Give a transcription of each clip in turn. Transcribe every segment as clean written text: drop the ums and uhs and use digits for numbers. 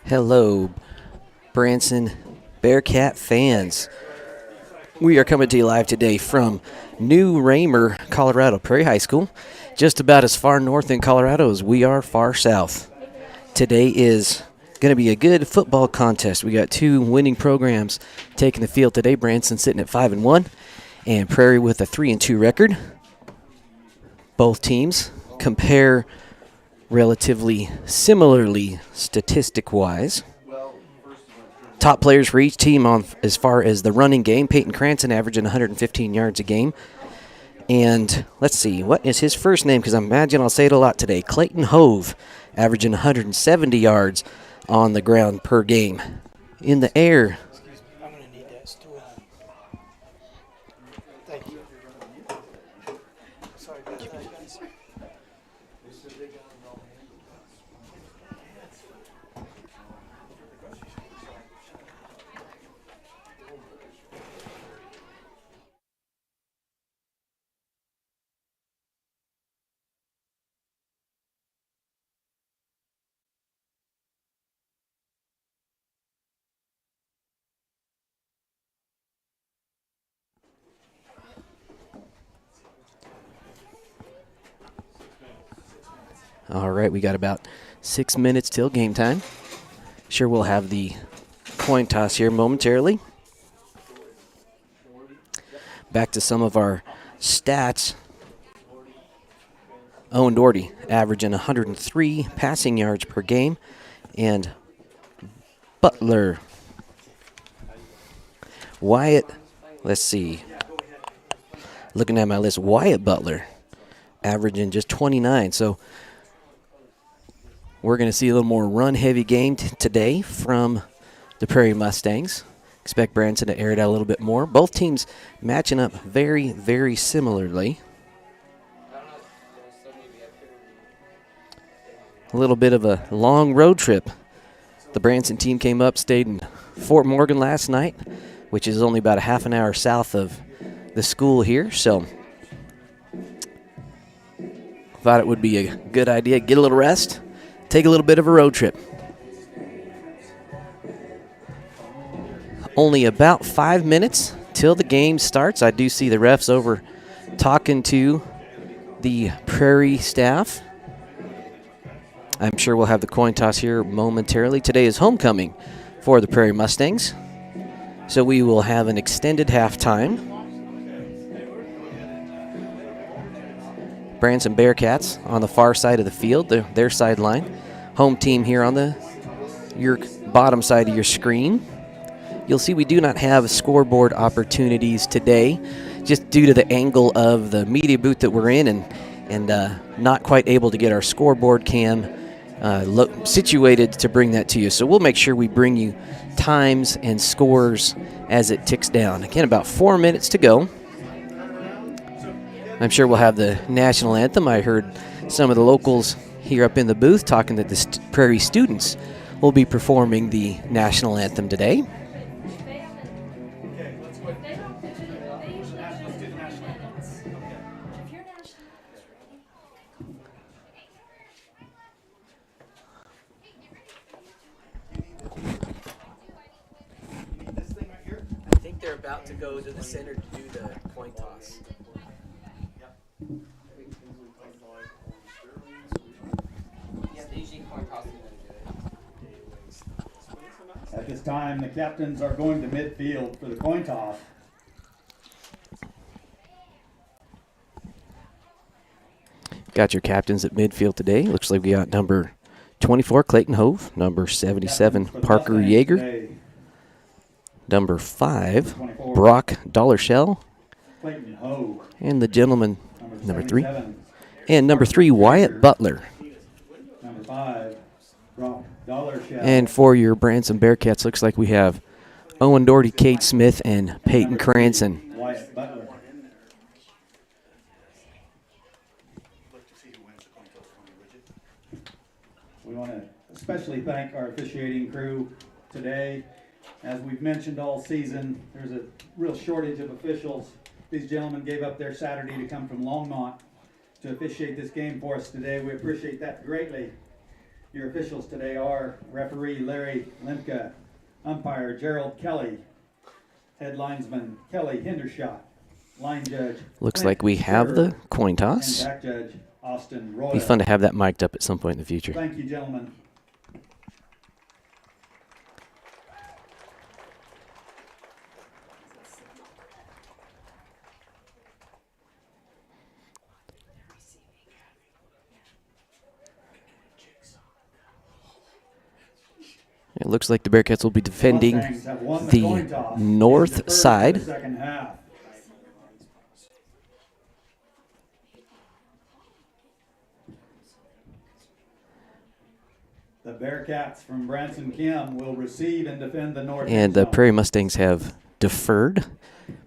Hello, Branson Bearcat fans. We are coming to you live today from New Raymer, Colorado, Prairie High School. Just about as far north in Colorado as we are far south. Today is going to be a good football contest. We got two winning programs taking the field today. Branson sitting at 5-1, and Prairie with a 3-2 record. Both teams compare relatively similarly statistic-wise. Top players for each team on as far as the running game. Peyton Cranston averaging 115 yards a game. And let's see, what is his first name? Because I imagine I'll say it a lot today. Clayton Hove averaging 170 yards on the ground per game. In the air. I'm going to need that stool. Thank you. Sorry about that, guys. All right, we got about 6 minutes till game time. Sure, we'll have the coin toss here momentarily. Back to some of our stats. Owen Doherty averaging 103 passing yards per game. And Butler. Wyatt, let's see. Looking at my list, Wyatt Butler averaging just 29. So we're going to see a little more run-heavy game today from the Prairie Mustangs. Expect Branson to air it out a little bit more. Both teams matching up very, very similarly. A little bit of a long road trip. The Branson team came up, stayed in Fort Morgan last night, which is only about a half an hour south of the school here. So thought it would be a good idea. Get a little rest, take a little bit of a road trip. Only about 5 minutes till the game starts. I do see the refs over talking to the Prairie staff. I'm sure we'll have the coin toss here momentarily. Today is homecoming for the Prairie Mustangs, so we will have an extended halftime. Branson Bearcats on the far side of the field, their sideline. Home team here on your bottom side of your screen. You'll see we do not have scoreboard opportunities today, just due to the angle of the media booth that we're in, and not quite able to get our scoreboard cam situated to bring that to you. So we'll make sure we bring you times and scores as it ticks down. Again, about 4 minutes to go. I'm sure we'll have the national anthem. I heard some of the locals here up in the booth talking that the Prairie students will be performing the national anthem today. I think they're about to go to the center to do the coin toss. At this time, the captains are going to midfield for the coin toss. Got your captains at midfield today. Looks like we got number 24, Clayton Hove, number 77, Parker Yeager, number 5, Brock Dollarshell, and the gentleman, number 3, and number 3, Wyatt Butler. Number 5, Brock Dollarshell. And for your Branson Bearcats, looks like we have Owen Doherty, Cade Smith, and Peyton Cranston. Wyatt Butler. We want to especially thank our officiating crew today. As we've mentioned all season, there's a real shortage of officials. These gentlemen gave up their Saturday to come from Longmont to officiate this game for us today. We appreciate that greatly. Your officials today are referee Larry Limka, umpire Gerald Kelly, head linesman Kelly Hendershot, line judge Looks Clint like we have Scherr, the coin and toss. back judge Austin Royal. Be fun to have that mic'd up at some point in the future. Thank you, gentlemen. It looks like the Bearcats will be defending Mustangs have won the coin toss. north It's the first side. of the second half. The Bearcats from Branson Kim will receive and defend the north And end the zone. Prairie Mustangs have deferred.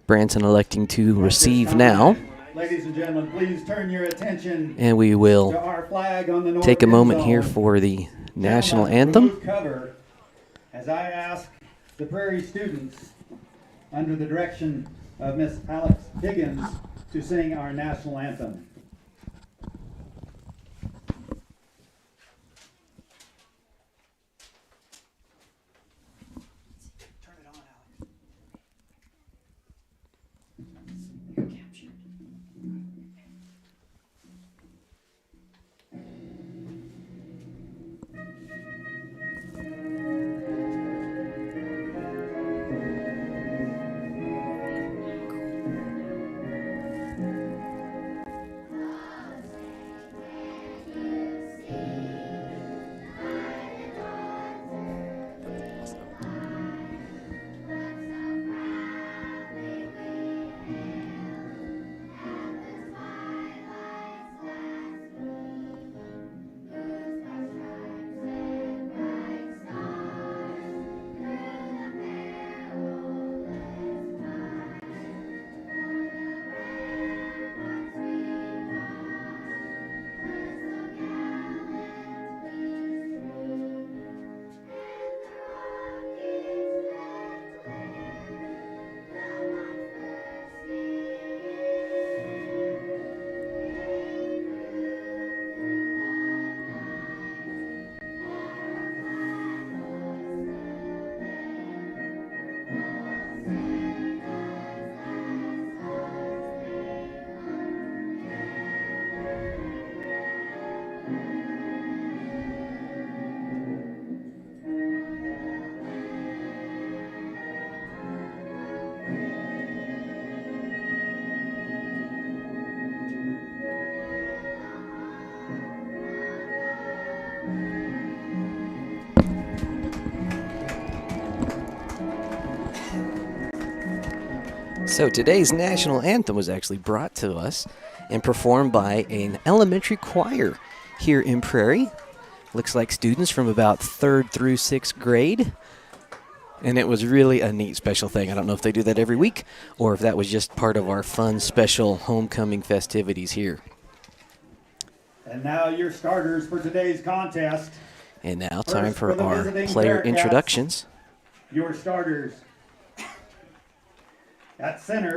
Branson electing to At this receive time, now. Ladies and gentlemen, please turn your attention And we to will our flag on the north take a end moment zone. here for the national Gentlemen, anthem. remove cover as I ask the Prairie students, under the direction of Miss Alex Higgins, to sing our national anthem. Turn it on, Alex. So today's national anthem was actually brought to us and performed by an elementary choir here in Prairie. Looks like students from about 3rd through 6th grade. And it was really a neat special thing. I don't know if they do that every week or if that was just part of our fun special homecoming festivities here. And now your starters for today's contest. And now time First, for for the our visiting player Bearcats. introductions. Your starters. At center,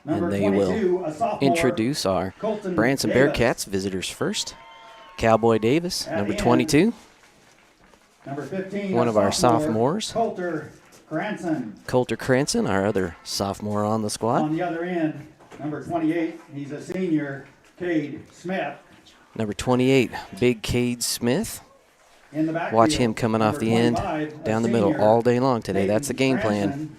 number And they 22, will a sophomore. introduce our Colton Branson Davis. Bearcats visitors first. Cowboy Davis, At number the end, 22. Number 15, One a of our sophomore, sophomores. Coulter Branson. Coulter Cranston, our other sophomore on the squad. On the other end, number 28, he's a senior, Cade Smith. Number 28, Big Cade Smith. In the backfield, Watch him coming off number the end, 25, a down the middle senior, all day long today. Peyton That's the game plan. Cranston.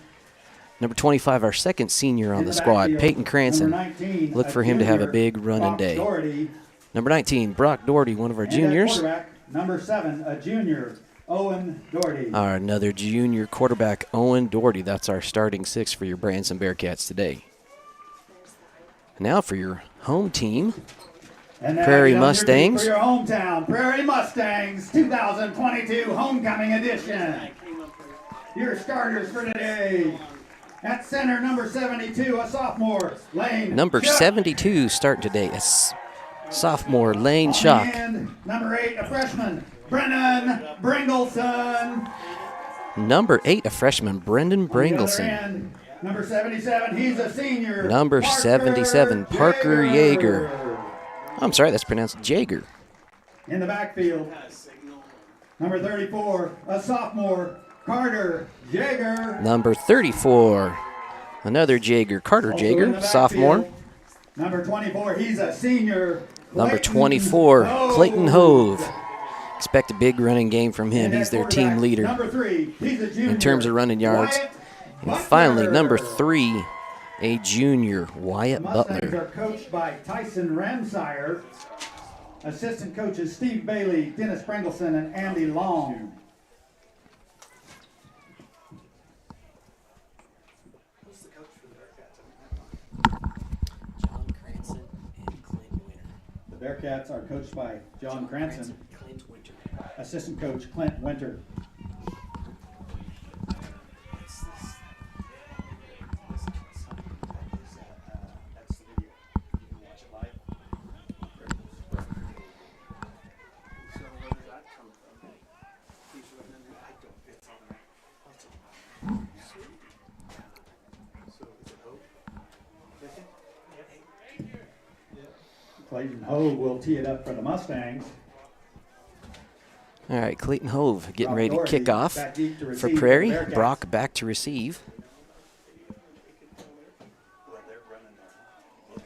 Number 25, our second senior on In the the squad, backfield, Peyton number Cranston. 19, Look a for him to have a junior, big running Brock day. Doherty. Number 19, Brock Doherty, one of our And at juniors. quarterback, number 7, a junior, Owen Doherty. Our another junior quarterback, Owen Doherty. That's our starting 6 for your Branson Bearcats today. Now for your home team, And now Prairie get on your feet Mustangs. For your hometown, Prairie Mustangs 2022 Homecoming Edition. Your starters for today. At center, number 72, a sophomore, Lane. Number Shuck. 72 starting today, sophomore Lane On Shock. the end, number 8, a freshman, Brennan Bringleson. Number 8, a freshman, Brendan On the other Bringleson. end, number 77, he's a senior. Number 77, Parker Yeager. I'm sorry, that's pronounced Jaeger. In the backfield, Number 34, a sophomore, Carter Jaeger. Number 34, another Jaeger, Carter Also Jaeger, in the sophomore. backfield, number 24, he's a senior. Number Clayton 24, Clayton Hove. Hove. Expect a big running game from him. And He's at their team quarterback, leader Number 3, he's a junior. in terms of running yards. Wyatt And finally, Butler. number 3, a junior, Wyatt The Mustangs Butler. are coached by Tyson Ramsire. Assistant coaches Steve Bailey, Dennis Pringleson, and Andy Long. Who's the coach for the Bearcats? John Cranston and Clint Winter. The Bearcats are coached by John Cranston. Clint Winter. Assistant coach Clint Winter. That's the video. You can watch it live. So where does that come from? He's running. I don't. It's on there. That's on. Sweet. So is it Hope? Clayton Hove will tee it up for the Mustangs. All right, Clayton Hove getting Brock ready to Doherty kick off back deep to for receive Prairie. the Bearcats. Brock back to receive. Well, they're running there.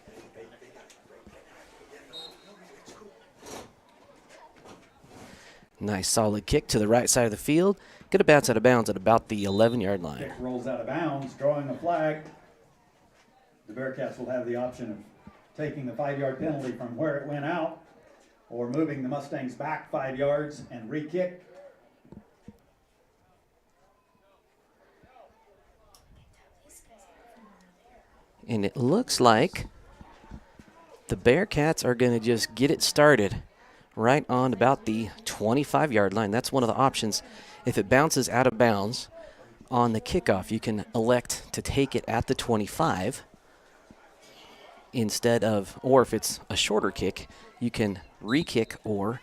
Nice solid kick to the right side of the field. Going to bounce out of bounds at about the 11-yard line. Kick rolls out of bounds, drawing a flag. The Bearcats will have the option of taking the 5-yard penalty from where it went out, or moving the Mustangs back 5 yards and re-kick. And it looks like the Bearcats are going to just get it started right on about the 25-yard line. That's one of the options. If it bounces out of bounds on the kickoff, you can elect to take it at the 25 instead of, or if it's a shorter kick, you can re-kick or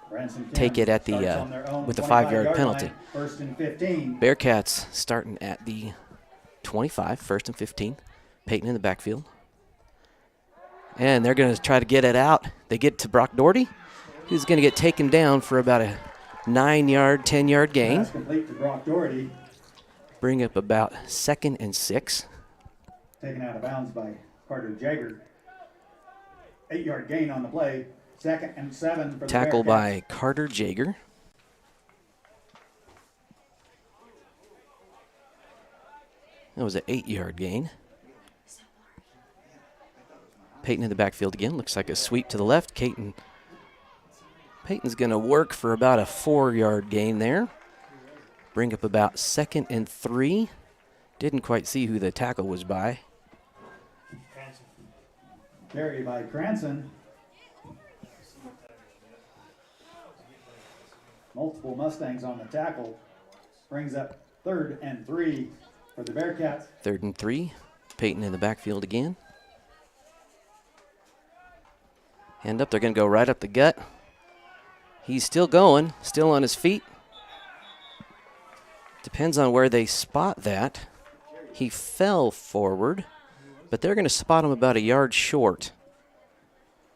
Branson take it at the starts on their own with the 25-yard 5-yard penalty. line, first and 15. Bearcats starting at the 25, first and 15. Peyton in the backfield. And they're going to try to get it out. They get to Brock Doherty, who's going to get taken down for about a 9-yard, 10-yard gain. Pass complete to Brock Doherty, Bring up about 2nd and 6. taken out of bounds by Carter Jaeger. 8-yard gain on the play. 2nd and 7 for the Tackle Bearcats. by Carter Jaeger. That was an 8-yard gain. Peyton in the backfield again. Looks like a sweep to the left. Peyton's going to work for about a 4-yard gain there. Bring up about 2nd and 3. Didn't quite see who the tackle was by. Carry by Branson. Multiple Mustangs on the tackle. Brings up 3rd and 3 for the Bearcats. 3rd and 3. Peyton in the backfield again. Hand up. They're going to go right up the gut. He's still going, still on his feet. Depends on where they spot that. He fell forward, but they're going to spot him about a yard short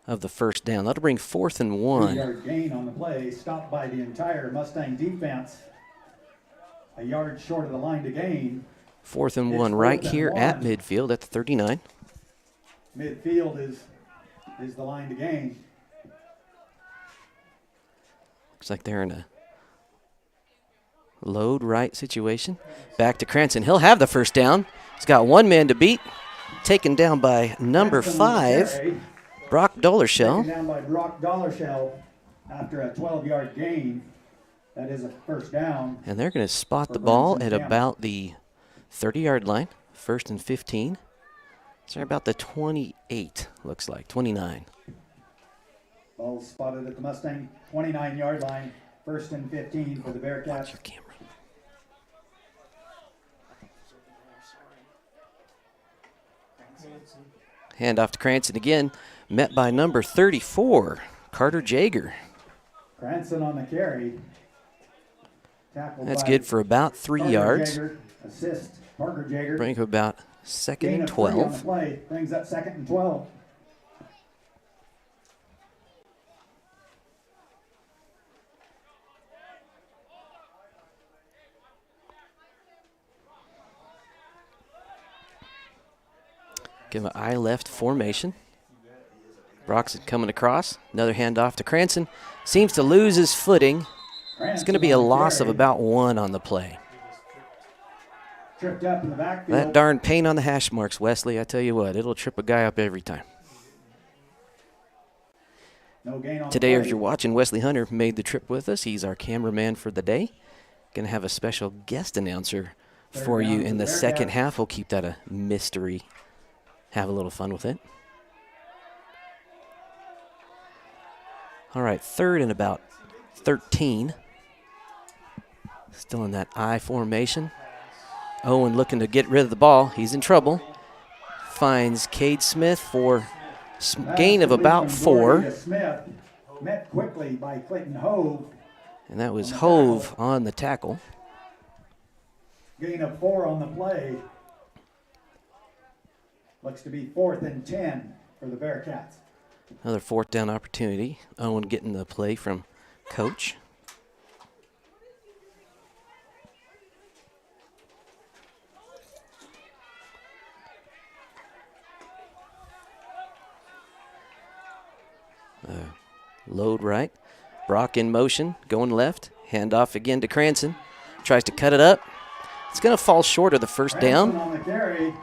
of the first down. That'll bring 4th and 1. 3-yard gain on the play, stopped by the entire Mustang defense. A yard short of the line to gain. 4th and It's 1 right 4th and here 1. at midfield at the 39. Midfield is the line to gain. Looks like they're in a load right situation. Back to Cranston. He'll have the first down. He's got one man to beat. Taken down by number Branson 5, carry, Brock taken Dollarshell. down by Brock Dollarshell after a 12-yard gain. That is a first down. And they're going to spot For the ball Branson at Campbell. about the 30-yard line. 1st and 15. So they're about the 28, looks like, 29. Ball spotted at the Mustang 29-yard line. 1st and 15 for the Watch Bearcats. your camera. Hand off to Cranston again. Met by number 34, Carter Jaeger. Branson on the carry. Tackled That's by good for about 3 Parker yards. Jaeger. Assist Parker Jaeger. Bring up about 2nd Gain and of 3 on the 12. play. Brings up 2nd and 12. Give him an eye left formation. Broxton coming across. Another handoff to Cranston. Seems to lose his footing. It's going to be a loss of about 1 on the play. Tripped up in the backfield. That darn paint on the hash marks, Wesley, I tell you what, it'll trip a guy up every time. No gain on Today, the if play. you're watching, Wesley Hunter made the trip with us. He's our cameraman for the day. Going to have a special guest announcer for you in the second half. We'll keep that a mystery. Have a little fun with it. All right, 3rd and about 13. Still in that I formation. Owen looking to get rid of the ball. He's in trouble. Finds Cade Smith for gain of about 4. Smith, met quickly by Clayton Hove. And that was Hove on the tackle. Gain of 4 on the play. Looks to be 4th and 10 for the Bearcats. Another 4th down opportunity. Owen getting the play from coach. Load right. Brock in motion, going left. Handoff again to Cranston. Tries to cut it up. It's going to fall short of the first down. On the carry.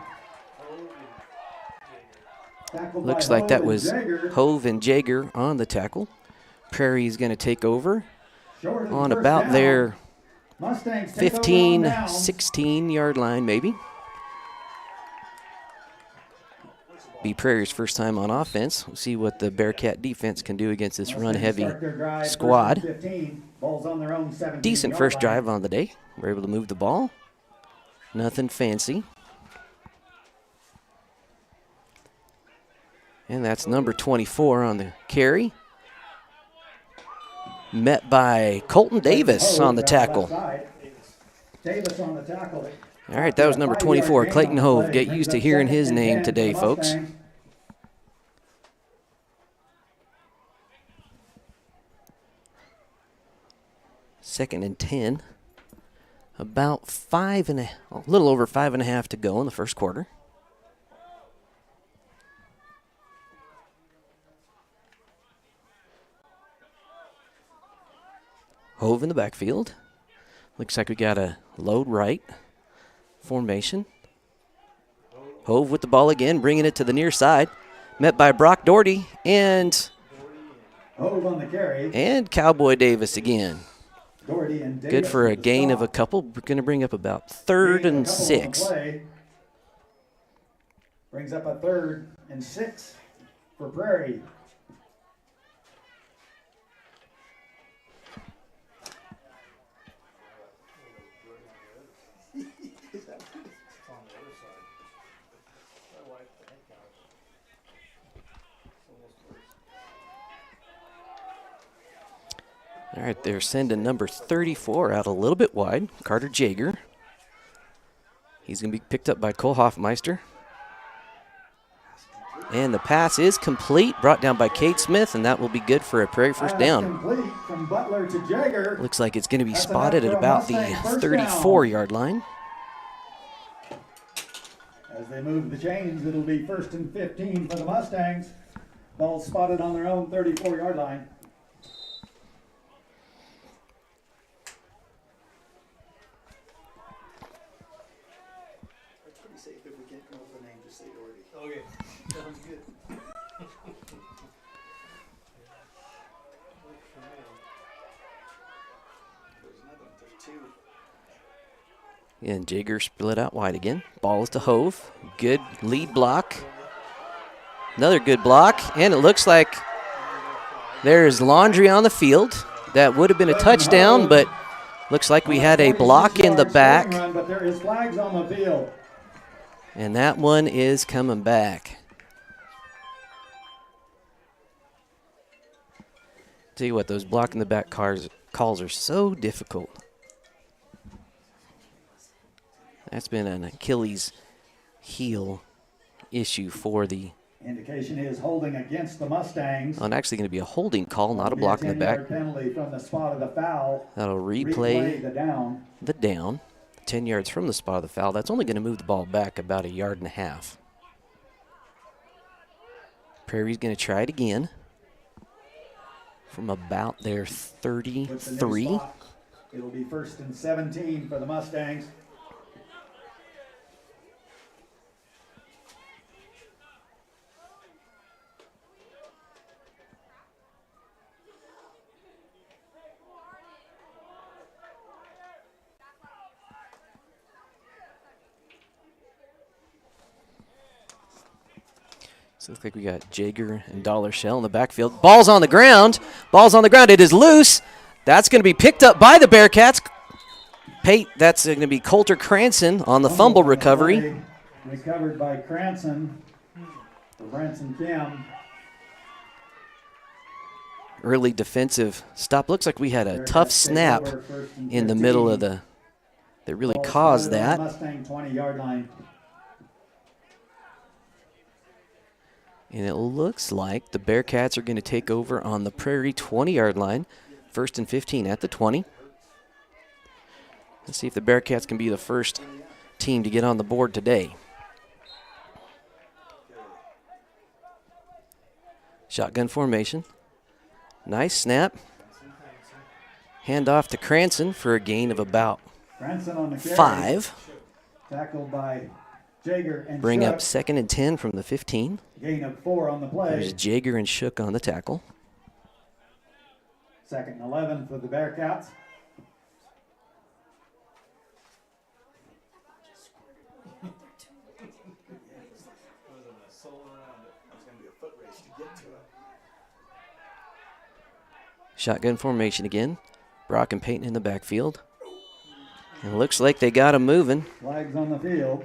Looks like that was Hove and Jager on the tackle. Prairie's going to take over on about their 15, 16-yard line maybe. Be Prairie's first time on offense. We'll see what the Bearcat defense can do against this run-heavy squad. Decent first drive on the day. We're able to move the ball. Nothing fancy. And that's number 24 on the carry. Met by Colton Davis on the tackle. All right, that was number 24, Clayton Hove. Get used to hearing his name today, folks. Second and 10. About a little over 5.5 to go in the first quarter. Hove in the backfield. Looks like we got a load right formation. Hove with the ball again, bringing it to the near side. Met by Brock Doherty and Hove on the carry. And Cowboy Davis again. Doherty and Davis good for a with the gain stop. of a couple. We're going to bring up about 3rd and 6. Brings up a 3rd and 6 for Prairie. All right, they're sending number 34 out a little bit wide, Carter Jager. He's going to be picked up by Cole Hoffmeister. And the pass is complete, brought down by Cade Smith, and that will be good for a Prairie first down. Complete from Butler to Jager. Looks like it's going to be That's spotted at enough for a about the Mustang first 34-yard line. As they move the chains, it'll be 1st and 15 for the Mustangs. Ball spotted on their own 34-yard line. It's pretty safe if we can't come up with a name, just say Doherty. Okay, sounds good. There's nothing, there's 2. And Jager split out wide again. Ball is to Hove. Good lead block. Another good block. And it looks like there's laundry on the field. That would have been a touchdown, but looks like we had a block in the back. But there is flags on the field. And that one is coming back. Tell you what, those block in the back calls are so difficult. That's been an Achilles heel issue for the. Indication is holding against the Mustangs. Well, actually going to be a holding call, not a block in the back. Penalty from the spot of the foul. That'll replay the down. 10 yards from the spot of the foul. That's only going to move the ball back about 1.5 yards. Prairie's going to try it again from about their With the new 33. spot, it'll be 1st and 17 for the Mustangs. So it looks like we got Jager and Dollar Shell in the backfield. Ball's on the ground. Ball's on the ground. It is loose. That's going to be picked up by the Bearcats. That's going to be Coulter Cranston on the fumble recovery. Recovered by Cranston for Branson Kim. Early defensive stop. Looks like we had a tough snap in the middle of that really caused that. Mustang 20-yard line. And it looks like the Bearcats are going to take over on the Prairie 20-yard line. 1st and 15 at the 20. Let's see if the Bearcats can be the first team to get on the board today. Shotgun formation. Nice snap. Hand off to Cranston for a gain of about Branson on the carry. 5. Tackled by Jager and Bring Shook. up 2nd and 10 from the 15. Gain of 4 on the play. There's Jager and Shook on the tackle. 2nd and 11 for the Bearcats. Shotgun formation again. Brock and Peyton in the backfield. It looks like they got him moving. Flags on the field.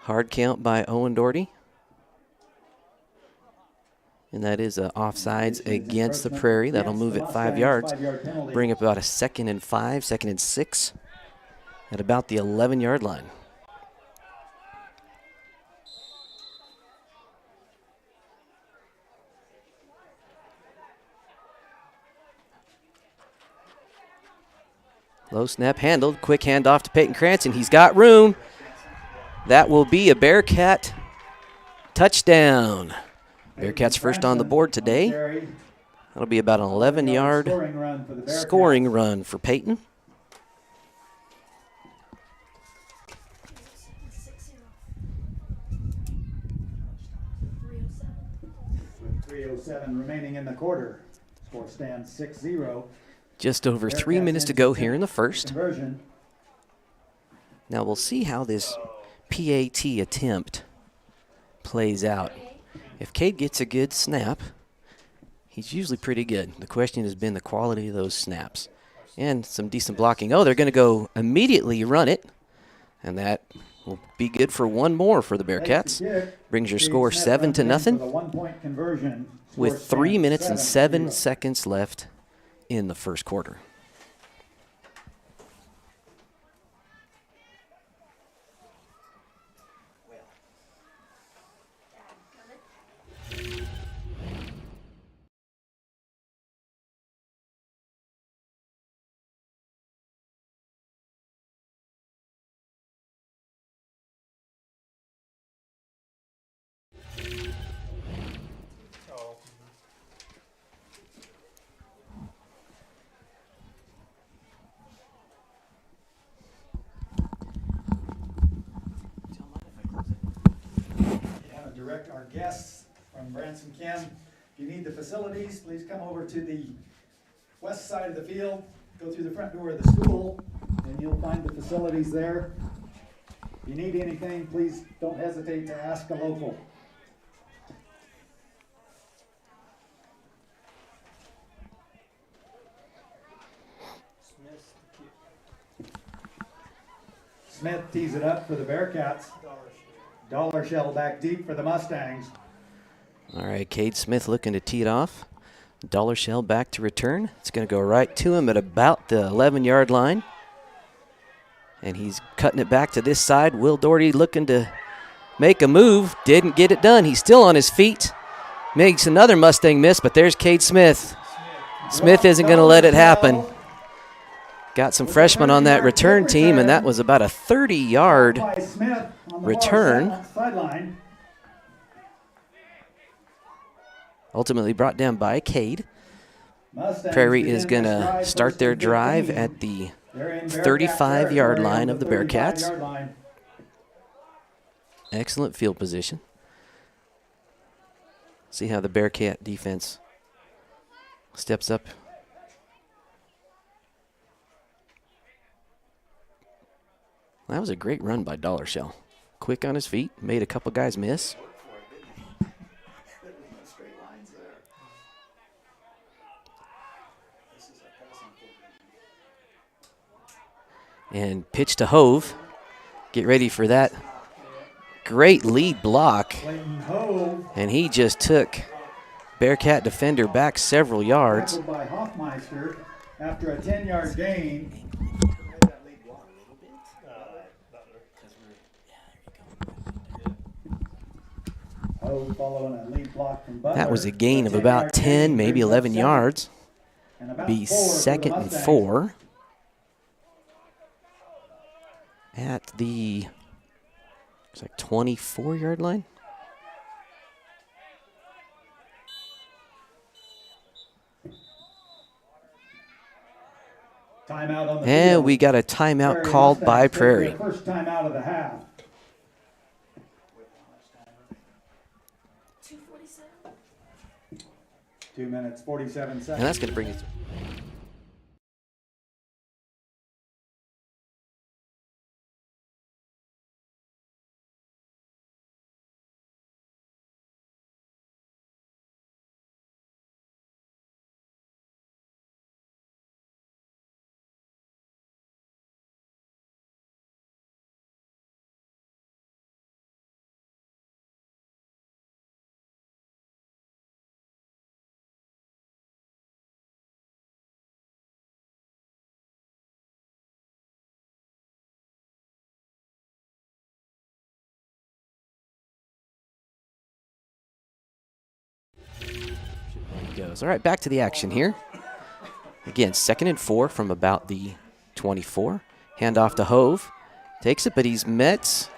Hard count by Owen Doherty. And that is offsides against the Prairie. That'll move it 5 yards. 5-yard penalty. Bring up about a 2nd and 5, 2nd and 6 at about the 11-yard line. Low snap handled. Quick handoff to Peyton Cranston. He's got room. That will be a Bearcat touchdown. Bearcats first on the board today. That'll be about an 11-yard scoring run for Peyton. With 3:07 remaining in the quarter. Score stands 6-0. Just over 3 minutes to go here in the first. Conversion. Now we'll see how this PAT attempt plays out. If Cade gets a good snap, he's usually pretty good. The question has been the quality of those snaps and some decent blocking. Oh, they're going to go immediately run it, and that will be good for one more for the Bearcats. Brings your score 7-0 1-point conversion. with 3 minutes and 7 seconds left in the first quarter. Direct our guests from Branson Kim. If you need the facilities, please come over to the west side of the field, go through the front door of the school, and you'll find the facilities there. If you need anything, please don't hesitate to ask a local. Smith tees it up for the Bearcats. Dollar shell back deep for the Mustangs. All right, Cade Smith looking to tee it off. Dollar shell back to return. It's going to go right to him at about the 11-yard line. And he's cutting it back to this side. Will Doherty looking to make a move. Didn't get it done. He's still on his feet. Makes another Mustang miss, but there's Cade Smith. Smith isn't going to let it happen. Got some freshmen on that return team, and that was about a 30-yard return. ultimately brought down by Cade. Mustangs Prairie is begin going this to drive start first their and drive 15. at the They're in Bearcat 35-yard territory line on of the the 35 Bearcats. yard line. Excellent field position. See how the Bearcat defense steps up. That was a great run by Dollar Shell. Quick on his feet, made a couple guys miss. And pitch to Hove. Get ready for that great lead block. Clayton Hove, And he just took Bearcat defender back several yards. tackled by Hoffmeister after a 10-yard gain. Hove following a lead block from Butler. That was a gain of A about 10-yard 10, gain, maybe brings up 11 second. yards. And about Be 4 for the second and Mustangs. 4 at the, looks like 24-yard line. Timeout on the And field. we got a timeout Prairie called Mustangs by take Prairie. their first time out of the half. 2 minutes, 47 seconds. And that's going to bring us. Goes. All right, back to the action here. Again, 2nd and 4 from about the 24. Hand off to Hove. Takes it, but he's met.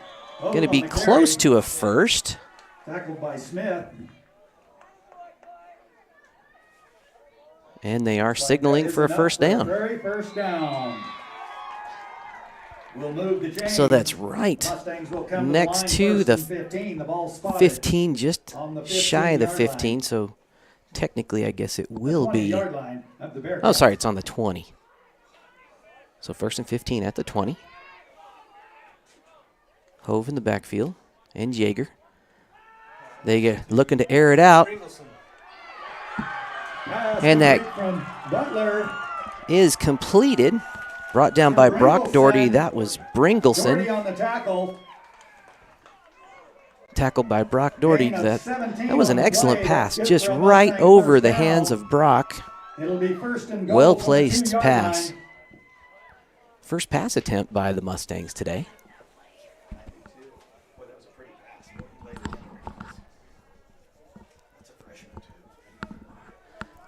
Going to be close to a first. Tackled by Smith. And they are signaling for a first down. Prairie first down. We'll move the chain. So that's right Mustangs will come next to to the line, the 15. The ball spotted 15, just on the shy of the 15-yard 15. line. So technically, I guess it The will be. 20-yard line of the Bearcats. Oh, sorry, it's on the 20. So 1st and 15 at the 20. Hove in the backfield and Jaeger. They get looking to air it out. Pass And that from Butler. is completed. Brought down by Brock Doherty. That was Doherty Bringleson. on the tackle. Tackled by Brock Doherty. Gain of That 17 was on an the excellent play. pass. That's good Just for a right Mustang over first the down. hands of Brock. It'll be first and goal Well from the placed 2-yard pass. line. First pass attempt by the Mustangs today.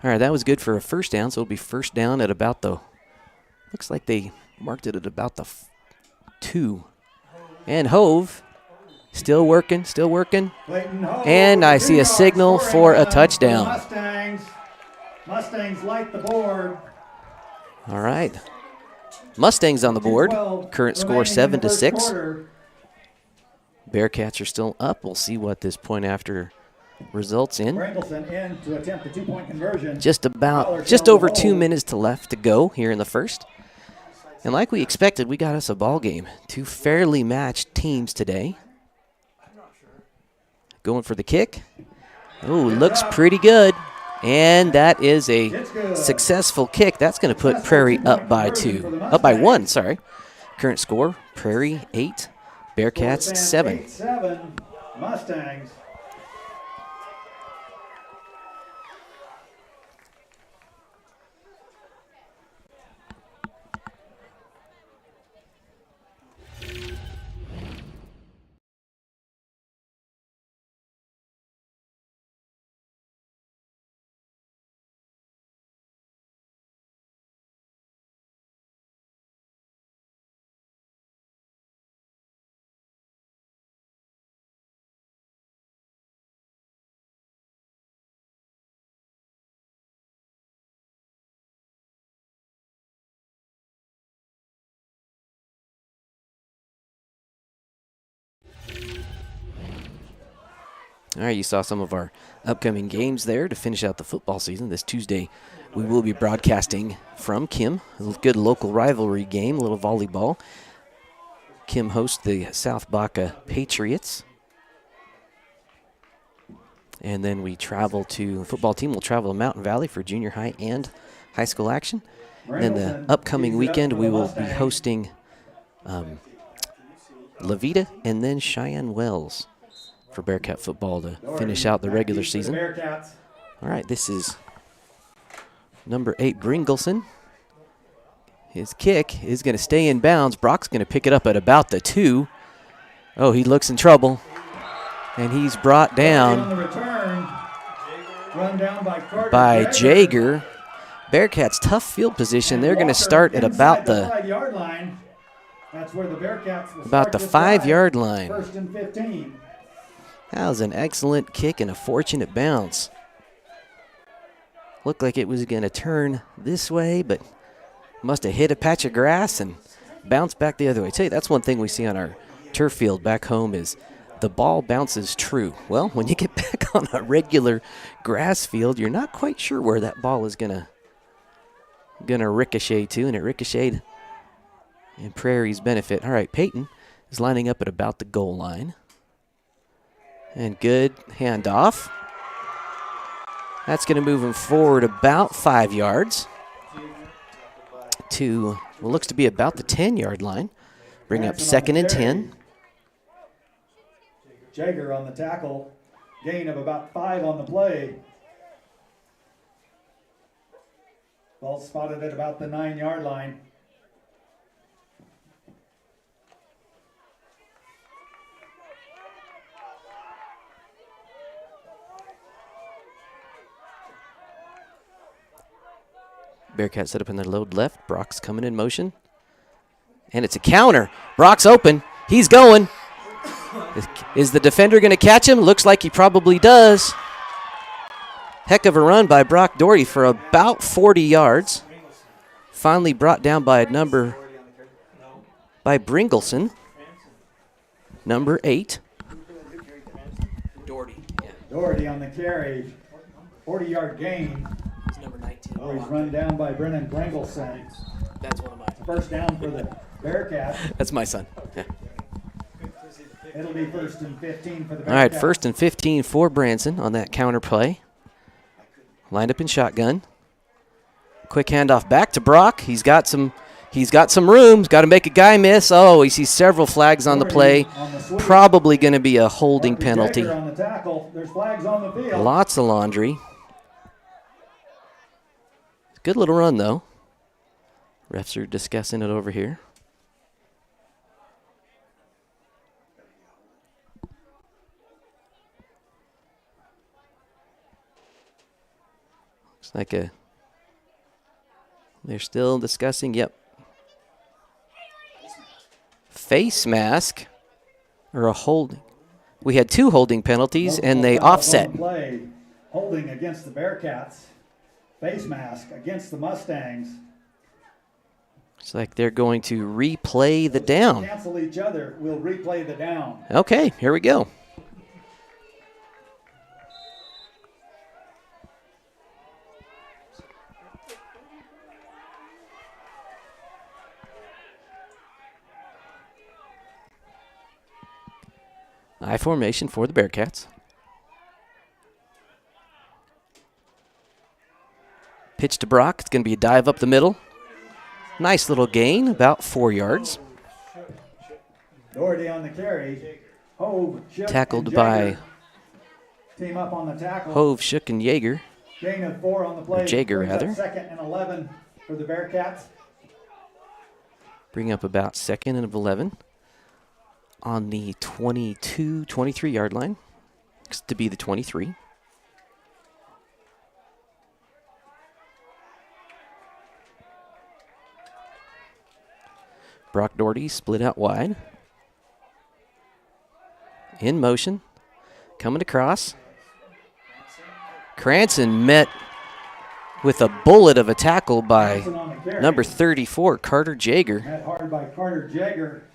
All right, that was good for a first down, so it'll be first down at about the, looks like they marked it at about the 2. And Hove, still working, still working. Clayton Hove And I see a 2-yard signal scoring for a run the touchdown. Mustangs light the board. All right. Mustangs on the board. 2:12 Current score remaining in the 7-6. first quarter. Bearcats are still up. We'll see what this point after results in. Branson in to attempt a 2-point conversion. Just over 2 minutes left to go here in the first. And like we expected, we got us a ball game. 2 fairly matched teams today. Going for the kick. Oh, looks pretty good. And that is a successful kick. That's going to put Prairie up by 1, sorry. Current score, Prairie 8, Bearcats 7. 8-7 Mustangs. All right, you saw some of our upcoming games there to finish out the football season. This Tuesday, we will be broadcasting from Kim. A good local rivalry game, a little volleyball. Kim hosts the South Baca Patriots. And then we travel to, the football team will travel to Mountain Valley for junior high and high school action. And then the upcoming weekend, we will be hosting Levita and then Cheyenne Wells for Bearcat football to finish out the regular season. All right, this is number 8, Bringleson. His kick is going to stay in bounds. Brock's going to pick it up at about the 2. Oh, he looks in trouble. And he's brought down by Jager. Bearcats tough field position. They're going to start at about the 5-yard line. First and 15. That was an excellent kick and a fortunate bounce. Looked like it was going to turn this way, but must have hit a patch of grass and bounced back the other way. Tell you, that's one thing we see on our turf field back home is the ball bounces true. Well, when you get back on a regular grass field, you're not quite sure where that ball is gonna ricochet to, and it ricocheted in Prairie's benefit. All right, Peyton is lining up at about the goal line. And good handoff. That's going to move him forward about 5 yards to what looks to be about the 10-yard line. Bring up 2nd and 10. Jager on the tackle. Gain of about 5 on the play. Ball spotted at about the 9-yard line. Bearcats set up in their load left. Brock's coming in motion. And it's a counter. Brock's open. He's going. Is the defender going to catch him? Looks like he probably does. Heck of a run by Brock Doherty for about 40 yards. Finally brought down by Bringleson, number 8. Doherty on the carry. 40-yard gain. Number 19. Oh, he's run down by Brennan Bringleson. That's one of mine. First down for the Bearcats. That's my son. Yeah. It'll be 1st and 15 for the Bearcats. All right, 1st and 15 for Branson on that counter play. Lined up in shotgun. Quick handoff back to Brock. He's got some room. Got to make a guy miss. Oh, he sees several flags on the play. Probably going to be a holding penalty. On the tackle. There's flags on the field. Lots of laundry. Good little run, though. Refs are discussing it over here. Looks like they're still discussing, yep. Face mask or a holding. We had 2 holding penalties, and they offset. Holding against the Bearcats. Face mask against the Mustangs. It's like they're going to replay the down. Cancel each other. We'll replay the down. Okay, here we go. I formation for the Bearcats. Pitch to Brock. It's going to be a dive up the middle. Nice little gain, about 4 yards. Doherty on the carry. Hove, Shook, tackled by team up on the tackle. Hove, Shook, and Jaeger. Gain of 4 on the play. Jaeger, rather. 2nd and 11 for the Bearcats. Bring up about 2nd and 11 on the 22, 23-yard line. Looks to be the 23. Brock Doherty split out wide. In motion. Coming across. Cranston met with a bullet of a tackle by number 34, Carter Jaeger. Met hard by Carter Jaeger.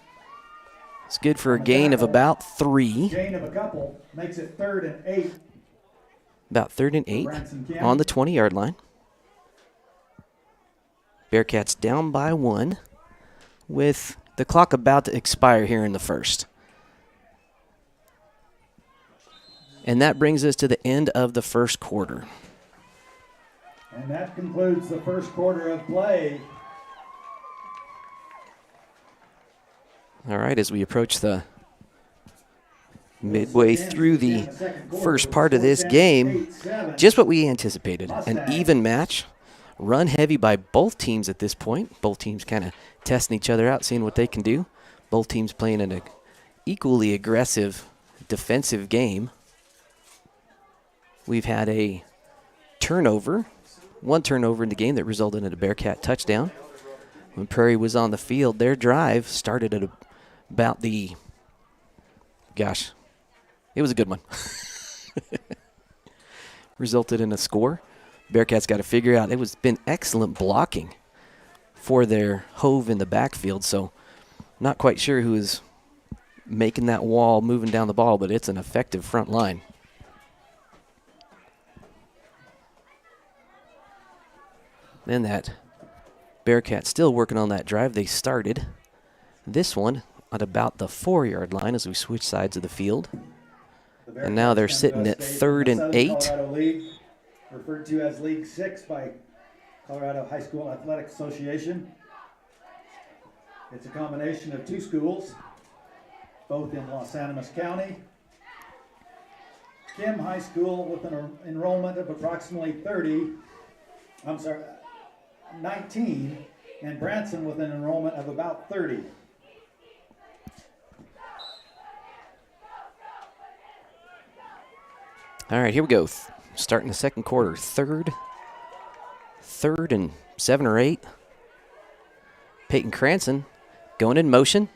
It's good for a gain of about 3. Gain of a couple makes it 3rd and 8. About 3rd and 8 Branson County. on the 20-yard line. Bearcats down by 1 with the clock about to expire here in the first. And that brings us to the end of the first quarter. And that concludes the first quarter of play. All right, as we approach the midway through the first part of this game, just what we anticipated. An even match, run heavy by both teams at this point. Both teams kind of testing each other out, seeing what they can do. Both teams playing an equally aggressive defensive game. We've had a turnover, one turnover in the game that resulted in a Bearcat touchdown. When Prairie was on the field, their drive started at about the, gosh, it was a good one. Resulted in a score. Bearcats got to figure out, it was been excellent blocking for their hove in the backfield, so not quite sure who is making that wall, moving down the ball, but it's an effective front line. Then that Bearcat still working on that drive they started. This one at about the 4-yard line as we switch sides of the field. And now they're sitting at 3rd and 8. Colorado League, referred to as League 6 by Colorado High School Athletic Association. It's a combination of 2 schools, both in Los Animas County. Kim High School with an enrollment of approximately 19, and Branson with an enrollment of about 30. All right, here we go. Starting the second quarter. Third and 7 or 8. Peyton Cranston going in motion.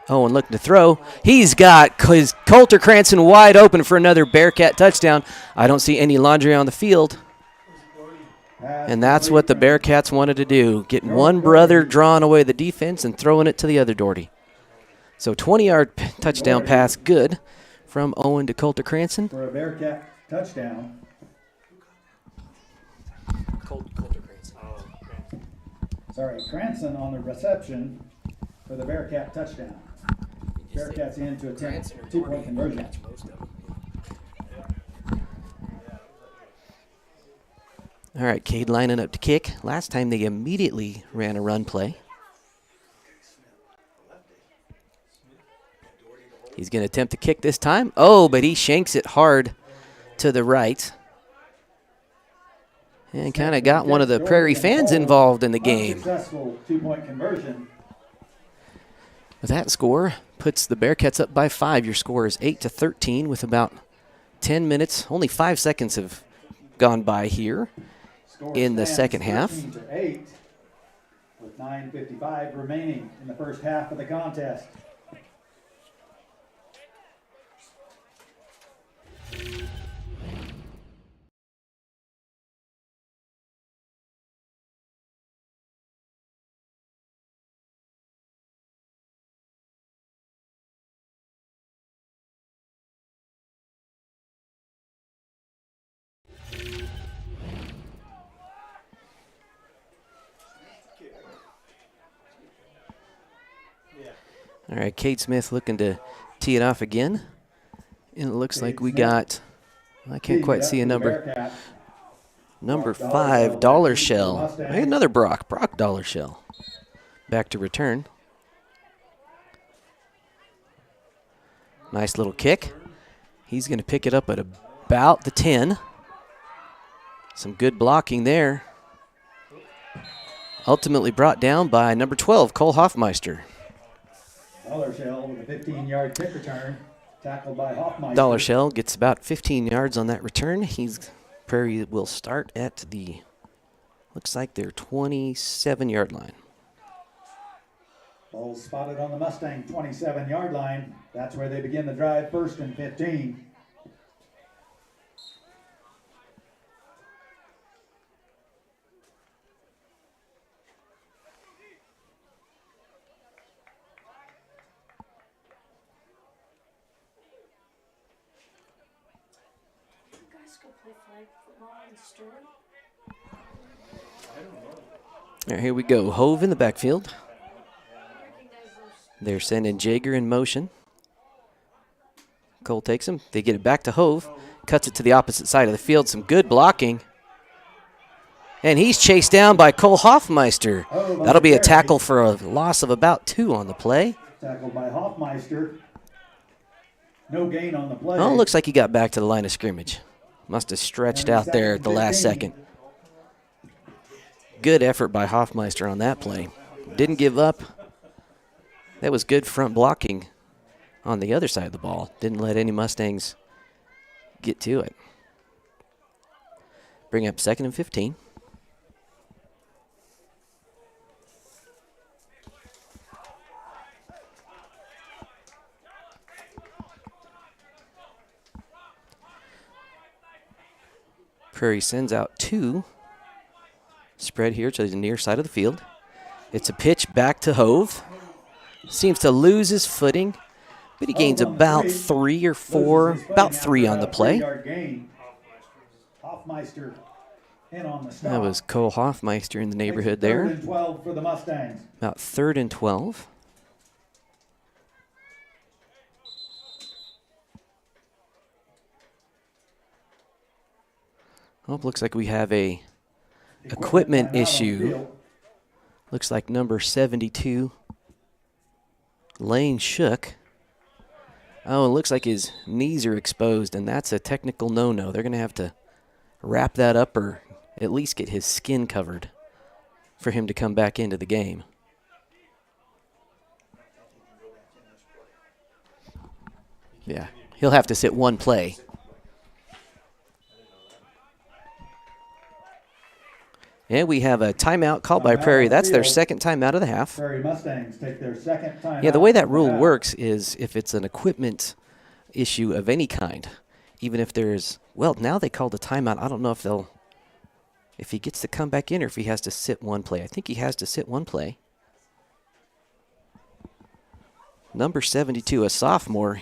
Oh, and looking to throw. He's got his Coulter Cranston wide open for another Bearcat touchdown. I don't see any laundry on the field. And that's what the Bearcats wanted to do. Get one brother drawing away the defense and throwing it to the other Doherty. So 20-yard touchdown pass, good, from Owen to Coulter Cranston. For a Bearcat touchdown. Coulter Cranston. Sorry, Cranston on the reception for the Bearcat touchdown. Bearcats in to attempt 2-point conversion. All right, Cade lining up to kick. Last time they immediately ran a run play. He's going to attempt to kick this time. Oh, but he shanks it hard to the right. And kind of got one of the Prairie fans involved in the game. Successful 2-point conversion. That score puts the Bearcats up by 5. Your score is 8-13 with about 10 minutes. Only 5 seconds have gone by here in the second half. 13-8 with 9:55 remaining in the first half of the contest. All right, Cade Smith looking to tee it off again. And it looks like we got, I can't quite see a number. Number 5, Dollar Shell. Hey, another Brock Dollar Shell. Back to return. Nice little kick. He's going to pick it up at about the 10. Some good blocking there. Ultimately brought down by number 12, Cole Hoffmeister. Dollar Shell with a 15-yard kick return, tackled by Hoffmeister. Dollar Shell gets about 15 yards on that return. Prairie will start at the, looks like their 27-yard line. Ball spotted on the Mustang 27-yard line. That's where they begin the drive, 1st and 15. All right, here we go. Hove in the backfield. They're sending Jaeger in motion. Cole takes him. They get it back to Hove. Cuts it to the opposite side of the field. Some good blocking. And he's chased down by Cole Hoffmeister. That'll be a tackle for a loss of about 2 on the play. Tackled by Hoffmeister. No gain on the play. Oh, looks like he got back to the line of scrimmage. Must have stretched out there at the last second. Good effort by Hoffmeister on that play. Didn't give up. That was good front blocking on the other side of the ball. Didn't let any Mustangs get to it. Bring up 2nd and 15. Prairie sends out 2. Spread here to the near side of the field. It's a pitch back to Hove. Seems to lose his footing, but he gains about 3 or 4, about 3 on the play. That was Cole Hoffmeister in the neighborhood there. 3rd and 12 for the Mustangs. About 3rd and 12. Oh, looks like we have a equipment issue. Looks like number 72, Lane Shook. Oh, it looks like his knees are exposed, and that's a technical no-no. They're going to have to wrap that up or at least get his skin covered for him to come back into the game. Yeah, he'll have to sit one play. And we have a timeout called by Prairie. That's their 2nd timeout of the half. Prairie Mustangs take their 2nd timeout. Yeah, the way that rule works is if it's an equipment issue of any kind, even if there's, well, now they called a timeout. I don't know if he gets to come back in or if he has to sit one play. I think he has to sit one play. Number 72, a sophomore,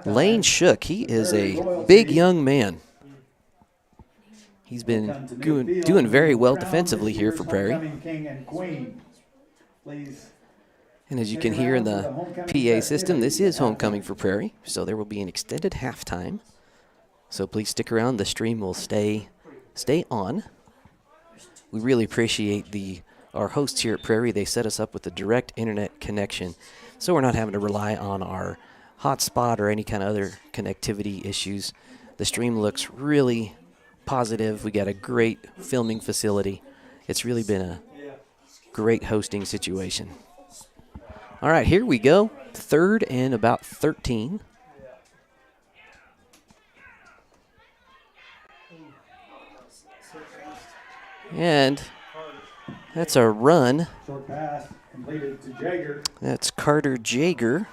Lane Shook. He is a big young man. He's been doing very well defensively here for Prairie. And as you can hear in the PA system, this is homecoming for Prairie, so there will be an extended halftime. So please stick around. The stream will stay on. We really appreciate our hosts here at Prairie. They set us up with a direct internet connection, so we're not having to rely on our hotspot or any kind of other connectivity issues. The stream looks really positive. We got a great filming facility. It's really been a great hosting situation. All right, here we go. 3rd and about 13. And that's a run. Short pass completed to Jaeger. That's Carter Jaeger.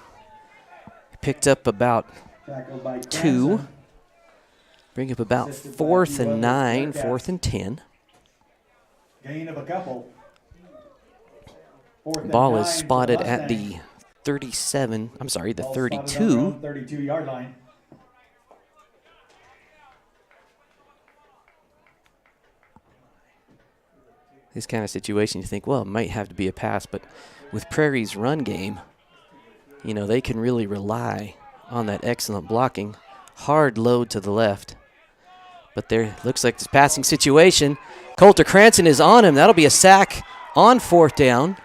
Picked up about 2. Bring up about 4th and 9, 4th and 10. Gain of a couple. Ball is spotted at the 32. 32-yard line. This kind of situation, you think, well, it might have to be a pass, but with Prairie's run game, you know, they can really rely on that excellent blocking. Hard load to the left. But there looks like this passing situation. Coulter Cranston is on him. That'll be a sack on 4th down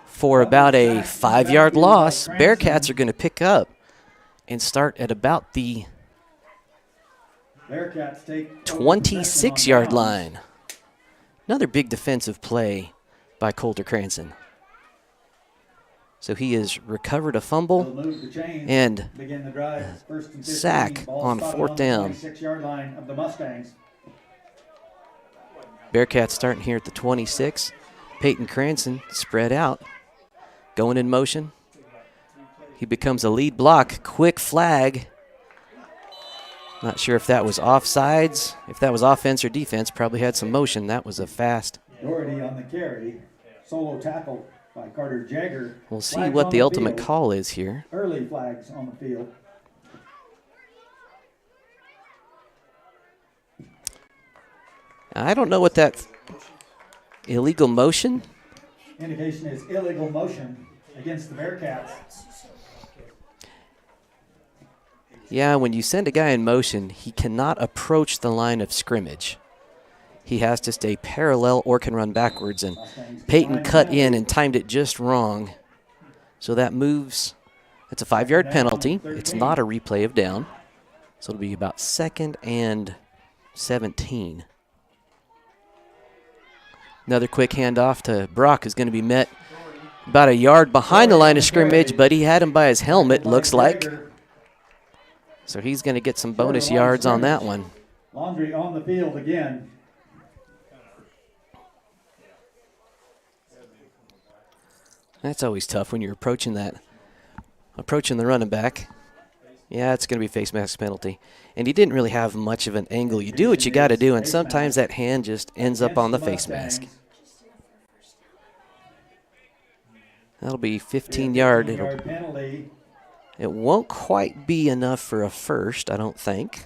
for about a 5-yard loss. Bearcats are going to pick up and start at about the 26-yard line. Another big defensive play by Coulter Cranston. So he has recovered a fumble and sack on 4th down. Bearcats starting here at the 26. Peyton Cranston spread out, going in motion. He becomes a lead block. Quick flag. Not sure if that was offsides. If that was offense or defense, probably had some motion. That was a fast. Doherty on the carry. Solo tackle by Carter Jaeger. We'll see what the ultimate call is here. Early flags on the field. I don't know what that illegal motion. Indication is illegal motion against the Bearcats. Yeah, when you send a guy in motion, he cannot approach the line of scrimmage. He has to stay parallel or can run backwards, and Peyton cut in and timed it just wrong. So that moves. It's a 5-yard penalty. It's not a replay of down. So it'll be about 2nd and 17. Another quick handoff to Brock is going to be met about a yard behind the line of scrimmage, but he had him by his helmet, looks like. So he's going to get some bonus yards on that one. Laundry on the field again. That's always tough when you're approaching the running back. Yeah, it's going to be face mask penalty. And he didn't really have much of an angle. You do what you got to do, and sometimes that hand just ends up on the face mask. That'll be 15-yard. It won't quite be enough for a first, I don't think.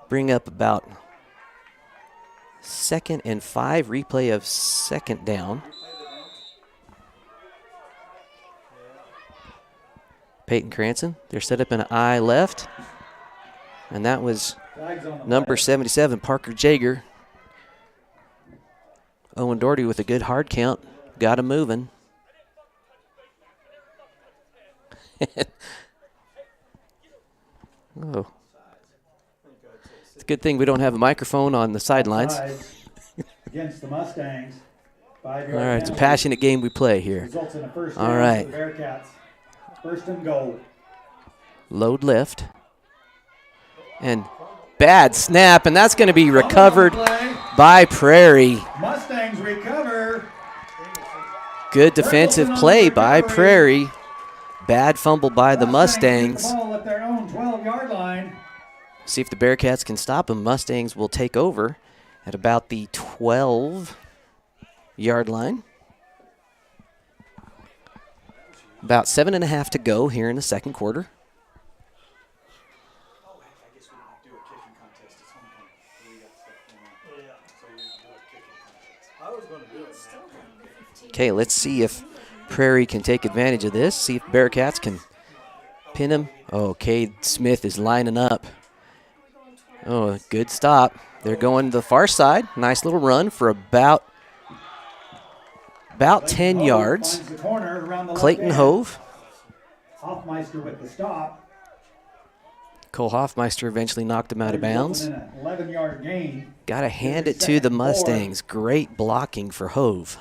Bring up about 2nd and 5, replay of 2nd down. Peyton Cranston, they're set up in an I left. And that was number 77, Parker Jager. Owen Doherty with a good hard count. Got him moving. Oh. It's a good thing we don't have a microphone on the sidelines. Against the Mustangs. All right, it's a passionate game we play here. All right. First and goal. Load lift. And bad snap, and that's going to be recovered by Prairie. Mustangs recover. Good defensive play by Prairie. Bad fumble by the Mustangs. Ball at their own 12-yard line. See if the Bearcats can stop them. Mustangs will take over at about the 12-yard line. About 7.5 to go here in the second quarter. Okay, let's see if Prairie can take advantage of this. See if Bearcats can pin him. Oh, Cade Smith is lining up. Oh, good stop. They're going to the far side. Nice little run for about 10 yards. Clayton Hove. Hoffmeister with the stop. Cole Hoffmeister eventually knocked him out of bounds. 11-yard gain. Got to hand it to the Mustangs. Great blocking for Hove.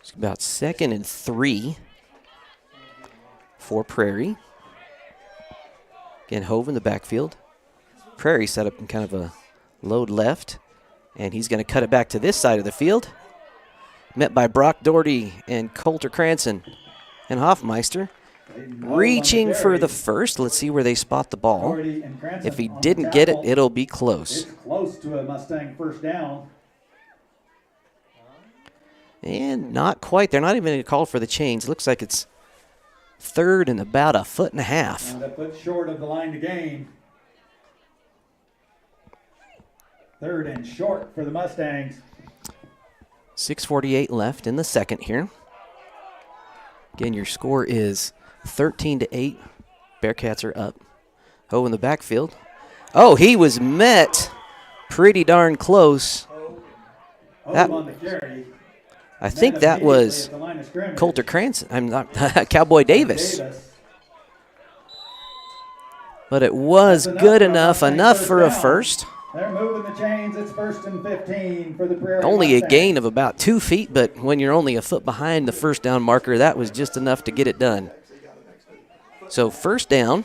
It's about 2nd and 3 for Prairie. Again, Hove in the backfield. Prairie set up in kind of a load left, and he's going to cut it back to this side of the field. Met by Brock Doherty and Coulter Cranston and Hoffmeister. Reaching for the first. Let's see where they spot the ball. If he didn't get it, it'll be close. It's close to a Mustang first down. And not quite. They're not even going to call for the change. Looks like it's 3rd and about 1.5 feet. And a foot short of the line to gain. 3rd and short for the Mustangs. 6:48 left in the second here. Again, your score is 13-8. Bearcats are up. Ho in the backfield. Oh, he was met pretty darn close. That, on the carry. I think that was Coulter Cranston. I'm not Cowboy Davis. But it was good enough for a first. They're moving the chains. It's 1st and 15 for the Prairie Only a Mustangs. gain of about 2 feet, but when you're only a foot behind the first down marker, that was just enough to get it done. So first down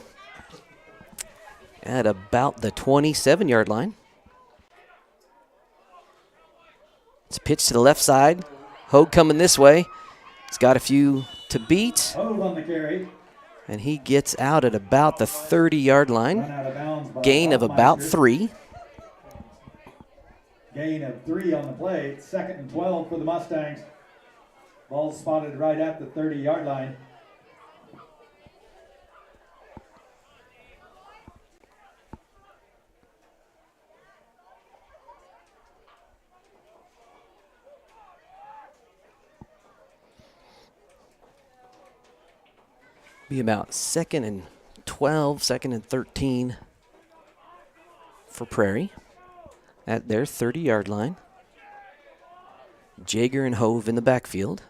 at about the 27-yard line. It's pitched to the left side. Hogue coming this way. He's got a few to beat. Hove on the carry. And he gets out at about the 30-yard Run line. out of bounds by Gain of about Hoffmeister. 3. Gain of 3 on the play. 2nd and 12 for the Mustangs. Ball spotted right at the 30-yard line. Be about 2nd and 12, 2nd and 13 for Prairie at their 30-yard line. Jaeger and Hove in the backfield.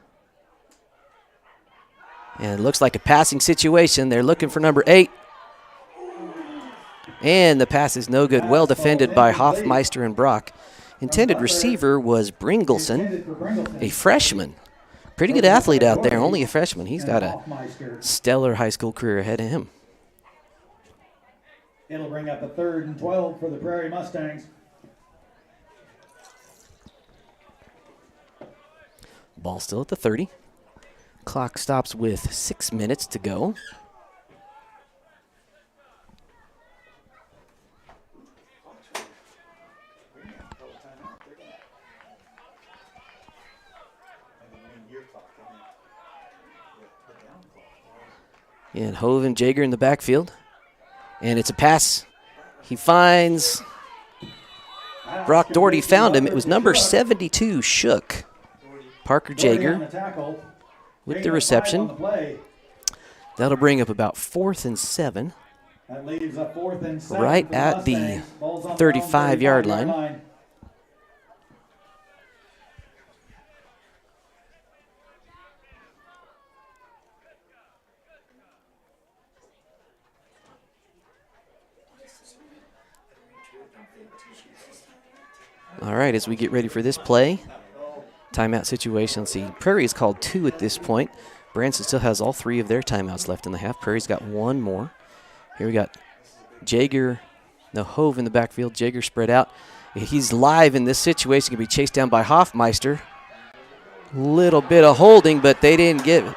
And it looks like a passing situation. They're looking for number 8. And the pass is no good. Well defended by Hoffmeister and Brock. Intended receiver was Bringleson, a freshman. Pretty good athlete out there, only a freshman. He's got a stellar high school career ahead of him. It'll bring up a 3rd and 12 for the Prairie Mustangs. Ball still at the 30. Clock stops with 6 minutes to go. And Hove and Jaeger in the backfield. And it's a pass. He finds Brock Doherty. Found him. It was number 72, Shook. Parker Jaeger with the reception. That'll bring up about 4th and 7. That leaves a 4th and 7 right for the at the Mustangs. Ball's on 35-yard 35-yard line. All right, as we get ready for this play, timeout situation. Let's see, Prairie has called 2 at this point. Branson still has all 3 of their timeouts left in the half. Prairie's got 1 more. Here we got Jaeger, Hove in the backfield. Jaeger spread out. He's live in this situation. Can be chased down by Hoffmeister. Little bit of holding, but they didn't get it.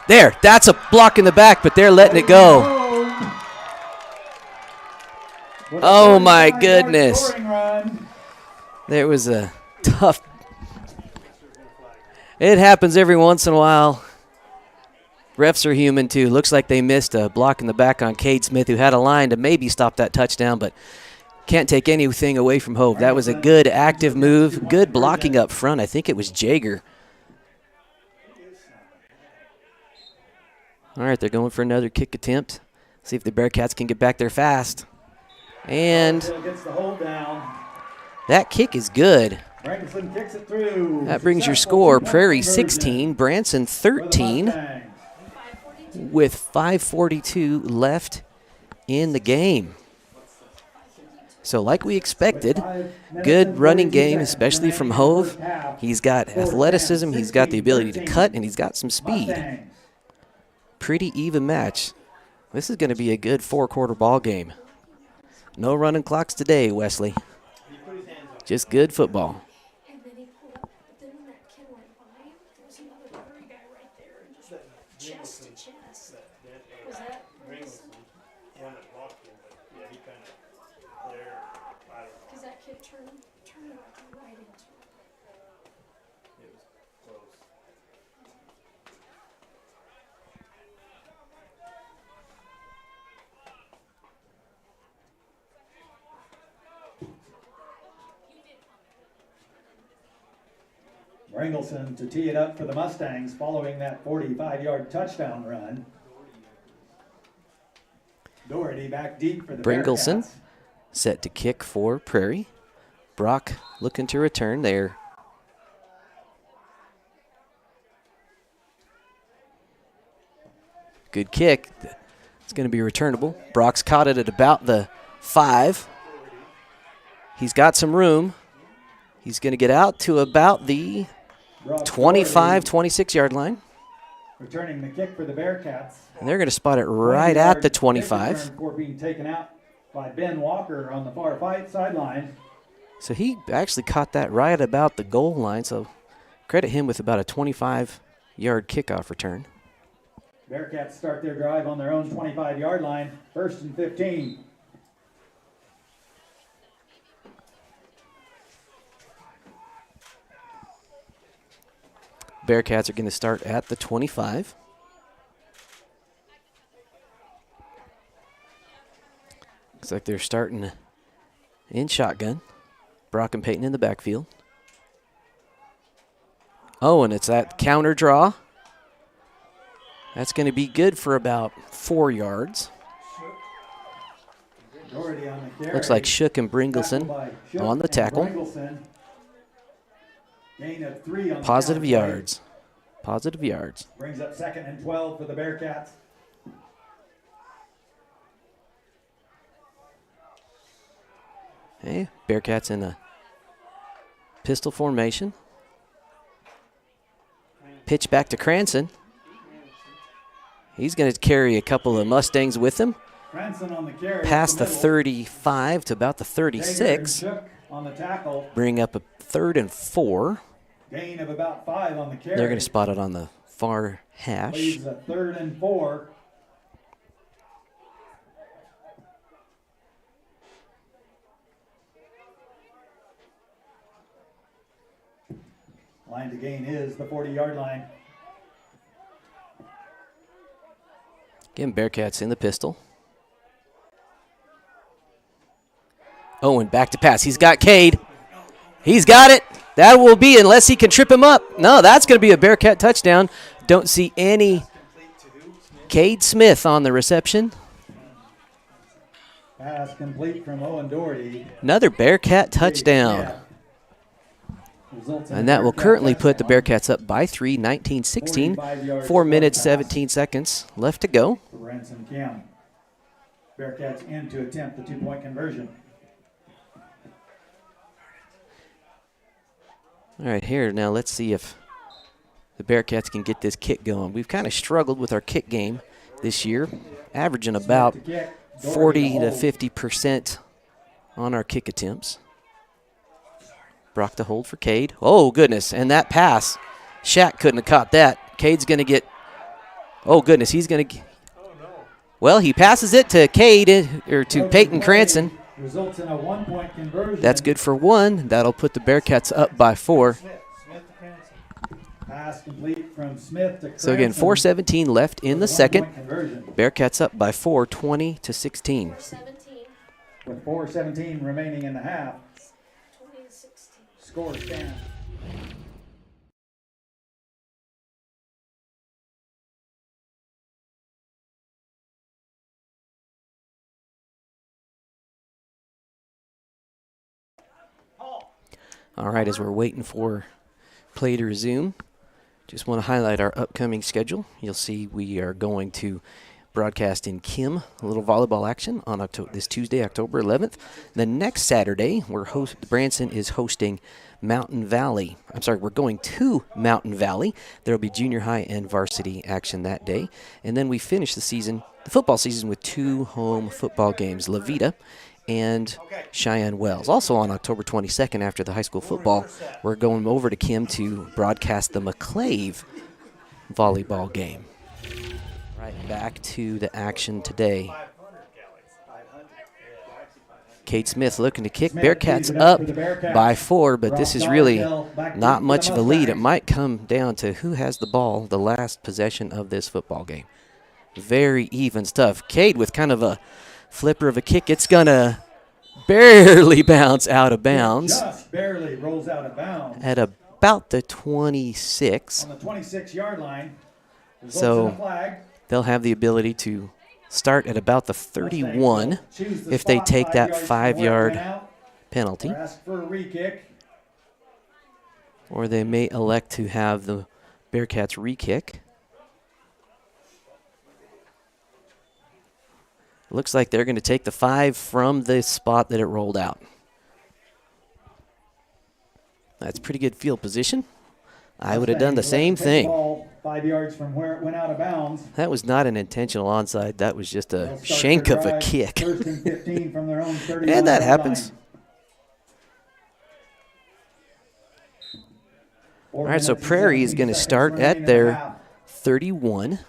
There, that's a block in the back, but they're letting it go. Oh my goodness. There was a tough. It happens every once in a while. Refs are human too. Looks like they missed a block in the back on Cade Smith, who had a line to maybe stop that touchdown, but can't take anything away from Hove. That was a good active move, good blocking up front. I think it was Jaeger. All right, they're going for another kick attempt. See if the Bearcats can get back there fast. And that kick is good. That brings your score, Prairie 16, Branson 13, with 5:42 left in the game. So like we expected, good running game, especially from Hove. He's got athleticism, he's got the ability to cut, and he's got some speed. Pretty even match. This is going to be a good 4-quarter ball game. No running clocks today, Wesley. Just good football. And then he pulled up, but then when that kid went by, there was another Prairie guy right there, and just chest to chest. Was that Branson? Because that kid turned right into it. Bringleson to tee it up for the Mustangs following that 45-yard touchdown run. Doherty back deep for the Bringleson Bearcats. set to kick for Prairie. Brock looking to return there. Good kick. It's going to be returnable. Brock's caught it at about the 5. He's got some room. He's going to get out to about the 25, 26-yard line. Returning the kick for the Bearcats. And they're going to spot it right at the 25. Before being taken out by Ben Walker on the far right sideline. So he actually caught that right about the goal line. So credit him with about a 25 25-yard kickoff return. Bearcats start their drive on their own 25-yard line, 1st and 15. Bearcats are going to start at the 25. Looks like they're starting in shotgun. Brock and Peyton in the backfield. Oh, and it's that counter draw. That's going to be good for about 4 yards. Looks like Shook and Bringleson on the tackle. Gain of 3 on Positive the yards. Positive yards. Brings up 2nd and 12 for the Bearcats. Hey, Bearcats in a pistol formation. Pitch back to Cranston. He's going to carry a couple of Mustangs with him. Branson on the carry. Past the 35 to about the 36. On the tackle. Bring up a 3rd and 4. Gain of about 5 on the carry. They're going to spot it on the far hash. Leaves a 3rd and 4. Line to gain is the 40-yard line. Again, Bearcats in the pistol. Owen back to pass. He's got Cade. He's got it. That will be, unless he can trip him up. No, that's going to be a Bearcat touchdown. Don't see any Cade Smith on the reception. Pass complete from Owen Doherty. Another Bearcat touchdown. Yeah. And that will currently put the Bearcats up by 3, 19-16. 4 minutes, 17 seconds left to go. Branson County. Bearcats in to attempt the 2-point conversion. All right, here, now let's see if the Bearcats can get this kick going. We've kind of struggled with our kick game this year, averaging about 40 to 50% on our kick attempts. Brock to hold for Cade. Oh, goodness, and that pass. Shaq couldn't have caught that. Cade's going to get, oh, goodness, he's going to, well, he passes it to Cade, or to Peyton Cranston. Results in a 1-point conversion. That's good for 1. That'll put the Bearcats up by 4. Pass complete from Smith to Cranston. So again, 4:17 left in the second. Bearcats up by 4, 20-16. 17, With 4:17 remaining in the half. 20-16. Score stands. All right, as we're waiting for play to resume, just want to highlight our upcoming schedule. You'll see we are going to broadcast in Kim a little volleyball action on this Tuesday, October 11th. The next Saturday, Branson is hosting Mountain Valley. I'm sorry, we're going to Mountain Valley. There will be junior high and varsity action that day. And then we finish the football season, with 2 home football games, La Vita and Cheyenne Wells. Also on October 22nd, after the high school football, we're going over to Kim to broadcast the McClave volleyball game. Right, back to the action today. Cade Smith looking to kick. Bearcats up by 4, but this is really not much of a lead. It might come down to who has the ball the last possession of this football game. Very even stuff. Cade with kind of a flipper of a kick. It's going to barely bounce out of bounds. Just barely rolls out of bounds. At about the 26. On the 26-yard line. So they'll have the ability to start at about the 31 if they take that 5-yard penalty. Ask for a re-kick. Or they may elect to have the Bearcats re-kick. Looks like they're going to take the 5 from the spot that it rolled out. That's pretty good field position. I would have done the same thing. 5 yards from where it went out of bounds. That was not an intentional onside. That was just a shank of a kick. First and 15 from their own 30. And that happens. All right, so Prairie is going to start at their 31.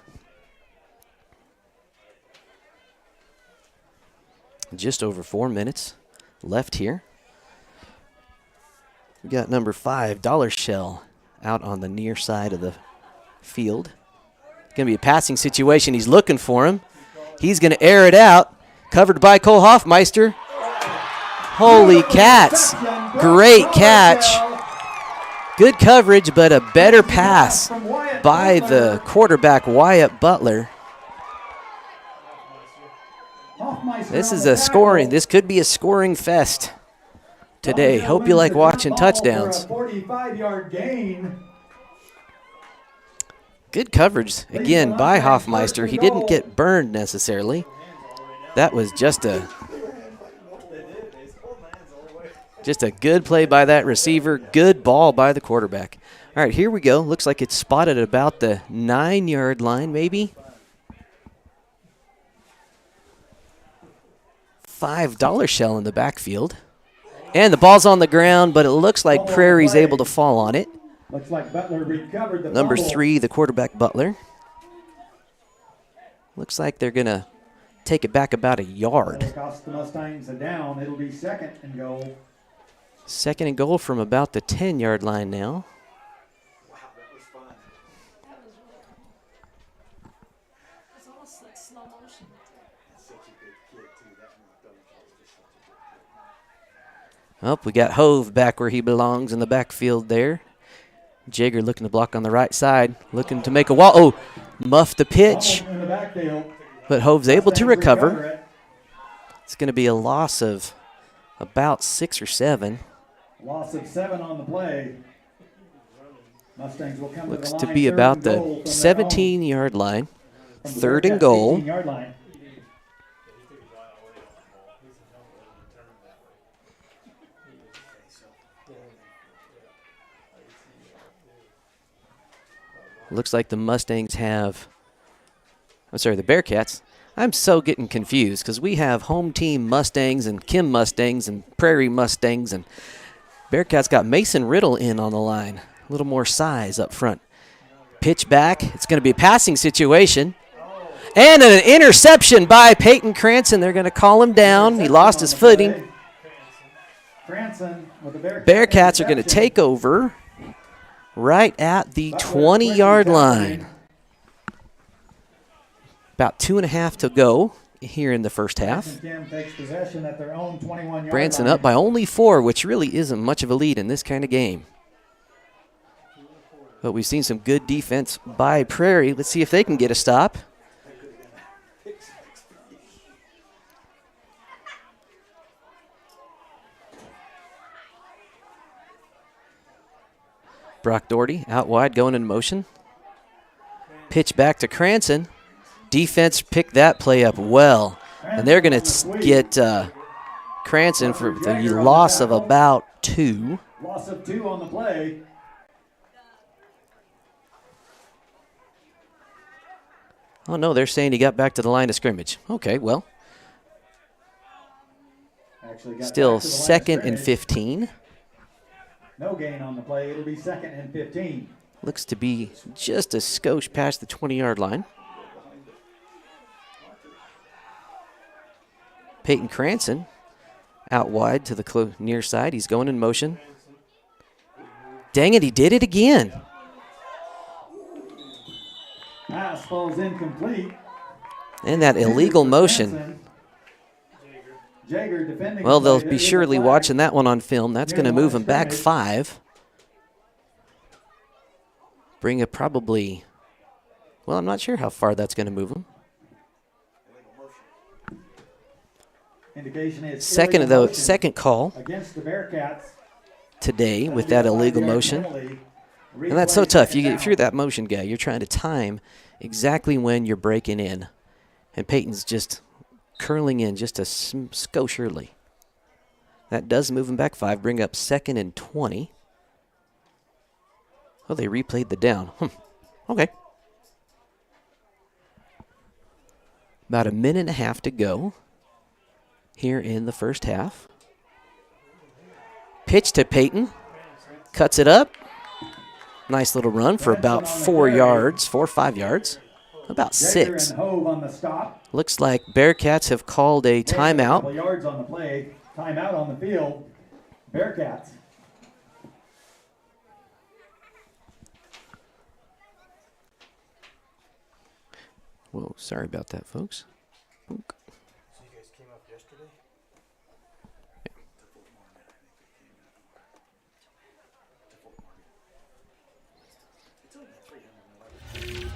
Just over 4 minutes left here. We got number 5, Dollar Shell, out on the near side of the field. Going to be a passing situation. He's looking for him. He's going to air it out. Covered by Cole Hoffmeister. Holy cats. Great catch. Good coverage, but a better pass by the quarterback, Wyatt Butler. This is a scoring. This could be a scoring fest today. Hope you like watching touchdowns. 45-yard gain. Good coverage, again, by Hoffmeister. He didn't get burned necessarily. That was just a good play by that receiver. Good ball by the quarterback. All right, here we go. Looks like it's spotted at about the 9-yard line, maybe. $5 shell in the backfield. And the ball's on the ground, but it looks like Prairie's able to fall on it. Looks like Butler recovered the Number fumble. 3, the quarterback, Butler. Looks like they're going to take it back about a yard. Cost the Mustangs a down. It'll be 2nd and goal. 2nd and goal from about the 10-yard line now. Wow, that was fun. It's almost like slow motion. That's such a good kid, too. That was just such a good kid. Oh, we got Hove back where he belongs in the backfield there. Jager looking to block on the right side, looking to make a wall. Oh, muffed the pitch, Fumble in the backfield. but Hove's able to Mustangs recover. it. It's going to be a loss of about 6 or 7. Loss of 7 on the play. Mustangs will come Looks to the to line. be 3rd about and the goal from their 17-yard line. own. From 3rd and Bearcats' goal. 18-yard line. Looks like the Mustangs have, the Bearcats. I'm so getting confused because we have home team Mustangs and Kim Mustangs and Prairie Mustangs, and Bearcats got Mason Riddle in on the line. A little more size up front. Pitch back. It's going to be a passing situation. And an interception by Peyton Cranston. They're going to call him down. He lost his footing. Cranston with the Bearcats are going to take over right at the 20-yard line. About 2.5 to go here in the first half. Kim takes possession at their own 21-yard Branson line. up by only 4, which really isn't much of a lead in this kind of game. But we've seen some good defense by Prairie. Let's see if they can get a stop. Brock Doherty out wide, going in motion. Pitch back to Cranston. Defense picked that play up well. And they're going to get Cranston for the loss of about 2. Loss of 2 on the play. Oh, no, they're saying he got back to the line of scrimmage. Okay, well, Actually got still back to the line of 2nd and scrimmage. 15. No gain on the play. It'll be 2nd and 15. Looks to be just a skosh past the 20-yard line. Peyton Cranston out wide to the near side. He's going in motion. Dang it, he did it again. Pass falls incomplete. And that illegal motion. Jager defending. Well, the they'll play. be There is a surely flag. watching that one on film. That's Near going to the line move of him back scrimmage. 5. Bring it probably, well, I'm not sure how far that's going to move him. Indication is Second illegal though, motion second call against the Bearcats. today with That'll that be a illegal 5-yard motion. penalty. And that's so Replay tough. second If you're down. that motion guy, you're trying to time exactly when you're breaking in. And Peyton's just curling in just a skosh early. That does move him back 5, bring up 2nd and 20. Oh, they replayed the down. Okay. About 1.5 minutes to go here in the first half. Pitch to Peyton. Cuts it up. Nice little run for about 4 or 5 yards. About Jaeger 6. and Hove on the stop. Looks like Bearcats have called a Couple timeout. yards on the play. Timeout on the field. Bearcats. Whoa, sorry about that, folks. Ook. So you guys came up yesterday? It's only 311.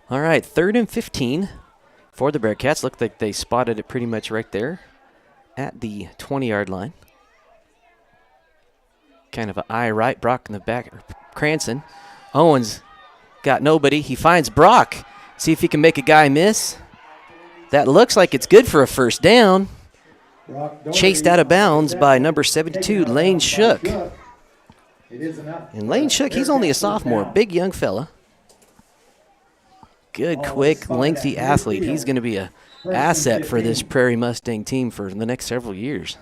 All right, 3rd and 15 for the Bearcats. Looked like they spotted it pretty much right there at the 20-yard line. Kind of an eye right. Brock in the back. Cranston. Owens got nobody. He finds Brock. See if he can make a guy miss. That looks like it's good for a first down. Chased out of bounds by number 72, Lane Shook. And Lane Shook, he's only a sophomore. Big young fella. Good, quick, lengthy athlete. He's going to be an asset for this Prairie Mustang team for the next several years.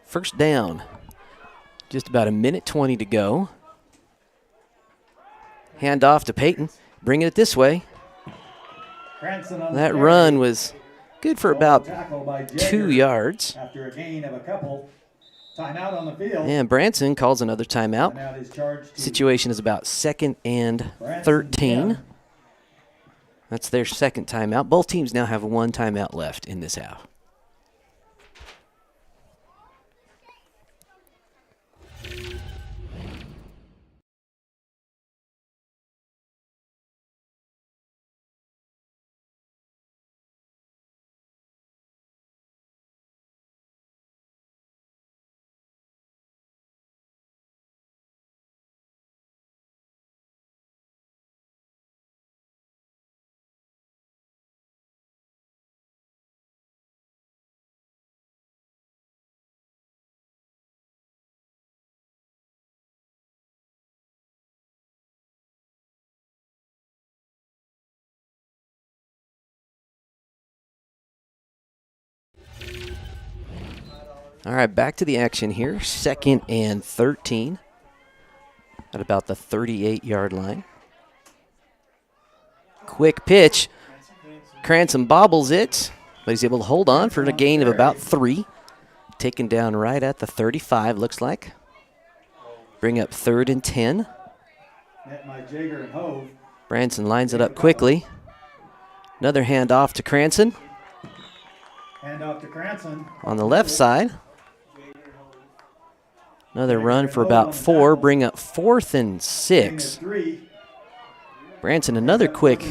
First down. Just about 1:20 to go. Hand off to Peyton. Bringing it this way. That run was good for about 2 yards. After a gain of a couple. Timeout on the field. And Branson calls another timeout. Situation is about 2nd and 13. That's their second timeout. Both teams now have 1 timeout left in this half. All right, back to the action here. 2nd and 13 at about the 38-yard line. Quick pitch. Cranston bobbles it, but he's able to hold on for a gain of about 3. Taken down right at the 35, looks like. Bring up 3rd and 10. Branson lines it up quickly. Another handoff to Cranston. Handoff to Cranston. On the left side. Another run for about 4. Bring up 4th and 6. Branson, another quick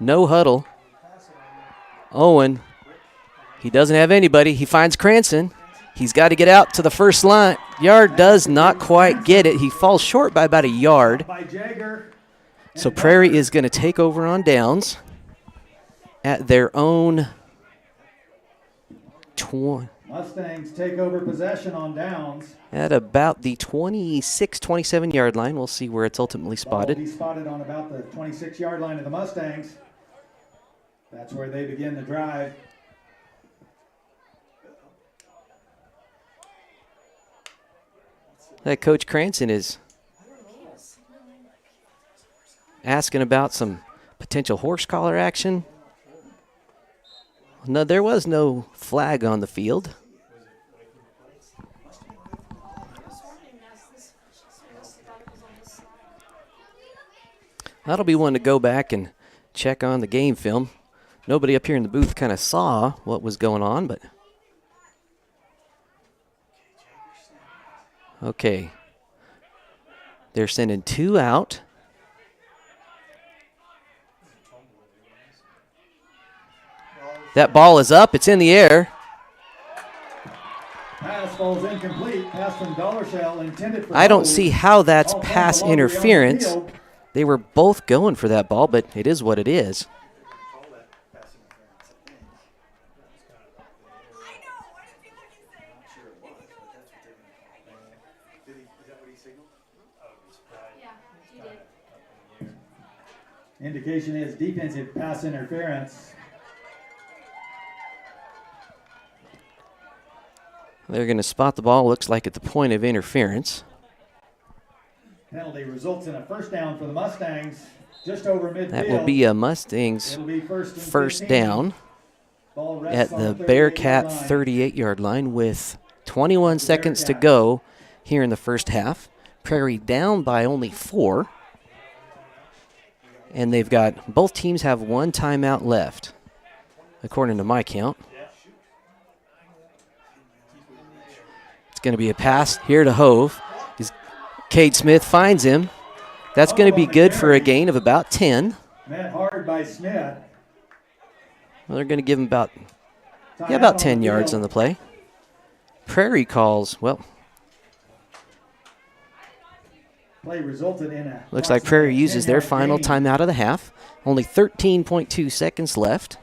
no huddle. Owen, he doesn't have anybody. He finds Cranston. He's got to get out to the first line. Yard does not quite get it. He falls short by about a yard. So Prairie is going to take over on downs at their own 20. Mustangs take over possession on downs. At about the 26, 27-yard line. We'll see where it's ultimately spotted. Ball will be spotted on about the 26-yard line of the Mustangs. That's where they begin the drive. That Coach Cranston is asking about some potential horse collar action. No, there was no flag on the field. That'll be one to go back and check on the game film. Nobody up here in the booth kind of saw what was going on, but okay. They're sending 2 out. That ball is up. It's in the air. Pass falls incomplete. Pass from Dollarshell intended for I don't Hove. see how that's Ball pass belongs to the interference. field. They were both going for that ball, but it is what it is. Yeah, you did. Indication is defensive pass interference. They're going to spot the ball, looks like at the point of interference. Penalty results in a first down for the Mustangs, just over midfield. That will be a Mustangs It'll be first and first 15. down Ball at rests on the 38-yard Bearcat line. 38-yard line with 21 seconds to go here in the first half. Prairie down by only 4. And they've got, both teams have 1 timeout left, according to my count. It's going to be a pass here to Hove. Cade Smith finds him. That's going to be good for a gain of about 10. Met hard by Smith. Well, they're going to give him about, Timeout about 10 yards field. on the play. Prairie calls, well, Play resulted in a looks like Prairie approximately uses their 10-yard final gain. timeout of the half. Only 13.2 seconds left.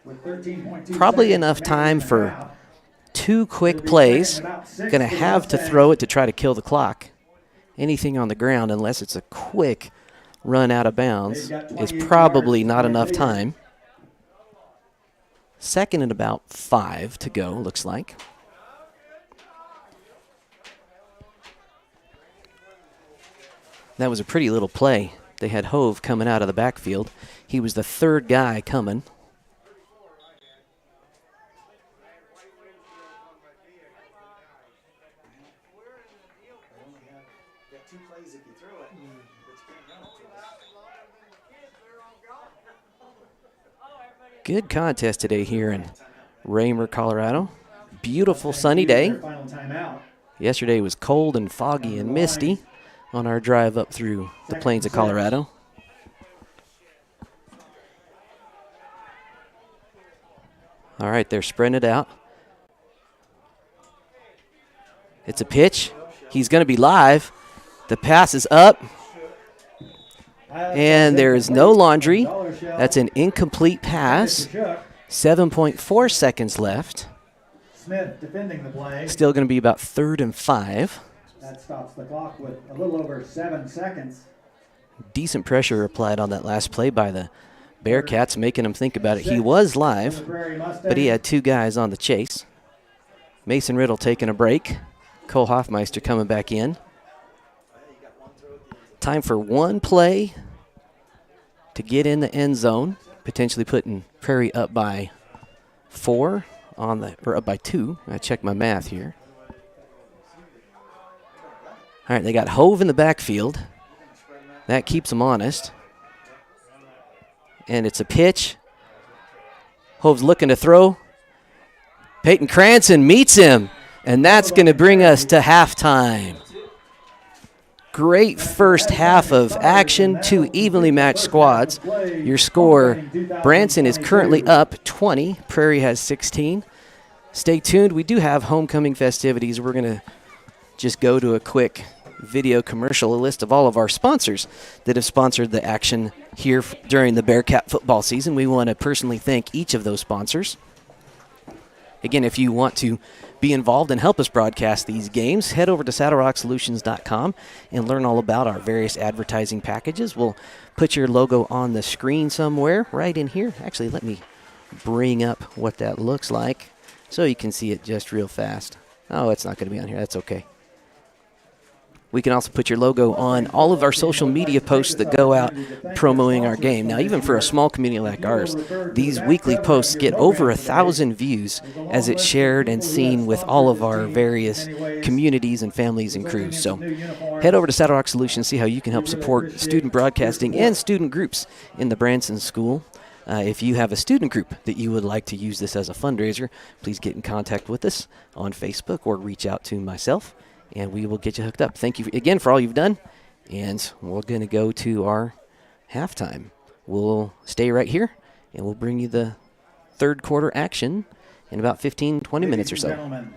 With 13.2 Probably seconds enough remaining time in the for half. 2 quick It'll be plays. second and about 6 Going to for the have to Mustangs. throw it to try to kill the clock. Anything on the ground, unless it's a quick run out of bounds, They've got is 28 probably yards not to enough their time. Second and about 5 to go, looks like. That was a pretty little play. They had Hove coming out of the backfield. He was the third guy coming. Good contest today here in Raymer, Colorado. Beautiful sunny day. Their final timeout. Yesterday was cold and foggy and misty on our drive up through the plains of Colorado. All right, they're spreading it out. It's a pitch. He's going to be live. The pass is up, and there is no laundry. That's an incomplete pass. 7.4 seconds left. Smith defending the play. Still going to be about 3rd and 5. That stops the clock with a little over 7 seconds. Decent pressure applied on that last play by the Bearcats, making him think about it. He was live, but he had 2 guys on the chase. Mason Riddle taking a break. Cole Hoffmeister coming back in. Time for 1 play to get in the end zone, potentially putting Prairie up by 4 on the, or up by 2. I check my math here. All right, they got Hove in the backfield. That keeps them honest. And it's a pitch. Hove's looking to throw. Peyton Cranston meets him, and that's going to bring us to halftime. Great first half of action, 2 evenly matched squads. Your score, Branson is currently up 20. Prairie has 16. Stay tuned. We do have homecoming festivities. We're going to just go to a quick video commercial, a list of all of our sponsors that have sponsored the action here during the Bearcat football season. We want to personally thank each of those sponsors. Again, if you want to be involved and help us broadcast these games, head over to SaddleRockSolutions.com and learn all about our various advertising packages. We'll put your logo on the screen somewhere right in here. Actually, let me bring up what that looks like so you can see it just real fast. Oh, it's not going to be on here. That's okay. We can also put your logo on all of our social media posts that go out promoting our game. Now, even for a small community like ours, these weekly posts get over 1,000 views as it's shared and seen with all of our various communities and families and crews. So head over to Saddle Rock Solutions, see how you can help support student broadcasting and student groups in the Branson School. If you have a student group that you would like to use this as a fundraiser, please get in contact with us on Facebook or reach out to myself, and we will get you hooked up. Thank you again for all you've done, and we're going to go to our halftime. We'll stay right here, and we'll bring you the third quarter action in about 15, 20 minutes or so. Gentlemen.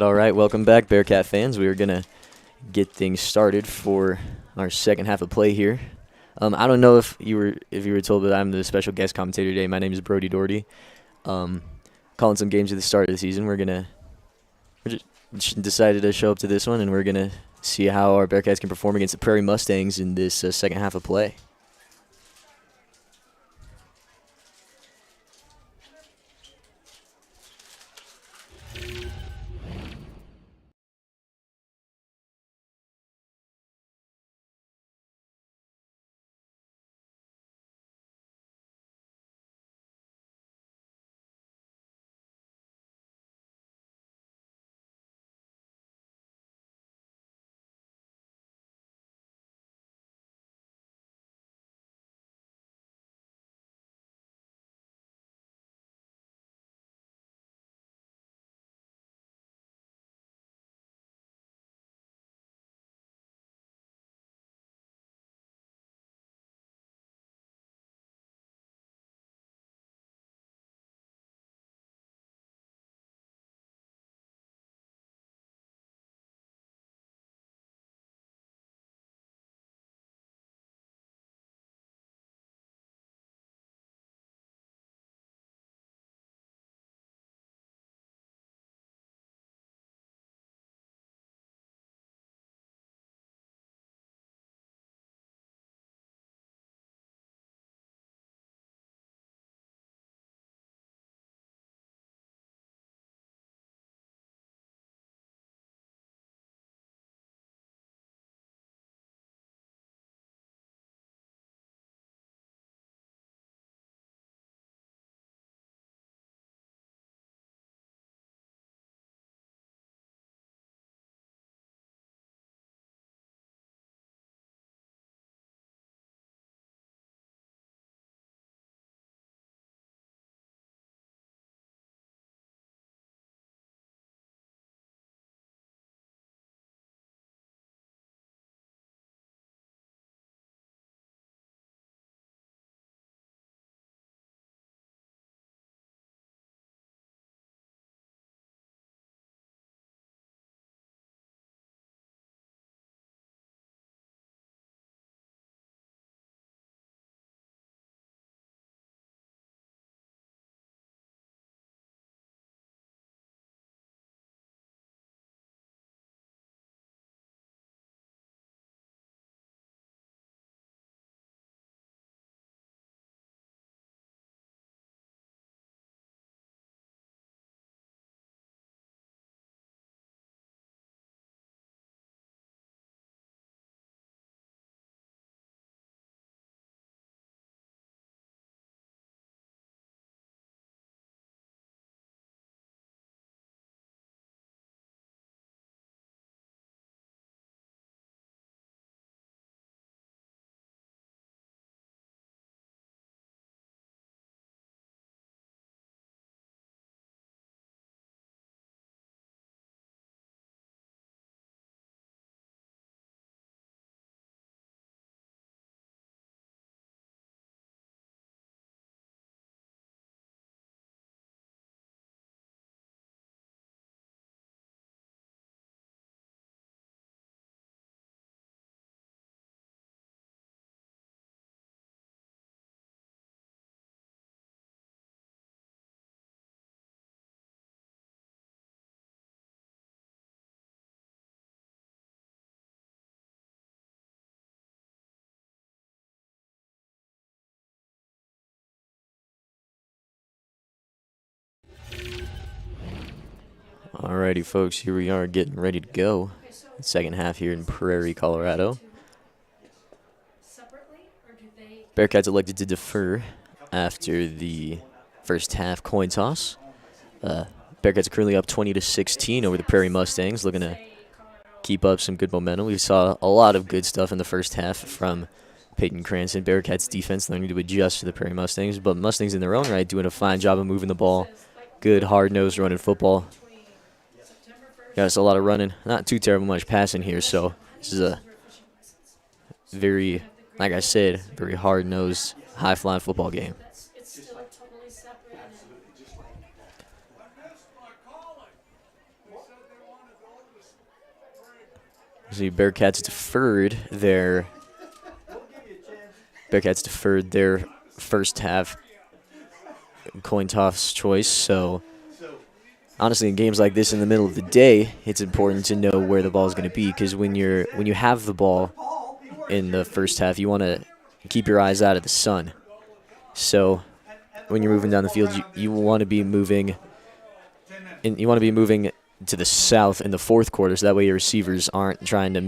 All right. Welcome back, Bearcat fans. We are going to get things started for our second half of play here. I don't know if you were told, but I'm the special guest commentator today. My name is Brody Doherty. Calling some games at the start of the season. We just decided to show up to this one, and we're going to see how our Bearcats can perform against the Prairie Mustangs in this second half of play. Alrighty, folks, here we are getting ready to go. Second half here in Prairie, Colorado. Bearcats elected to defer after the first half coin toss. Bearcats are currently up 20-16 over the Prairie Mustangs, looking to keep up some good momentum. We saw a lot of good stuff in the first half from Peyton Cranston. Bearcats defense learning to adjust to the Prairie Mustangs, but Mustangs in their own right doing a fine job of moving the ball. Good, hard-nosed running football. Got us a lot of running. Not too terrible much passing here, so this is a very, like I said, very hard-nosed, high-flying football game. See, Bearcats deferred their first half coin toss choice. So honestly, in games like this in the middle of the day, it's important to know where the ball is going to be, because when you have the ball in the first half, you want to keep your eyes out of the sun. So when you're moving down the field, you want to be moving to the south in the fourth quarter, so that way your receivers aren't trying to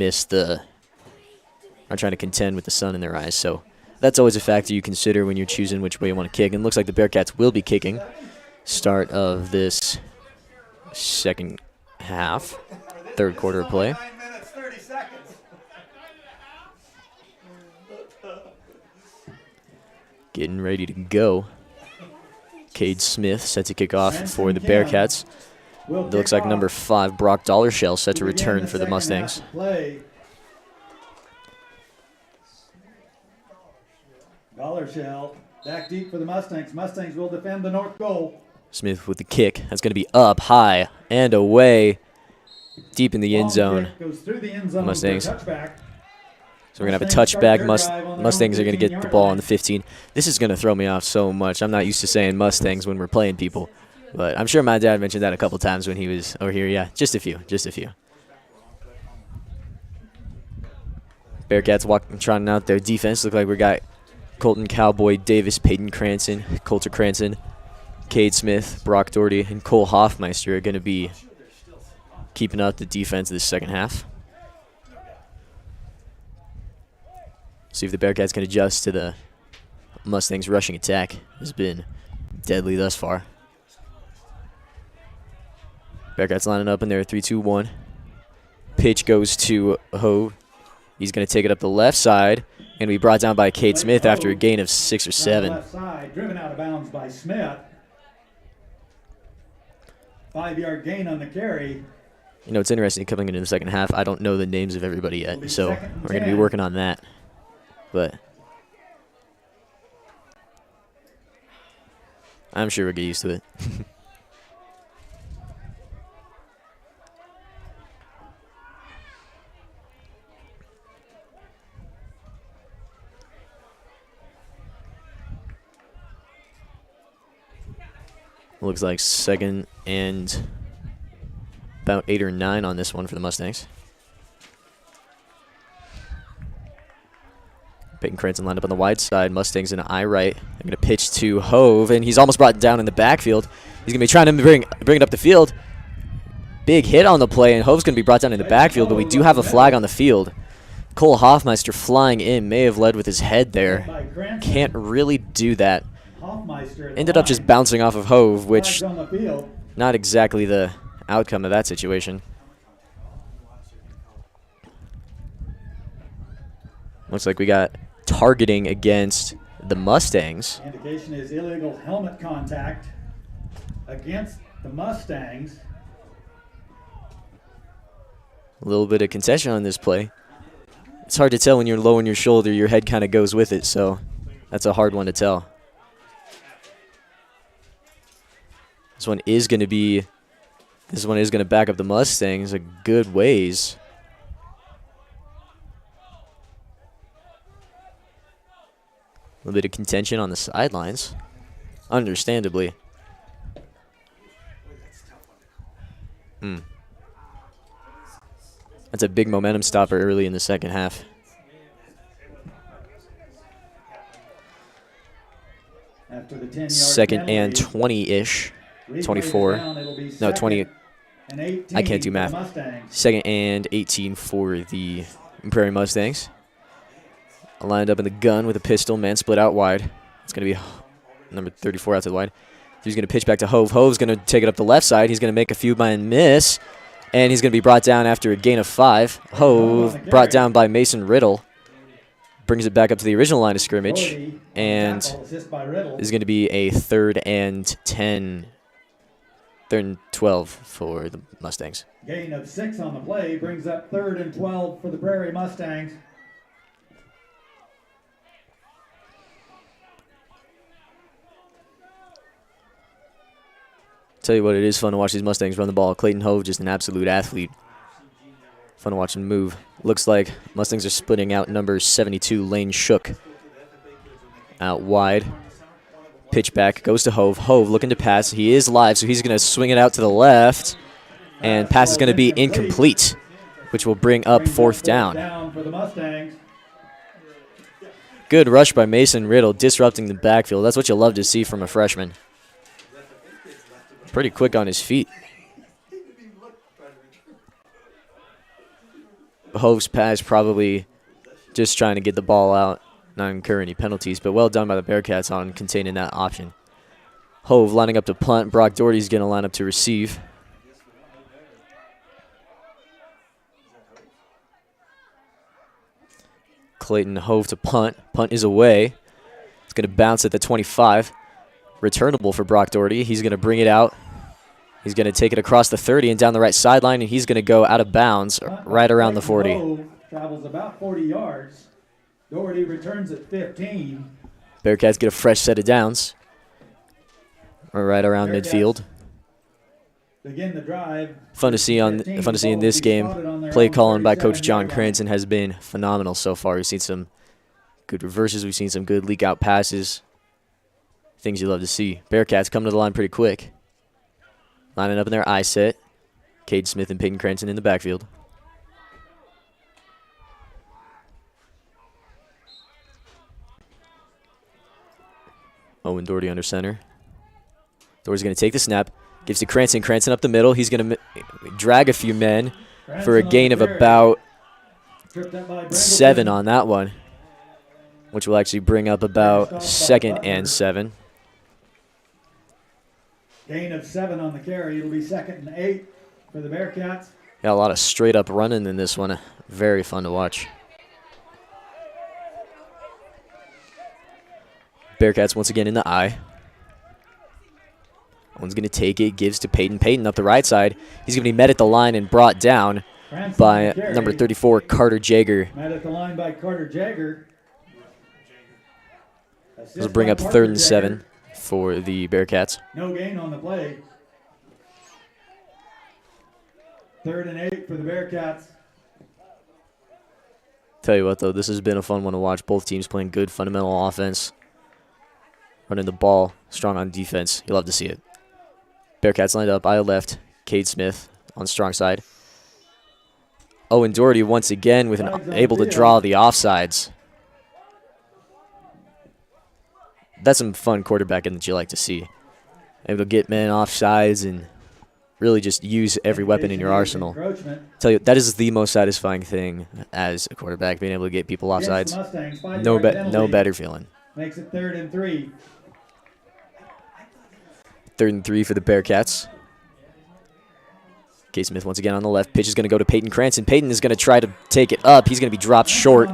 contend with the sun in their eyes. So that's always a factor you consider when you're choosing which way you want to kick. And it looks like the Bearcats will be kicking start of this second half, third quarter of play. 9 minutes, 30 seconds. Getting ready to go. Cade Smith set to kick off for the Bearcats. It looks like number 5, Brock Dollarshell, set to return for the Mustangs. Dollarshell back deep for the Mustangs. Mustangs will defend the north goal. Smith with the kick. That's going to be up, high, and away, deep in the end zone. Goes through the end zone. Mustangs. Touchback. So we're going to have a touchback. Mustangs are going to get the ball on the 15. This is going to throw me off so much. I'm not used to saying Mustangs when we're playing people. But I'm sure my dad mentioned that a couple times when he was over here. Yeah, just a few. Bearcats trotting out their defense. Look like we got Colton Cowboy Davis, Peyton Cranston, Coulter Cranston, Cade Smith, Brock Doherty, and Cole Hoffmeister are going to be keeping up the defense this second half. See if the Bearcats can adjust to the Mustangs' rushing attack. Has been deadly thus far. Bearcats lining up in their 3-2-1. Pitch goes to Ho. He's going to take it up the left side and be brought down by Cade Smith after a gain of 6 or 7. Left side, driven out of bounds by Smith. 5-yard gain on the carry. You know, it's interesting coming into the second half. I don't know the names of everybody yet, so we're going to be working on that. But I'm sure we'll get used to it. Looks like second and about 8 or 9 on this one for the Mustangs. Peyton Cranston lined up on the wide side. Mustangs in an eye right. They're going to pitch to Hove, and he's almost brought down in the backfield. He's going to be trying to bring it up the field. Big hit on the play, and Hove's going to be brought down in the backfield, but we do have a flag on the field. Cole Hoffmeister flying in, may have led with his head there. Can't really do that. Ended up just bouncing off of Hove, which not exactly the outcome of that situation. Looks like we got targeting against the Mustangs. Indication is illegal helmet contact against the Mustangs. A little bit of concession on this play. It's hard to tell when you're low on your shoulder. Your head kind of goes with it, so that's a hard one to tell. This one is going to back up the Mustangs a good ways. A little bit of contention on the sidelines, understandably. That's a big momentum stopper early in the second half. After the 10-yard Second and penalty, 20-ish. 24. No, 20. I can't do math. Second and 18 for the Prairie Mustangs. Lined up in the gun with a pistol. Man split out wide. It's going to be number 34 out to the wide. He's going to pitch back to Hove. Hove's going to take it up the left side. He's going to make a few by miss. And he's going to be brought down after a gain of 5. Hove brought down by Mason Riddle. Brings it back up to the original line of scrimmage. And is going to be a 3rd and 10. 3rd and 12 for the Mustangs. Gain of 6 on the play brings up 3rd and 12 for the Prairie Mustangs. Tell you what, it is fun to watch these Mustangs run the ball. Clayton Hove, just an absolute athlete. Fun to watch him move. Looks like Mustangs are splitting out number 72, Lane Shook, out wide. Pitch back, goes to Hove. Hove looking to pass. He is live, so he's going to swing it out to the left. And pass is going to be incomplete, which will bring up 4th down. For the Mustangs. Good rush by Mason Riddle, disrupting the backfield. That's what you love to see from a freshman. Pretty quick on his feet. Hove's pass probably just trying to get the ball out, not incur any penalties, but well done by the Bearcats on containing that option. Hove lining up to punt. Brock Doherty's going to line up to receive. Clayton Hove to punt. Punt is away. It's going to bounce at the 25. Returnable for Brock Doherty. He's going to bring it out. He's going to take it across the 30 and down the right sideline, and he's going to go out of bounds right around the 40. Hove travels about 40 yards. Doherty returns at 15. Bearcats get a fresh set of downs. We're right around midfield. Begin the drive. Fun to see in this game. Play calling by Coach John Cranston has been phenomenal so far. We've seen some good reverses. We've seen some good leak out passes. Things you love to see. Bearcats come to the line pretty quick. Lining up in their I set. Cade Smith and Peyton Cranston in the backfield. Owen Doherty under center. Doherty's going to take the snap. Gives to Cranston. Cranston up the middle. He's going to drag a few men for a gain of about 7 on that one, which will actually bring up about 2nd and 7. Gain of 7 on the carry. It'll be 2nd and 8 for the Bearcats. Got a lot of straight up running in this one. Very fun to watch. Bearcats once again in the eye. One's going to take it, gives to Peyton. Peyton up the right side. He's going to be met at the line and brought down by number 34, Carter Jager. Met at the line by Carter Jager. This will bring up 3rd and 7 for the Bearcats. No gain on the play. 3rd and 8 for the Bearcats. Tell you what, though, this has been a fun one to watch. Both teams playing good fundamental offense. Running the ball, strong on defense. You love to see it. Bearcats lined up, aisle left. Cade Smith on strong side. Owen Doherty once again with able to draw the offsides. That's some fun quarterbacking that you like to see. Able to get men offsides and really just use every weapon in your arsenal. Tell you, that is the most satisfying thing as a quarterback, being able to get people offsides. No better feeling. Makes it 3rd and 3. 3rd and 3 for the Bearcats. Cade Smith once again on the left. Pitch is going to go to Peyton Cranston. Peyton is going to try to take it up. He's going to be dropped short.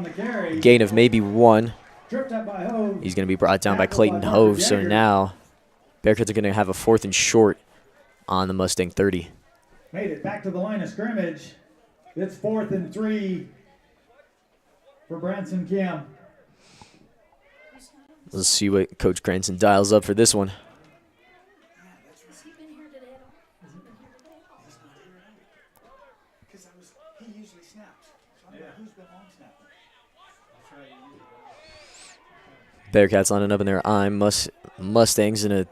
Gain of maybe 1. He's going to be brought down by Clayton Hove. So now Bearcats are going to have a 4th and short on the Mustang 30. Made it back to the line of scrimmage. It's 4th and 3 for Branson Kim. Let's see what Coach Cranston dials up for this one. Has he been here today at all? Has he been here today? He's not here at all. Because he usually snaps. So I don't know who's been long snapping. Bearcats lining up in their eye. Mustangs in a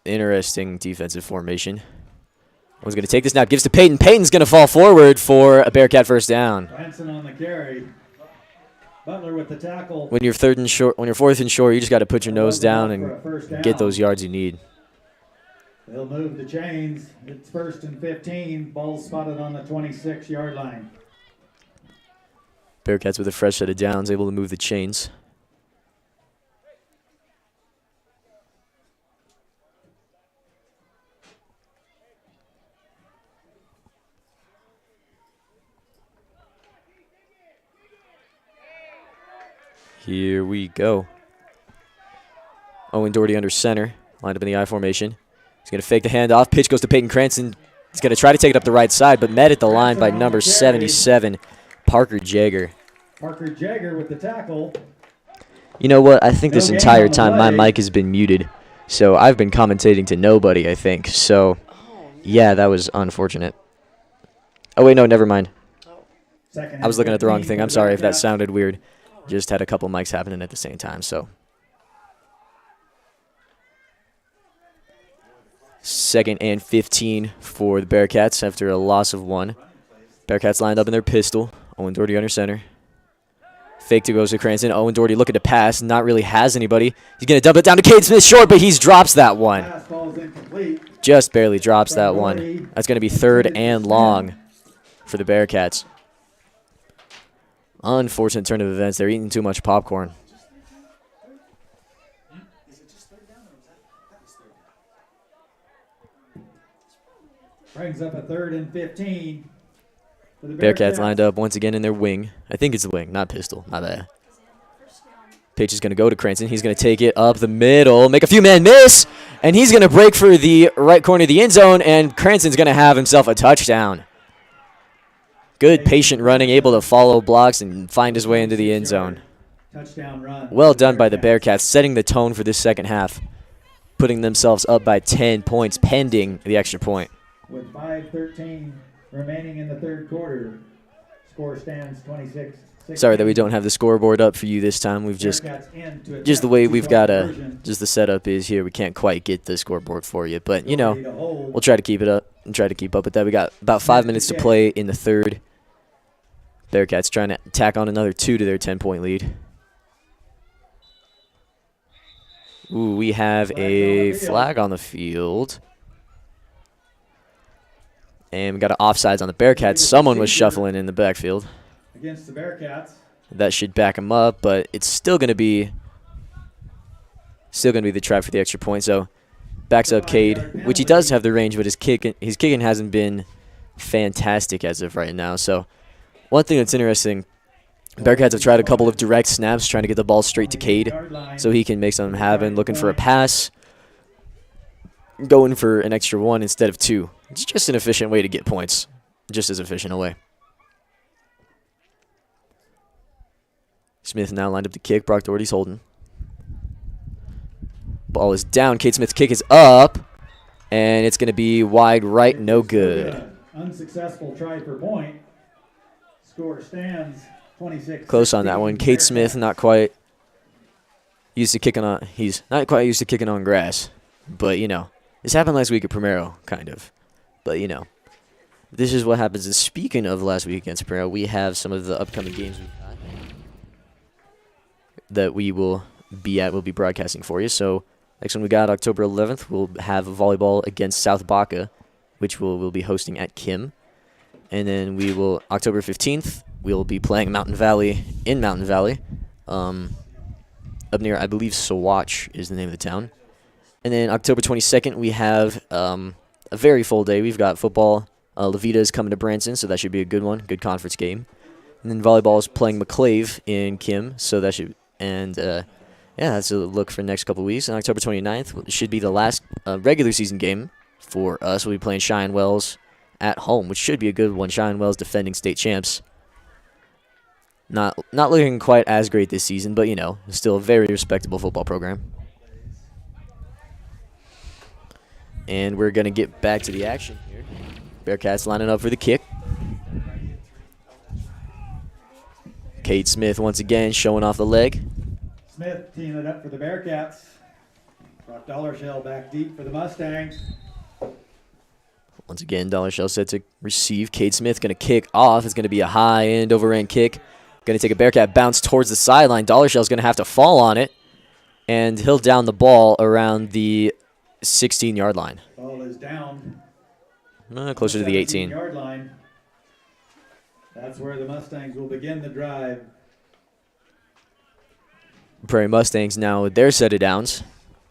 interesting defensive formation. One's going to take the snap, gives to Peyton. Peyton's going to fall forward for a Bearcat first down. Branson on the carry. Butler with the tackle. When you're 4th and short, you just got to put your nose down and get those yards you need. They'll move the chains. It's 1st and 15. Ball spotted on the 26-yard line. Bearcats with a fresh set of downs, able to move the chains. Here we go. Owen Doherty under center, lined up in the I formation. He's going to fake the handoff. Pitch goes to Peyton Cranston. He's going to try to take it up the right side, but met at the line by number 77, Parker Jager. Parker Jager with the tackle. You know what? I think this entire time my mic has been muted, so I've been commentating to nobody, I think. So, yeah, that was unfortunate. Oh, wait, no, never mind. Second I was looking at the wrong 15 thing. for I'm the sorry if that Bearcats. sounded weird. Just had a couple mics happening at the same time, so. Second and 15 for the Bearcats after a loss of 1. Bearcats lined up in their pistol. Owen Doherty under center. Fake to goes to Cranston. Owen Doherty looking to pass. Not really has anybody. He's going to dump it down to Cade Smith short, but he drops that one. Pass ball's incomplete. Just barely drops that one. That's going to be third and long for the Bearcats. Unfortunate turn of events. They're eating too much popcorn. Brings up a 3rd and 15 for the Bearcats lined up once again in their wing. I think it's the wing, not pistol. My bad. Pitch is going to go to Cranston. He's going to take it up the middle, make a few men miss, and he's going to break for the right corner of the end zone, and Cranston's going to have himself a touchdown. Good patient running, able to follow blocks and find his way into the end zone. Touchdown run. Well done by the Bearcats, setting the tone for this second half, putting themselves up by 10 points pending the extra point. With 5:13 remaining in the 3rd quarter, score stands 26-16. Sorry that we don't have the scoreboard up for you this time. We've just the way we've got just the setup is here. We can't quite get the scoreboard for you, but you know, we'll try to keep it up and try to keep up with that. We got about 5 minutes to play in the 3rd. Bearcats trying to tack on another 2 to their 10-point lead. Ooh, we have a flag on the field. And we got an offsides on the Bearcats. Someone was shuffling in the backfield. Against the Bearcats. That should back him up, but it's still going to be the try for the extra point. So backs up Cade, which he does have the range, but his kicking hasn't been fantastic as of right now. So one thing that's interesting, Bearcats have tried a couple of direct snaps, trying to get the ball straight to Cade so he can make something happen, looking for a pass, going for an extra 1 instead of 2. It's just an efficient way to get points, just as efficient a way. Smith now lined up to kick. Brock Doherty's holding. Ball is down. Cade Smith's kick is up, and it's going to be wide right, no good. Unsuccessful try for point. Score stands 26. Close on that one. Cade Smith not quite used to kicking on. He's not quite used to kicking on grass, but you know, this happened last week at Primero, kind of. But you know, this is what happens. And speaking of last week against Primero, we have some of the upcoming games we've got that we will be at. We'll be broadcasting for you. So next one we got October 11th. We'll have volleyball against South Baca, which we'll be hosting at Kim. And then we will October 15th. We'll be playing Mountain Valley in Mountain Valley, up near, I believe, Saguache is the name of the town. And then October 22nd we have a very full day. We've got football. Levita is coming to Branson, so that should be a good one. Good conference game. And then volleyball is playing McClave in Kim, so that should. And, yeah, that's a look for the next couple of weeks. And October 29th should be the last regular season game for us. We'll be playing Cheyenne Wells at home, which should be a good one. Cheyenne Wells defending state champs. Not looking quite as great this season, but, you know, still a very respectable football program. And we're going to get back to the action here. Bearcats lining up for the kick. Cade Smith once again showing off the leg. Smith teeing it up for the Bearcats. Brock Dollarshell back deep for the Mustangs. Once again, Dollarshell set to receive. Cade Smith going to kick off. It's going to be a high end overhand kick. Going to take a Bearcat bounce towards the sideline. Dollarshell's going to have to fall on it. And he'll down the ball around the 16-yard line. Ball is down. Closer to the 18. 17-yard line. That's where the Mustangs will begin the drive. Prairie Mustangs now with their set of downs.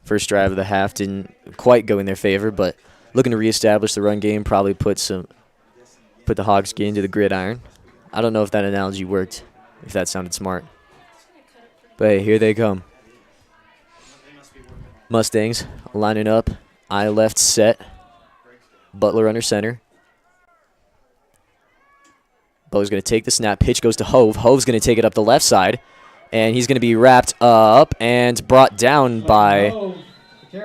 First drive of the half didn't quite go in their favor, but looking to reestablish the run game, probably put the Hogs into the gridiron. I don't know if that analogy worked, if that sounded smart. But hey, here they come. Mustangs lining up, eye left set. Butler under center. Butler's going to take the snap. Pitch goes to Hove. Hove's going to take it up the left side. And he's going to be wrapped up and brought down by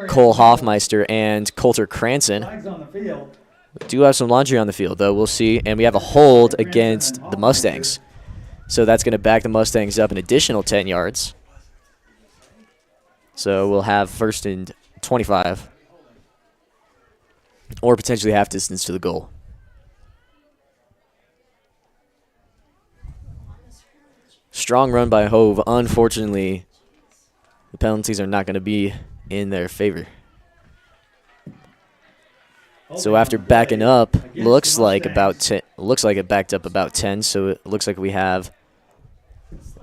Cole Hoffmeister and Coulter Cranston. Flags on the field. We do have some laundry on the field, though. We'll see. And we have a hold against the Mustangs. So that's going to back the Mustangs up an additional 10 yards. So we'll have 1st and 25. Or potentially half distance to the goal. Strong run by Hove. Unfortunately, the penalties are not going to be in their favor. So after backing up, looks like about 10, looks like it backed up about 10. So it looks like we have,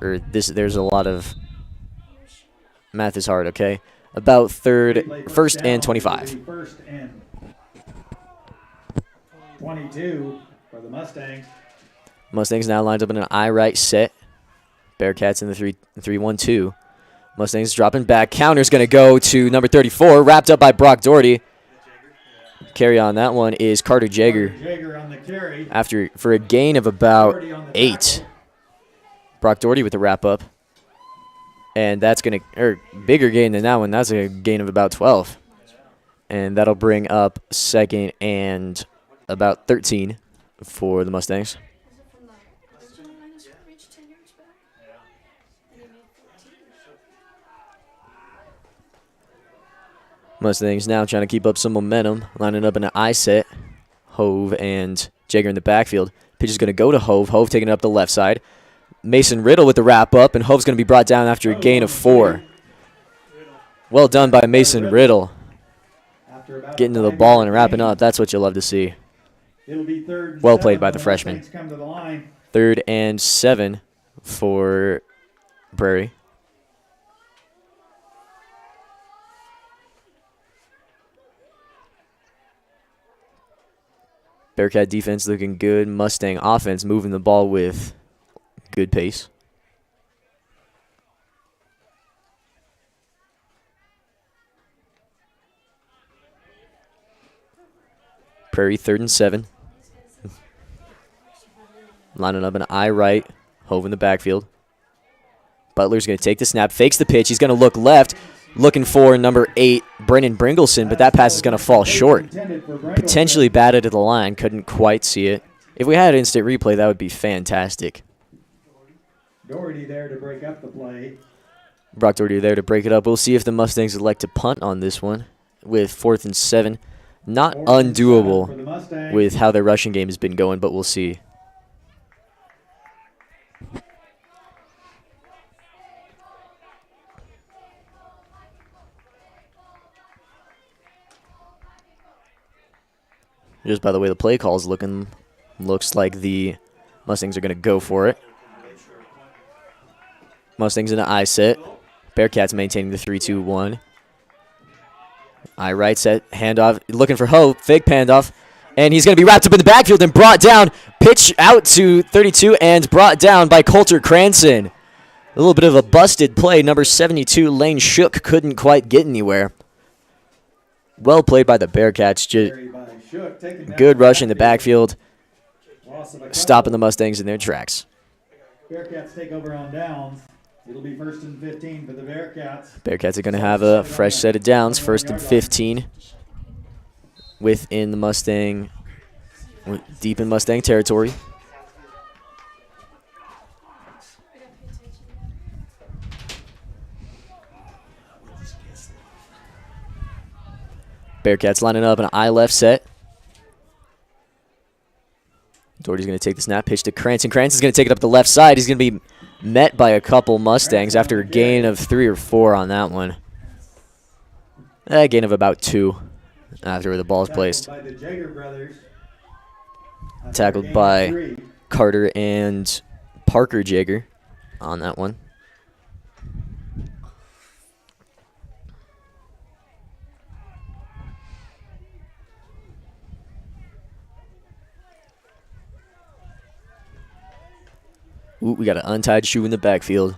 or this. There's a lot of math is hard. Okay, about 1st and 25. 1st and 22 for the Mustangs. Mustangs now lined up in an I right set. Bearcats in the 3-1-2. Mustangs dropping back. Counter's going to go to number 34, wrapped up by Brock Doherty. Carry on that one is Carter Jager. On the carry. After for a gain of about 8. Brock Doherty with the wrap up. And that's going to, or bigger gain than that one. That's a gain of about 12. And that'll bring up 2nd and about 13 for the Mustangs. Mustangs now trying to keep up some momentum, lining up in an I set. Hove and Jager in the backfield. Pitch is going to go to Hove. Hove taking it up the left side. Mason Riddle with the wrap up, and Hove's going to be brought down after a gain of 4. Well done by Mason Riddle. Getting to the ball and wrapping up. That's what you love to see. Well played by the freshman. 3rd and 7 for Prairie. Bearcat defense looking good. Mustang offense moving the ball with good pace. Prairie 3rd and 7. Lining up an I right. Hove in the backfield. Butler's going to take the snap. Fakes the pitch. He's going to look left. Looking for number 8, Brennan Bringleson, but that pass is going to fall short. Potentially batted at the line. Couldn't quite see it. If we had instant replay, that would be fantastic. Doherty there to break up the play. Brock Doherty there to break it up. We'll see if the Mustangs elect to punt on this one with 4th and 7. Not undoable with how their rushing game has been going, but we'll see. Just by the way the play call is looking, looks like the Mustangs are going to go for it. Mustangs in an I set. Bearcats maintaining the 3-2-1. I right set, handoff, looking for Hope, fake handoff, and he's going to be wrapped up in the backfield and brought down. Pitch out to 32 and brought down by Coulter Cranston. A little bit of a busted play. Number 72, Lane Shook, couldn't quite get anywhere. Well played by the Bearcats. Good rush in the backfield, stopping the Mustangs in their tracks. Bearcats take over on downs. It'll be 1st and 15 for the Bearcats. Bearcats are going to have a fresh set of downs, 1st and 15 within the Mustang, deep in Mustang territory. Bearcats lining up an I left set. Doherty's going to take the snap, pitch to Cranston. Cranston's going to take it up the left side. He's going to be met by a couple Mustangs after a gain of 3 or 4 on that one. A gain of about 2 after the ball is placed. Tackled by Carter and Parker Jager on that one. Ooh, we got an untied shoe in the backfield.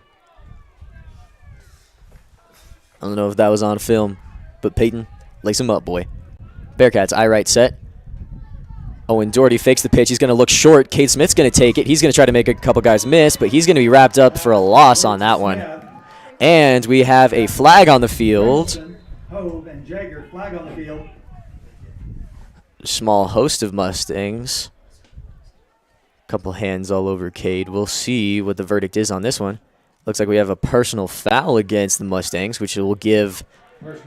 I don't know if that was on film, but Peyton, lace him up, boy. Bearcats, I right set. Owen Doherty fakes the pitch. He's going to look short. Cade Smith's going to take it. He's going to try to make a couple guys miss, but he's going to be wrapped up for a loss on that one. And we have a flag on the field. Hove and Jager, flag on the field. small host of Mustangs. Couple hands all over Cade. We'll see what the verdict is on this one. Looks like we have a personal foul against the Mustangs, which will give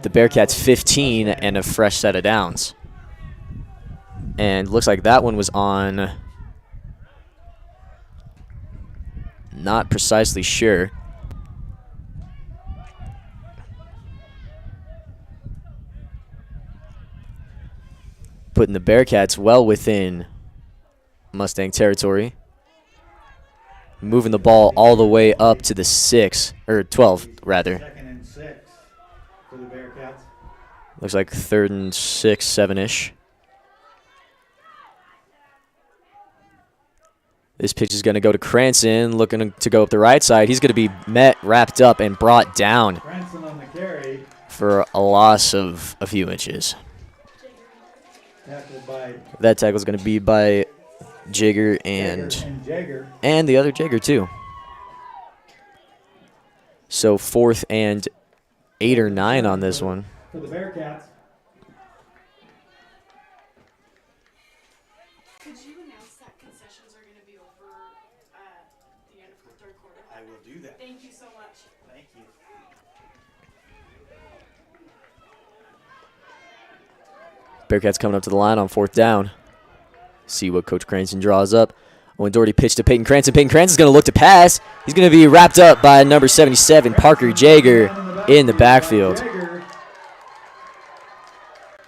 the Bearcats 15 and a fresh set of downs. And looks like that one was on, not precisely sure. Putting the Bearcats well within Mustang territory. Moving the ball all the way up to the 6, or 12 rather. 2nd and 6 for the Bearcats. Looks like 3rd and 6, 7-ish. This pitch is going to go to Cranston, looking to go up the right side. He's going to be met, wrapped up, and brought down Branson on the carry. for a loss of a few inches. Tackled by That tackle is going to be by Jagger Jagger. and the other Jagger too. So 4th and 8 or 9 on this one. For the Bearcats. Could you announce that concessions are going to be over at the end of the third quarter? I will do that. Thank you so much. Thank you. Bearcats coming up to the line on 4th down. See what Coach Cranston draws up. Owen Doherty pitched to Peyton Cranston. Peyton Cranston's going to look to pass. He's going to be wrapped up by number 77, Parker Jagger, in the backfield. Jagger.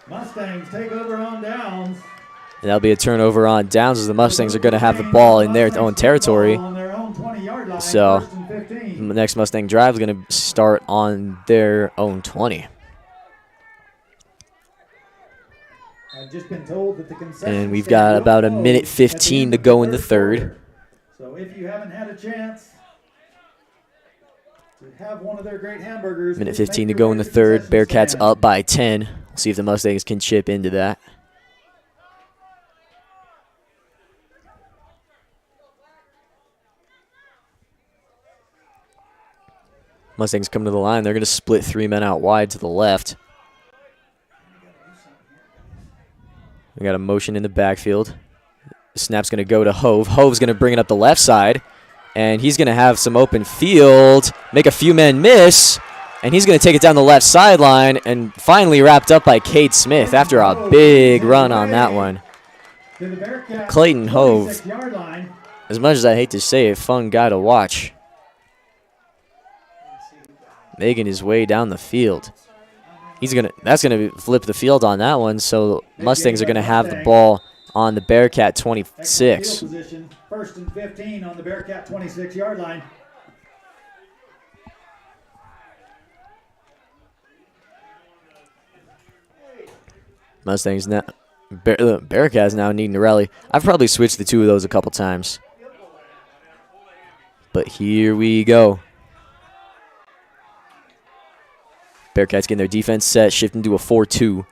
Mustangs take over on downs. And that'll be a turnover on downs as the Mustangs are going to have the ball in their own territory. On their own 20-yard line, So 1st and 15. the next Mustang drive is going to start on their own 20. I've just been told that the concession And we've stand got will about a close minute at the 15 end to of go in the third. quarter. So if you haven't had a chance to have one of their great hamburgers, Minute please make 15 to your go way in the to third. concession Bearcats stand. up by 10. We'll see if the Mustangs can chip into that. Mustangs come to the line. They're going to split 3 men out wide to the left. We got a motion in the backfield. The snap's going to go to Hove. Hove's going to bring it up the left side. And he's going to have some open field, make a few men miss. And he's going to take it down the left sideline and finally wrapped up by Cade Smith after a big run on that one. To the Bearcats' Clayton Hove. 26-yard line. As much as I hate to say it, fun guy to watch. Making his way down the field. That's gonna flip the field on that one, so Mustangs are gonna have the ball on the Bearcat 26. Excellent field position. 1st and 15 on the Bearcat 26-yard line. Mustangs now, Bearcats now needing to rally. I've probably switched the two of those a couple times, but here we go. Bearcats getting their defense set, shifting to a 4-2.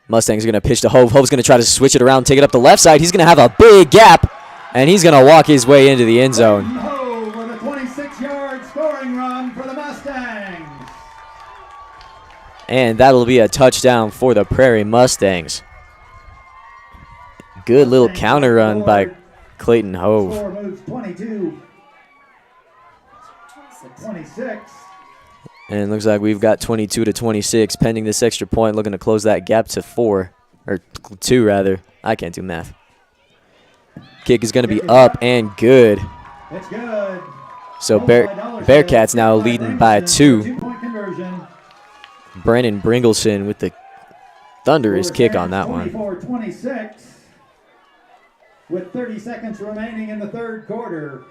Mustangs are going to pitch to Hove. Hove's going to try to switch it around, take it up the left side. He's going to have a big gap, and he's going to walk his way into the end zone. Hove with a 26-yard scoring run for the Mustangs. And that'll be a touchdown for the Prairie Mustangs. Good little counter run by Clayton Hove. Score moves 22 to 26. And it looks like we've got 22 to 26 pending this extra point, looking to close that gap to 4, or 2 rather. I can't do math. Kick is going to be up and good. It's good. So Bearcats now leading by 2. 2-point conversion. Brennan Bringleson with the thunderous kick on that one. 24-26 with 30 seconds remaining in the third quarter.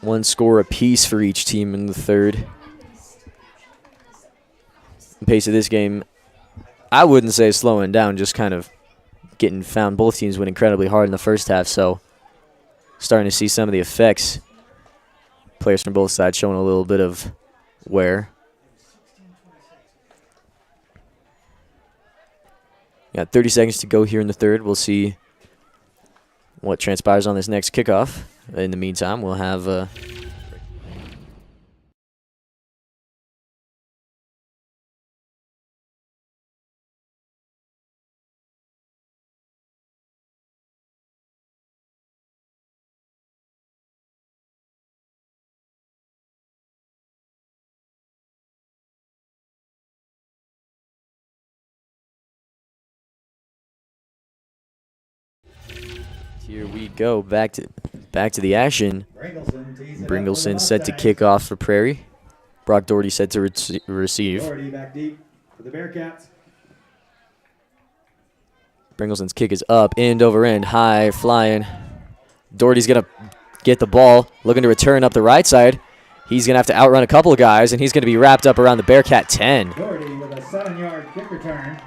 One score apiece for each team in the third. The pace of this game, I wouldn't say slowing down, just kind of getting found. Both teams went incredibly hard in the first half, so starting to see some of the effects. Players from both sides showing a little bit of wear. Got 30 seconds to go here in the third. We'll see what transpires on this next kickoff. In the meantime, we'll have Here we go, back to the action. Bringleson set to kick off for Prairie. Brock Doherty set to receive. Doherty back deep for the Bearcats. Bringleson's kick is up, end over end, high flying. Doherty's going to get the ball, looking to return up the right side. He's going to have to outrun a couple of guys, and he's going to be wrapped up around the Bearcat 10. Doherty with a 7-yard kick return.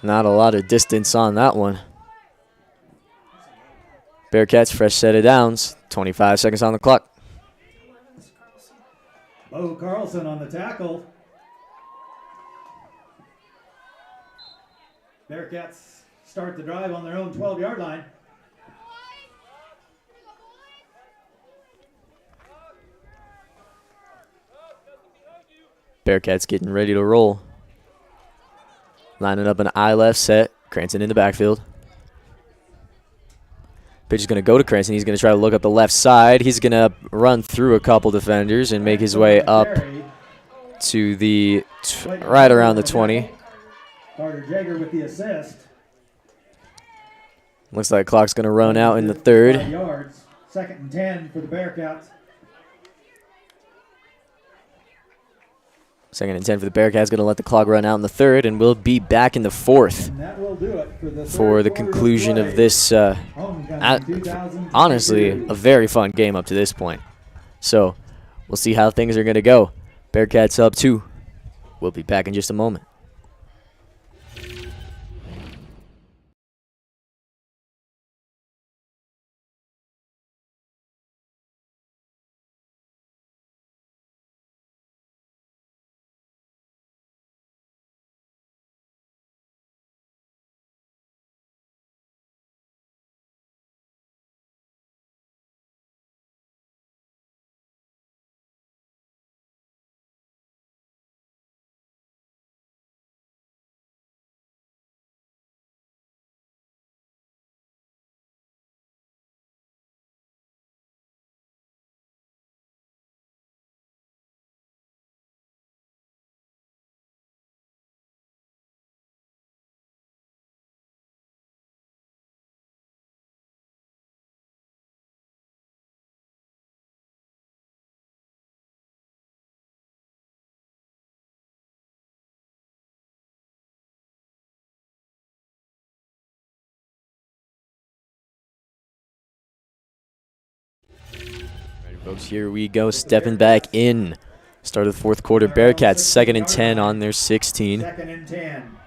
Not a lot of distance on that one. Bearcats fresh set of downs. 25 seconds on the clock. Bo Carlson on the tackle. Bearcats start the drive on their own 12-yard line. Bearcats getting ready to roll. Lining up an I left set. Cranston in the backfield. Pitch is going to go to Cranston. He's going to try to look up the left side. He's going to run through a couple defenders and make his way up to the right around the 20. Carter Jager with the assist. Looks like clock's going to run out in the third. 5 yards. 2nd and 10 for the Bearcats. 2nd and 10 for the Bearcats. Going to let the clock run out in the third, and we'll be back in the fourth And that will do it for the conclusion of this, honestly, a very fun game up to this point. So we'll see how things are going to go. Bearcats up 2. We'll be back in just a moment. Folks, here we go, stepping back in. Start of the fourth quarter. Bearcats 2nd and 10 on their 16. 2nd and 10.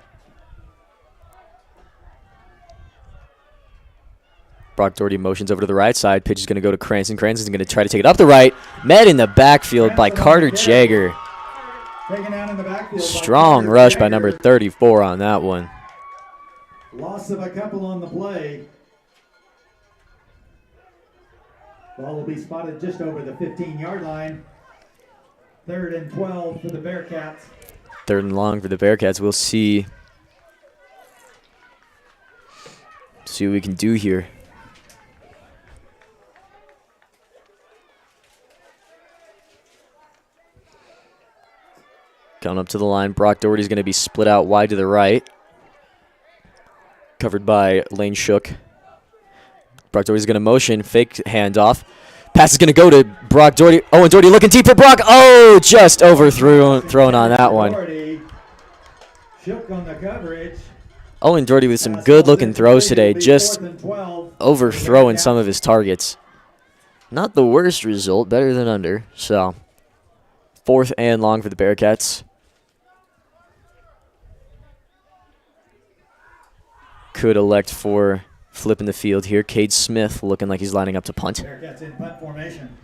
Brock Doherty motions over to the right side. Pitch is going to go to Cranston. Cranston's going to try to take it up the right. Met in the backfield by Carter Jager. Taken down in the backfield. Strong rush by number 34 on that one. Loss of a couple on the play. Ball will be spotted just over the 15-yard line. 3rd and 12 for the Bearcats. 3rd and long for the Bearcats. We'll see what we can do here. Coming up to the line, Brock Doherty's going to be split out wide to the right. Covered by Lane Shook. Brock Doherty's going to motion, fake handoff. Pass is going to go to Brock Doherty. Owen Doherty looking deep for Brock. Oh, just overthrown on that one. Shook on the coverage. Owen Doherty with some good-looking throws today, just overthrowing some of his targets. Not the worst result, better than under. So, 4th and long for the Bearcats. Could elect for flipping the field here. Cade Smith looking like he's lining up to punt. Bearcats in punt formation.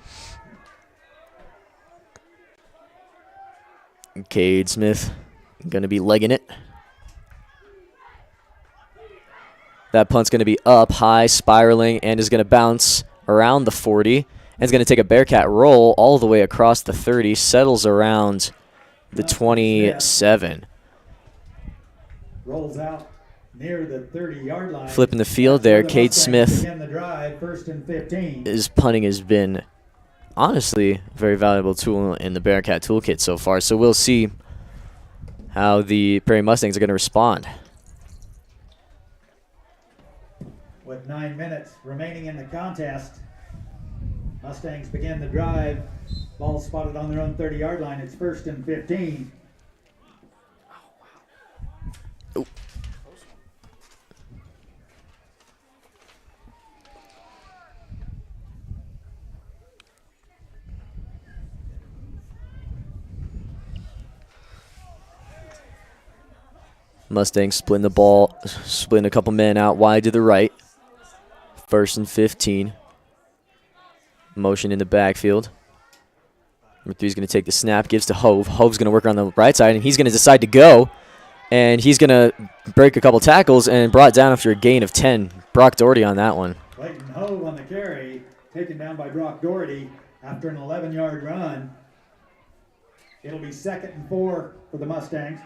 Cade Smith going to be legging it. That punt's going to be up high, spiraling, and is going to bounce around the 40. And it's going to take a Bearcat roll all the way across the 30, settles around the 27. Rolls out near the 30-yard line. Flipping the field there, Cade Smith. The drive, 1st and 15. His punting has been, honestly, a very valuable tool in the Bearcat toolkit so far. So we'll see how the Prairie Mustangs are going to respond. With 9 minutes remaining in the contest, Mustangs begin the drive. Ball spotted on their own 30-yard line. It's 1st and 15. Mustangs splitting the ball, splitting a couple men out wide to the right. 1st and 15. Motion in the backfield. Number 3 is going to take the snap, gives to Hove. Hove's going to work on the right side, and he's going to decide to go. And he's going to break a couple tackles and brought down after a gain of 10. Brock Doherty on that one. Clayton Hove on the carry, taken down by Brock Doherty after an 11-yard run. It'll be 2nd and 4 for the Mustangs.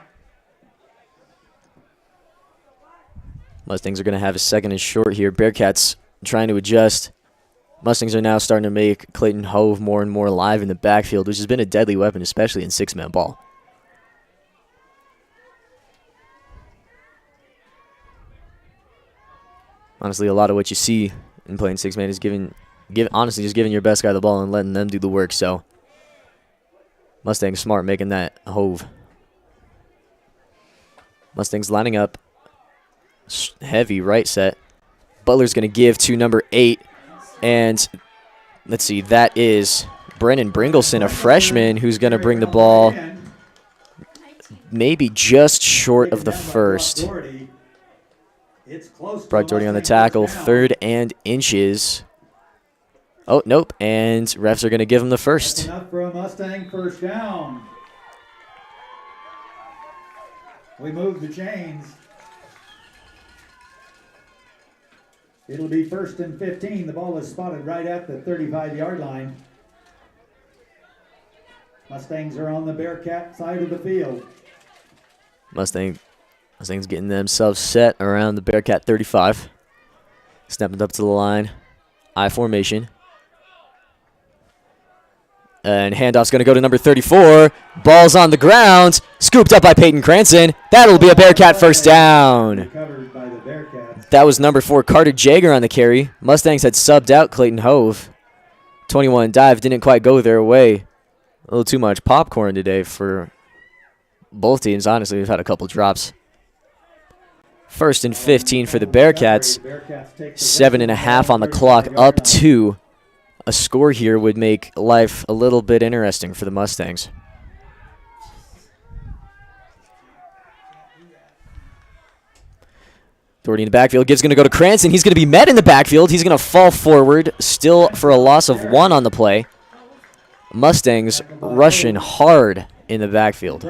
Mustangs are going to have a 2nd and short here. Bearcats trying to adjust. Mustangs are now starting to make Clayton Hove more and more alive in the backfield, which has been a deadly weapon, especially in 6-man ball. Honestly, a lot of what you see in playing 6-man is honestly just giving your best guy the ball and letting them do the work. So Mustangs smart making that Hove. Mustangs lining up. Heavy right set. Butler's going to give to number 8. And let's see, that is Brennan Bringleson, a freshman, who's going to bring the ball maybe just short of the first. Brock Doherty on the tackle, 3rd and inches. Oh, nope, and refs are going to give him the first. Enough for a Mustang first down. We move the chains. It'll be 1st and 15. The ball is spotted right at the 35-yard line. Mustangs are on the Bearcat side of the field. Mustangs getting themselves set around the Bearcat 35. Snapping up to the line. I formation. And handoff's going to go to number 34. Ball's on the ground. Scooped up by Peyton Cranston. That'll be a Bearcat first down. Recovered by the Bearcats. That was number 4, Carter Jager on the carry. Mustangs had subbed out Clayton Hove. 21 dive didn't quite go their way. A little too much popcorn today for both teams. Honestly, we've had a couple drops. 1st and 15 for the Bearcats. 7.5 on the clock, up 2. A score here would make life a little bit interesting for the Mustangs. Doherty in the backfield. Gibbs going to go to Cranston. He's going to be met in the backfield. He's going to fall forward, still for a loss of 1 on the play. Mustangs rushing hard in the backfield.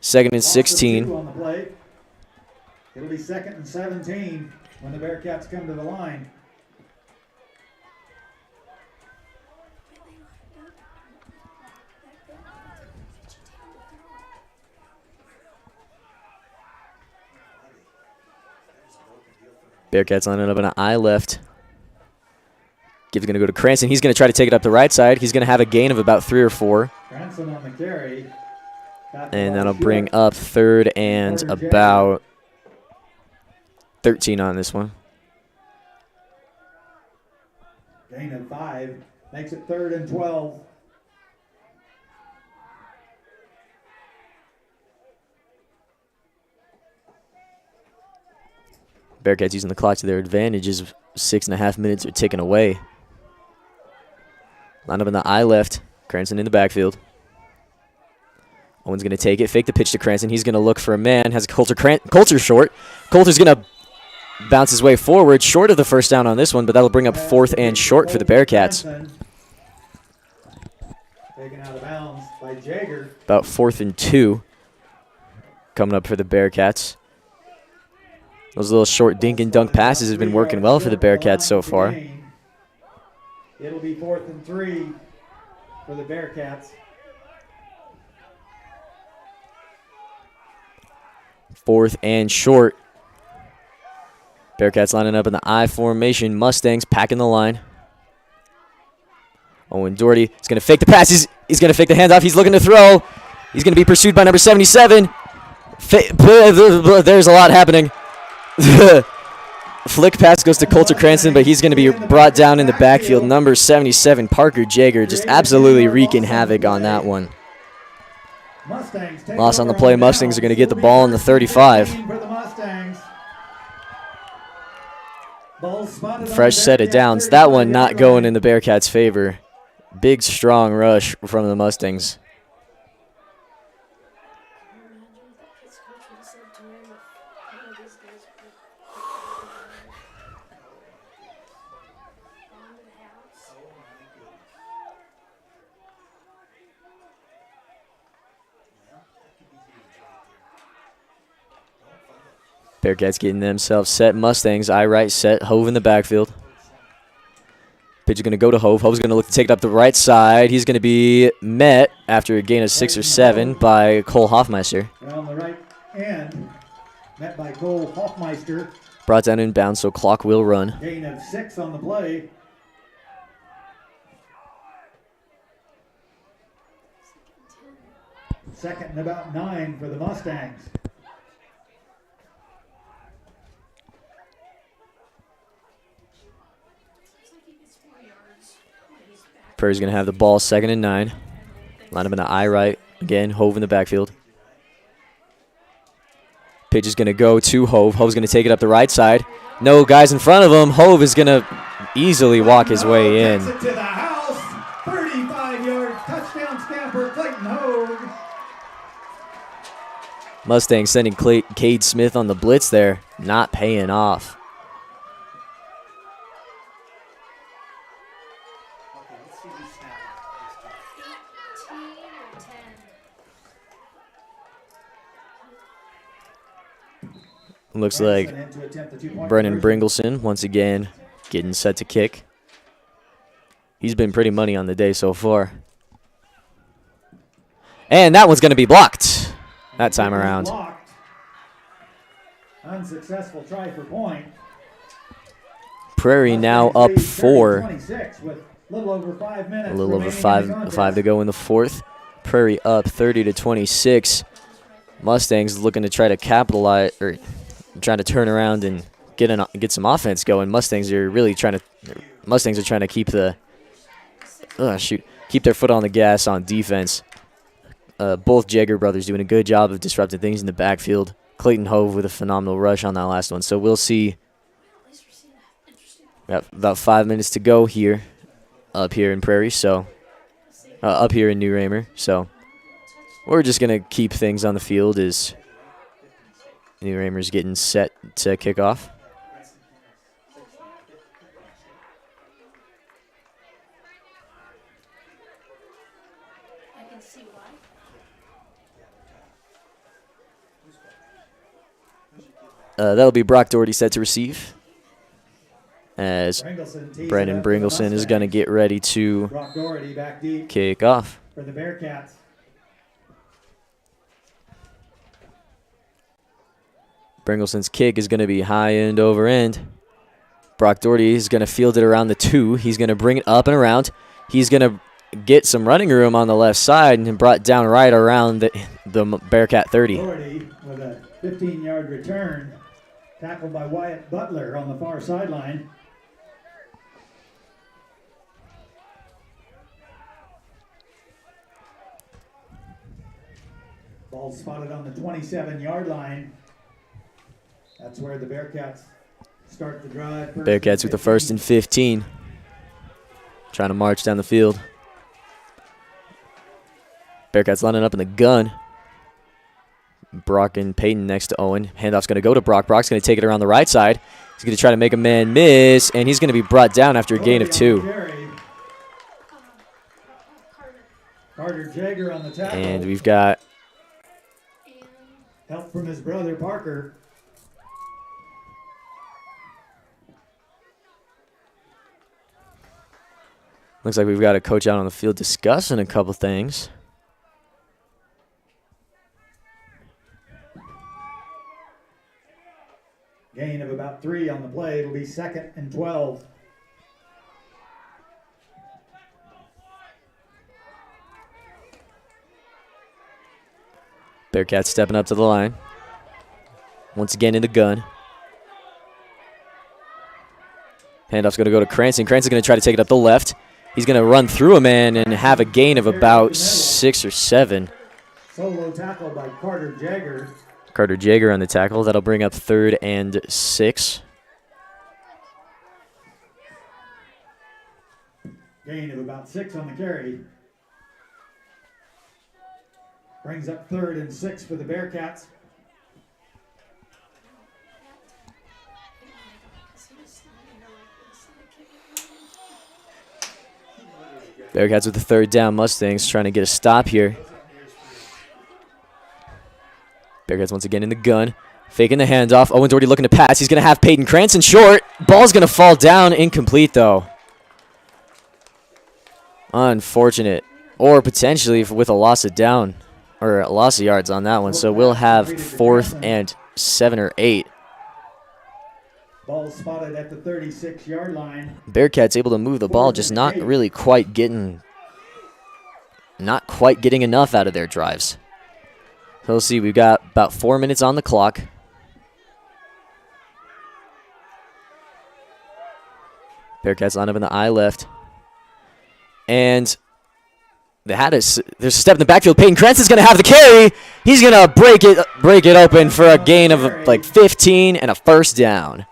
2nd and 16. It'll be 2nd and 17 when the Bearcats come to the line. Bearcats lining up in an I left. Gibbs going to go to Cranston. He's going to try to take it up the right side. He's going to have a gain of about 3 or 4. Branson on the carry. And that'll bring up 3rd and about 13 on this one. Gain of 5 makes it 3rd and 12. Bearcats using the clock to their advantage as 6.5 minutes are taken away. Line up in the I left. Cranston in the backfield. Owen's going to take it. Fake the pitch to Cranston. He's going to look for a man. Has Coulter short. Coulter's going to bounce his way forward. Short of the first down on this one, but that'll bring up 4th and short for the Bearcats. Taken out of bounds by Jager. About 4th and 2 coming up for the Bearcats. Those little short dink and dunk passes have been working well for the Bearcats so far. It'll be 4th and 3 for the Bearcats. 4th and short. Bearcats lining up in the I formation. Mustangs packing the line. Owen Doherty is going to fake the pass. He's going to fake the handoff. He's looking to throw. He's going to be pursued by number 77. There's a lot happening. Flick pass goes to Coulter Cranston, but he's going to be brought down in the backfield. Number 77, Parker Jaeger, just absolutely wreaking havoc on that one. Loss on the play. Mustangs are going to get the ball in the 35. Fresh set of downs. That one not going in the Bearcats' favor. Big, strong rush from the Mustangs. Bearcats getting themselves set. Mustangs, eye right set. Hove in the backfield. Pitch is going to go to Hove. Hove's going to look to take it up the right side. He's going to be met after a gain of 6 or 7 by Cole Hoffmeister. On the right end, met by Cole Hoffmeister. Brought down inbound, so clock will run. Gain of 6 on the play. Second and about 9 for the Mustangs. Prairie's going to have the ball, 2nd and 9. Line up in the eye right. Again, Hove in the backfield. Pitch is going to go to Hove. Hove's going to take it up the right side. No guys in front of him. Hove is going to easily walk his way in. Takes it to the house. 35-yard touchdown scamper, Clayton Hove. Mustangs sending Cade Smith on the blitz there. Not paying off. Looks like Brennan Bringleson once again getting set to kick. He's been pretty money on the day so far. And that one's going to be blocked that time around. Unsuccessful try for point. Prairie now up 4. A little over 5 minutes. A little over five to go in the fourth. Prairie up 30-26. Mustangs looking to try to capitalize, or trying to turn around and get some offense going. Mustangs are trying to keep keep their foot on the gas on defense. Both Jaeger brothers doing a good job of disrupting things in the backfield. Clayton Hove with a phenomenal rush on that last one. So we'll see. We got about 5 minutes to go here, up here in Prairie. So up here in New Raymer. So we're just gonna keep things on the field as New Raymer's getting set to kick off. That'll be Brock Doherty set to receive, as Brendan Bringleson is going to get ready to kick off. For the Bearcats. Bringleson's kick is going to be high end over end. Brock Doherty is going to field it around the 2. He's going to bring it up and around. He's going to get some running room on the left side and brought down right around the Bearcat 30. Doherty with a 15-yard return. Tackled by Wyatt Butler on the far sideline. Ball spotted on the 27-yard line. That's where the Bearcats start the drive. Bearcats with the 1st and 15. Trying to march down the field. Bearcats lining up in the gun. Brock and Peyton next to Owen. Handoff's going to go to Brock. Brock's going to take it around the right side. He's going to try to make a man miss, and he's going to be brought down after a gain of 2. Carter Jaeger on the tackle. And we've got help from his brother Parker. Looks like we've got a coach out on the field discussing a couple things. Gain of about 3 on the play. It'll be 2nd and 12. Bearcats stepping up to the line. Once again in the gun. Handoff's going to go to Cranston. Cranston's going to try to take it up the left. He's going to run through a man and have a gain of about 6 or 7. Solo tackle by Carter Jagger. Carter Jagger on the tackle. That'll bring up 3rd and 6. Gain of about 6 on the carry. Brings up 3rd and 6 for the Bearcats. Bearcats with the 3rd down. Mustangs trying to get a stop here. Bearcats once again in the gun. Faking the handoff. Owen Doherty looking to pass. He's going to have Peyton Cranston short. Ball's going to fall down. Incomplete, though. Unfortunate. Or potentially with a loss of down. Or a loss of yards on that one. So we'll have 4th and 7 or 8. Ball spotted at the 36-yard line. Bearcats able to move the ball, just not really quite getting enough out of their drives. So we'll see. We've got about 4 minutes on the clock. Bearcats line up in the I left. And there's a step in the backfield. Peyton Cranston's going to have the carry. He's going to break it open for a gain of like 15 and a 1st down.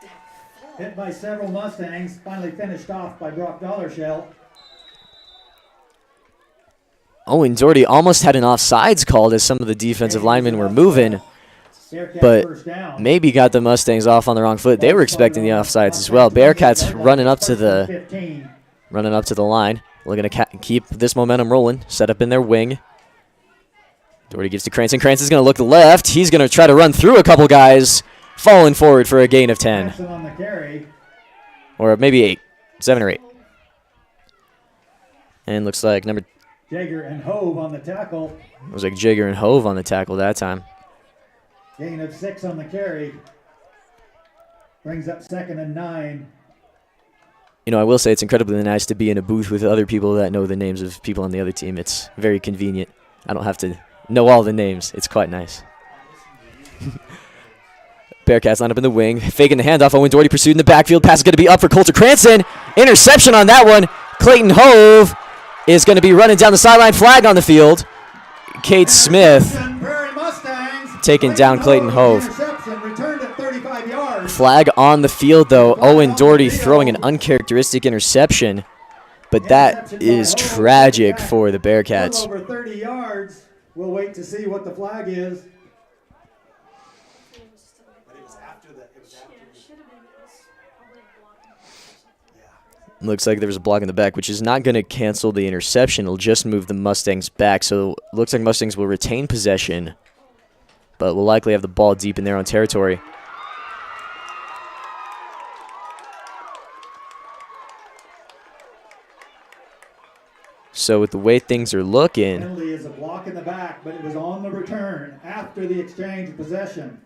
Hit by several Mustangs, finally finished off by Brock Dollarshell. Owen Doherty almost had an offsides called as some of the defensive linemen were moving, but maybe got the Mustangs off on the wrong foot. They were expecting the offsides as well. Bearcats running up to the line, looking to keep this momentum rolling. Set up in their wing. Doherty gives to Cranston. Cranston's going to look to the left. He's going to try to run through a couple guys. Falling forward for a gain of 10. Or maybe 8. 7 or 8. And looks like Jagger and Hove on the tackle. Looks like Jagger and Hove on the tackle that time. Gain of 6 on the carry. Brings up 2nd and 9. You know, I will say it's incredibly nice to be in a booth with other people that know the names of people on the other team. It's very convenient. I don't have to know all the names. It's quite nice. Bearcats line up in the wing, faking the handoff. Owen Doherty pursued in the backfield. Pass is going to be up for Coulter Cranston. Interception on that one. Clayton Hove is going to be running down the sideline. Flag on the field. Kate Smith taking down Clayton Hove. Flag on the field, though. Owen Doherty throwing an uncharacteristic interception. But that is tragic for the Bearcats. Over 30 yards. We'll wait to see what the flag is. Looks like there was a block in the back, which is not going to cancel the interception. It'll just move the Mustangs back. So it looks like Mustangs will retain possession, but will likely have the ball deep in their own territory. So with the way things are looking, penalty is a block in the back, but it was on the return after the exchange of possession.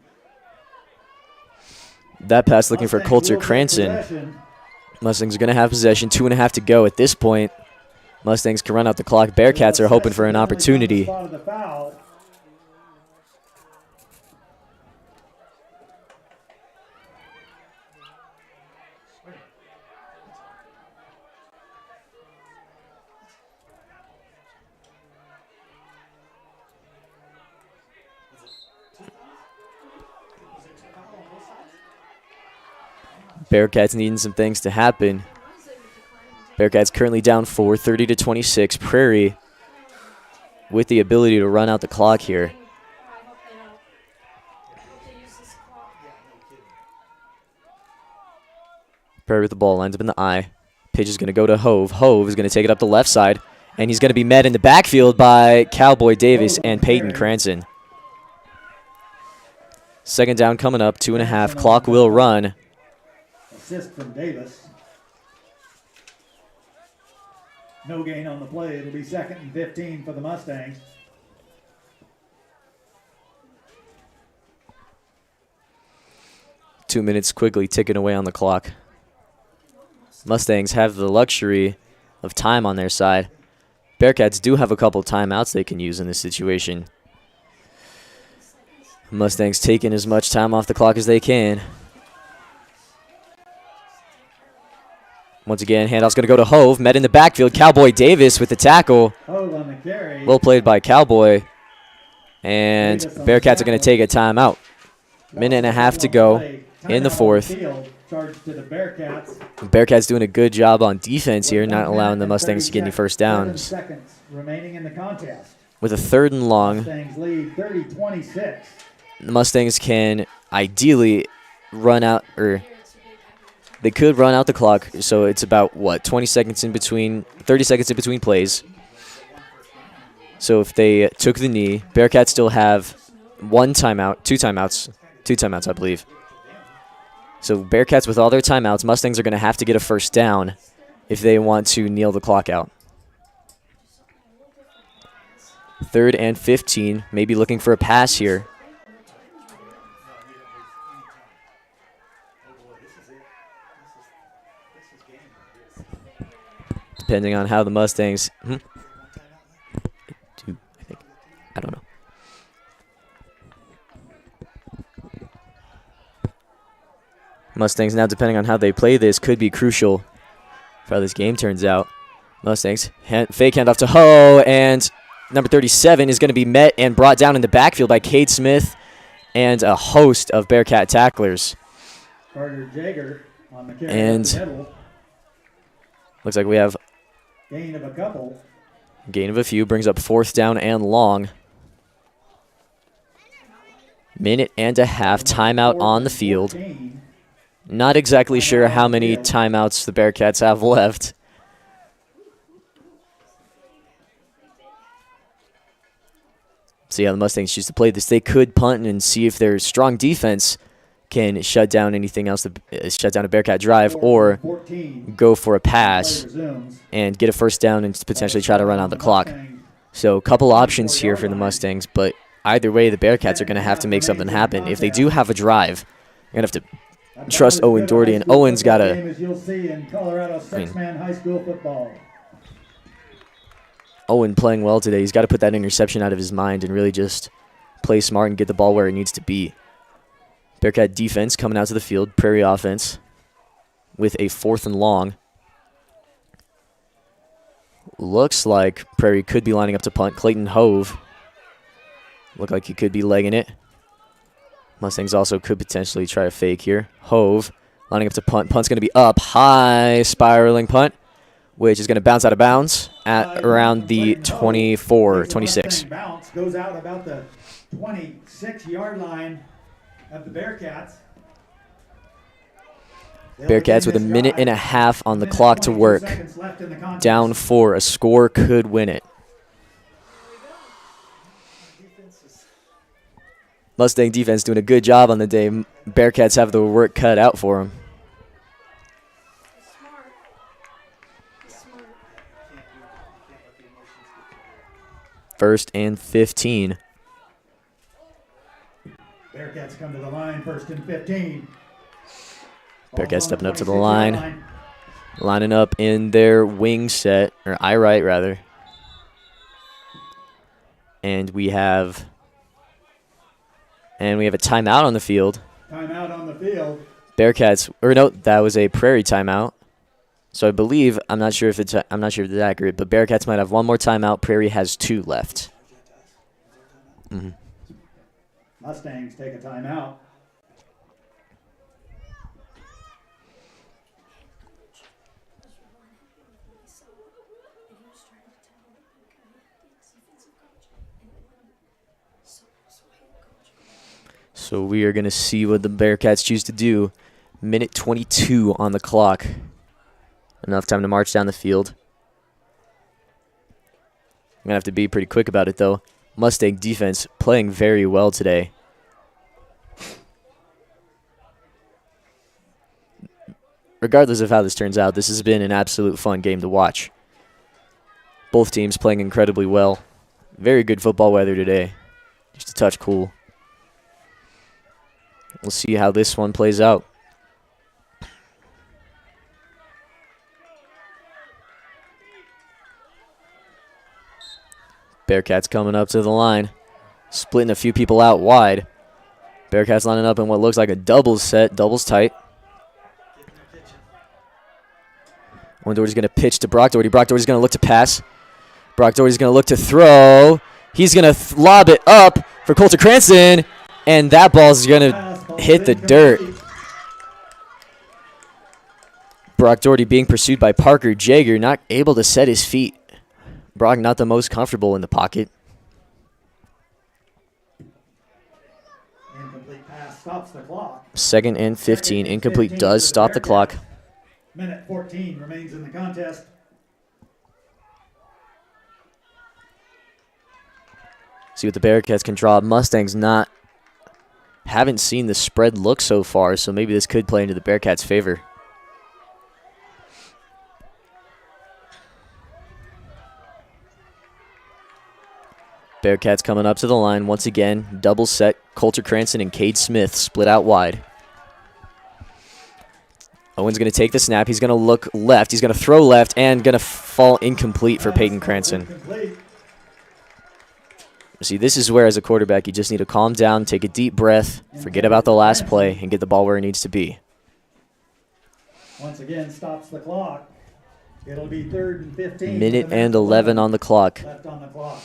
That pass looking for Coulter Cranston. Mustangs are going to have possession. 2.5 to go at this point. Mustangs can run out the clock. Bearcats are hoping for an opportunity. Bearcats needing some things to happen. Bearcats currently down 4, 30-26. Prairie with the ability to run out the clock here. Prairie with the ball, lines up in the I. Pitch is going to go to Hove. Hove is going to take it up the left side, and he's going to be met in the backfield by Cowboy Davis and Peyton Cranston. 2nd down coming up, 2.5. Clock will run. Assist from Davis. No gain on the play. It'll be 2nd and 15 for the Mustangs. Two minutes quickly ticking away on the clock. Mustangs have the luxury of time on their side. Bearcats do have a couple timeouts they can use in this situation. Mustangs taking as much time off the clock as they can. Once again, handoff's going to go to Hove. Met in the backfield. Cowboy Davis with the tackle. Hove on the carry. Well played by Cowboy. And Bearcats are going to take a timeout. Minute and a half to go in the fourth. Charge to the Bearcats. Bearcats doing a good job on defense here, not allowing the Mustangs to get any first downs. Seconds remaining in the contest. With a 3rd and long, Mustangs lead 30-26. the Mustangs can ideally run out, or they could run out the clock. So it's about, what, 20 seconds in between, 30 seconds in between plays. So if they took the knee, Bearcats still have two timeouts, I believe. So Bearcats with all their timeouts, Mustangs are going to have to get a first down if they want to kneel the clock out. 3rd and 15, maybe looking for a pass here. Depending on how the Mustangs... I think. I don't know. Mustangs now, depending on how they play this, could be crucial for how this game turns out. Mustangs, fake handoff to Ho, and number 37 is going to be met and brought down in the backfield by Cade Smith and a host of Bearcat tacklers. Carter Jager on the carry. And looks like we have gain of a couple. Gain of a few, brings up 4th down and long. Minute and a half, timeout on the field. Not exactly sure how many timeouts the Bearcats have left. See how the Mustangs choose to play this. They could punt and see if their strong defense can shut down anything else, shut down a Bearcat drive, or go for a pass and get a first down and potentially try to run out the clock. So a couple options here for the Mustangs, but either way, the Bearcats are going to have to make something happen. If they do have a drive, you're going to have to trust Owen Doherty, and Owen's got to... Owen playing well today. He's got to put that interception out of his mind and really just play smart and get the ball where it needs to be. Bearcat defense coming out to the field. Prairie offense with a 4th and long. Looks like Prairie could be lining up to punt. Clayton Hove look like he could be legging it. Mustangs also could potentially try a fake here. Hove lining up to punt. Punt's going to be up high, spiraling punt, which is going to bounce out of bounds at around the 24, 26. Bounce goes out about the 26-yard line of the Bearcats. Bearcats with a minute and a half on the clock to work. Down 4. A score could win it. Mustang defense doing a good job on the day. Bearcats have the work cut out for them. First and 15. Bearcats come to the line, 1st and 15. Bearcats stepping up to the line. Lining up in their wing set, or I right rather. And we have a timeout on the field. Timeout on the field. Bearcats, or no, that was a Prairie timeout. So I believe, I'm not sure if it's accurate, but Bearcats might have one more timeout. Prairie has 2 left. Mustangs take a timeout. So we are going to see what the Bearcats choose to do. Minute 22 on the clock. Enough time to march down the field. I'm going to have to be pretty quick about it, though. Mustang defense playing very well today. Regardless of how this turns out, this has been an absolute fun game to watch. Both teams playing incredibly well. Very good football weather today. Just a touch cool. We'll see how this one plays out. Bearcats coming up to the line. Splitting a few people out wide. Bearcats lining up in what looks like a doubles set. Doubles tight. Doherty's going to pitch to Brock Doherty. Brock Doherty's going to look to pass. Brock Doherty's going to look to throw. He's going to lob it up for Coulter Cranston, and that ball's going to hit the dirt. Brock Doherty being pursued by Parker Jager, not able to set his feet. Brock not the most comfortable in the pocket. Incomplete pass stops the clock. 2nd and 15. Incomplete does stop the clock. Minute 14 remains in the contest. See what the Bearcats can draw. Mustangs haven't seen the spread look so far, so maybe this could play into the Bearcats' favor. Bearcats coming up to the line once again. Double set. Coulter Cranston and Cade Smith split out wide. Owen's going to take the snap. He's going to look left. He's going to throw left and going to fall incomplete for Peyton Cranston. See, this is where, as a quarterback, you just need to calm down, take a deep breath, forget about the last play, and get the ball where it needs to be. Once again, stops the clock. It'll be 3rd and 15. Minute and 11 on the clock. Left on the clock.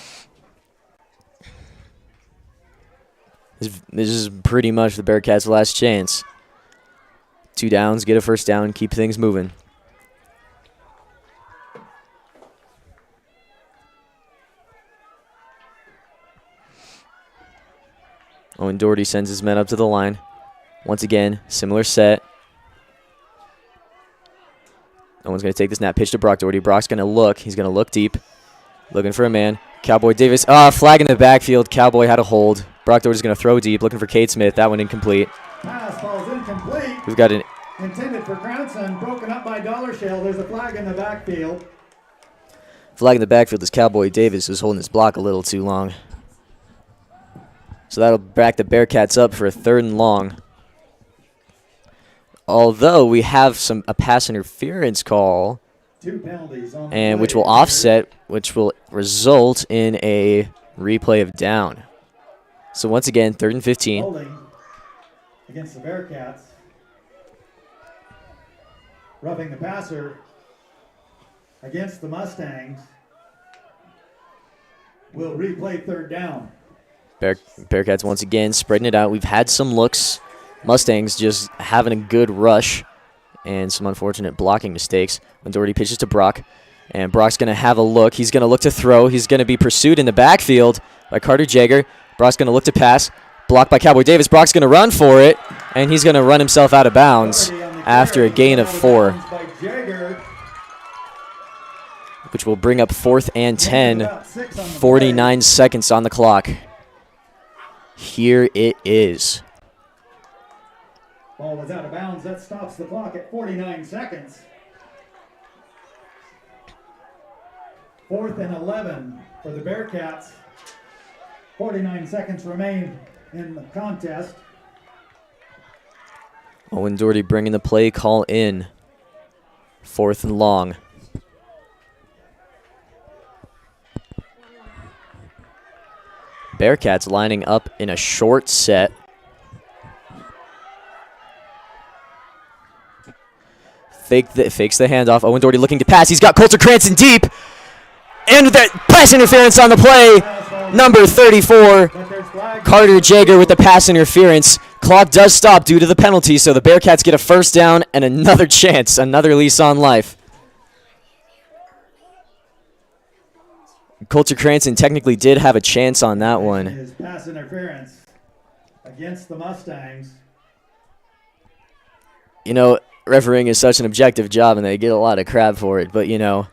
This is pretty much the Bearcats' last chance. 2 downs, get a first down, keep things moving. Owen Doherty sends his men up to the line. Once again, similar set. Owen's going to take the snap, pitch to Brock Doherty. Brock's going to look. He's going to look deep. Looking for a man. Cowboy Davis. Flag in the backfield. Cowboy had a hold. Brock Doherty's going to throw deep, looking for Cade Smith. That one incomplete. Pass ball's incomplete. We've got an Intended for Branson, broken up by Dollar Shell. There's a flag in the backfield. flag in the backfield as Cowboy Davis is holding his block a little too long. So that'll back the Bearcats up for a 3rd and long. Although we have a pass interference call, 2 penalties on the and play. which will offset, which will result in a replay of down. So once again, 3rd and 15. Holding against the Bearcats. Roughing the passer against the Mustangs. Will replay 3rd down. Bearcats once again spreading it out. We've had some looks. Mustangs just having a good rush and some unfortunate blocking mistakes. When Doherty pitches to Brock, and Brock's going to have a look. He's going to look to throw. He's going to be pursued in the backfield by Carter Jager. Brock's going to look to pass. Blocked by Cowboy Davis. Brock's going to run for it, and he's going to run himself out of bounds after a gain of 4, which will bring up 4th and 10. 49 seconds on the clock. Here it is. Ball was out of bounds. That stops the clock at 49 seconds. 4th and 11 for the Bearcats. 49 seconds remain in the contest. Owen Doherty bringing the play call in. 4th and long. Bearcats lining up in a short set. Fakes the handoff. Owen Doherty looking to pass. He's got Coulter Cranston deep. And that pass interference on the play. Number 34, Carter Jager with the pass interference. Clock does stop due to the penalty, so the Bearcats get a 1st down and another chance, another lease on life. Coulter Cranston technically did have a chance on that one. His pass interference against the Mustangs. You know, refereeing is such an objective job, and they get a lot of crap for it, but, you know,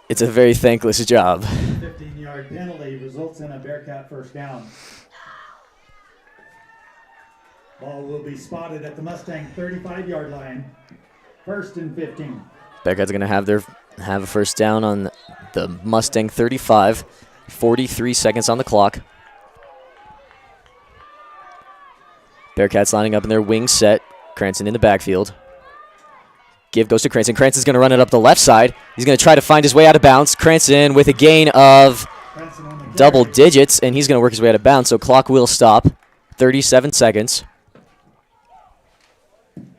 it's a very thankless job. 15-yard penalty results in a Bearcat 1st down. Ball will be spotted at the Mustang 35-yard line. 1st and 15. Bearcats are going to have a 1st down on the Mustang 35. 43 seconds on the clock. Bearcats lining up in their wing set. Cranston in the backfield. Give goes to Cranston. Cranston's going to run it up the left side. He's going to try to find his way out of bounds. Cranston with a gain of double digits, and he's going to work his way out of bounds, so clock will stop. 37 seconds.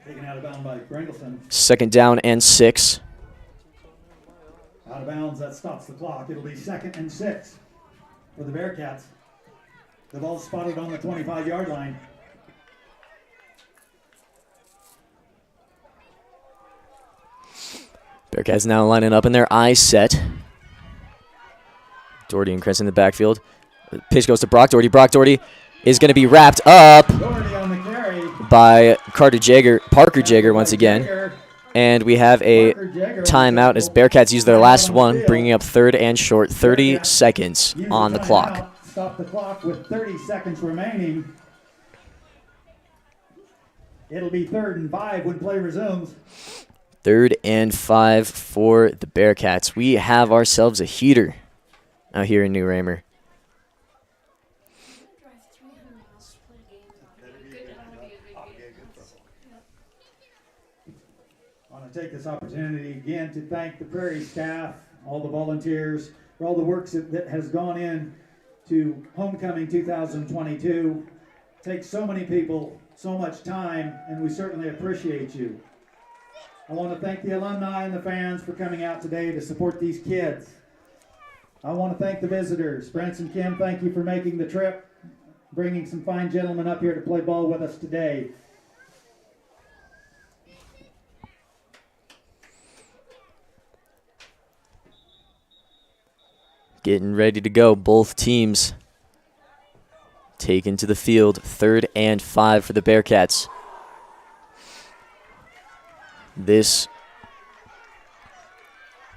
Taken out of bounds by Branson. Second down and 6. Out of bounds, that stops the clock. It'll be 2nd and 6 for the Bearcats. The ball's spotted on the 25-yard line. Bearcats now lining up in their eye set. Doherty and Chris in the backfield. Pitch goes to Brock Doherty. Brock Doherty is going to be wrapped up Doherty on the carry. by Parker Jager once again. And we have a timeout as Bearcats use their last one, bringing up 3rd and short. 30 seconds on the clock. Stop the clock with 30 seconds remaining. It'll be 3rd and 5 when play resumes. 3rd and 5 for the Bearcats. We have ourselves a heater out here in New Raymer. Drive 300 miles to play a game. That'll be a good game. I want to take this opportunity again to thank the Prairie staff, all the volunteers, for all the work that has gone in to Homecoming 2022. It takes so many people, so much time, and we certainly appreciate you. I want to thank the alumni and the fans for coming out today to support these kids. I want to thank the visitors. Branson, Kim, thank you for making the trip, bringing some fine gentlemen up here to play ball with us today. Getting ready to go. Both teams taken to the field. 3rd and 5 for the Bearcats. This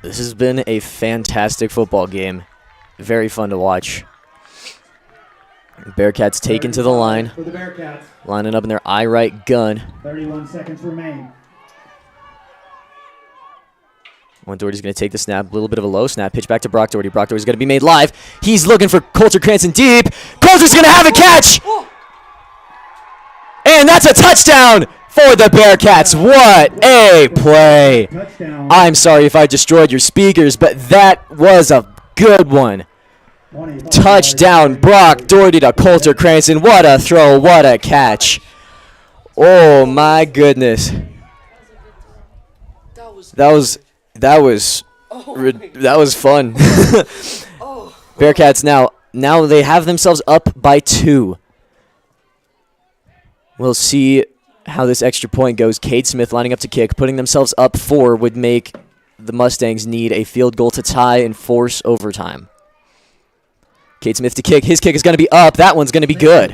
has been a fantastic football game. Very fun to watch. Bearcats taken to the line. For the Bearcats. Lining up in their eye right gun. 31 seconds remain. Doherty's going to take the snap. A little bit of a low snap. Pitch back to Brock Doherty. Brock Doherty's going to be made live. He's looking for Coulter Cranston deep. Coulter's going to have a catch! And that's a touchdown for the Bearcats. What a play. Touchdown. I'm sorry if I destroyed your speakers, but that was a good one. Touchdown, Brock Doherty to Coulter Cranston. What a throw. What a catch. Oh, my goodness. That was fun. Bearcats now they have themselves up by 2. We'll see how this extra point goes. Cade Smith lining up to kick, putting themselves up 4 would make the Mustangs need a field goal to tie and force overtime. Cade Smith to kick. His kick is going to be up. That one's going to be good.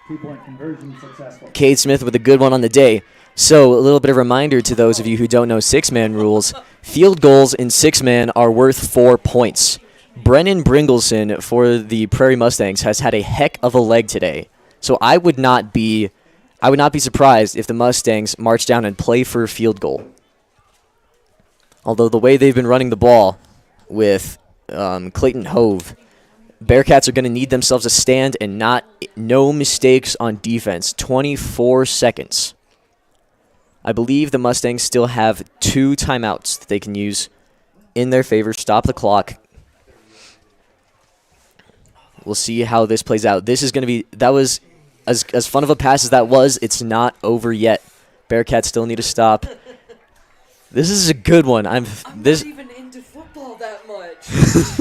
2-point conversion successful. Cade Smith with a good one on the day. So a little bit of reminder to those of you who don't know 6-man rules. Field goals in 6-man are worth 4 points. Brennan Bringleson for the Prairie Mustangs has had a heck of a leg today. So I would not be surprised if the Mustangs march down and play for a field goal. Although the way they've been running the ball with Clayton Hove, Bearcats are going to need themselves a stand and no mistakes on defense. 24 seconds. I believe the Mustangs still have 2 timeouts that they can use in their favor. Stop the clock. We'll see how this plays out. This is going to be, that was as fun of a pass as that was. It's not over yet. Bearcats still need to stop. This is a good one. I'm not even into football that much.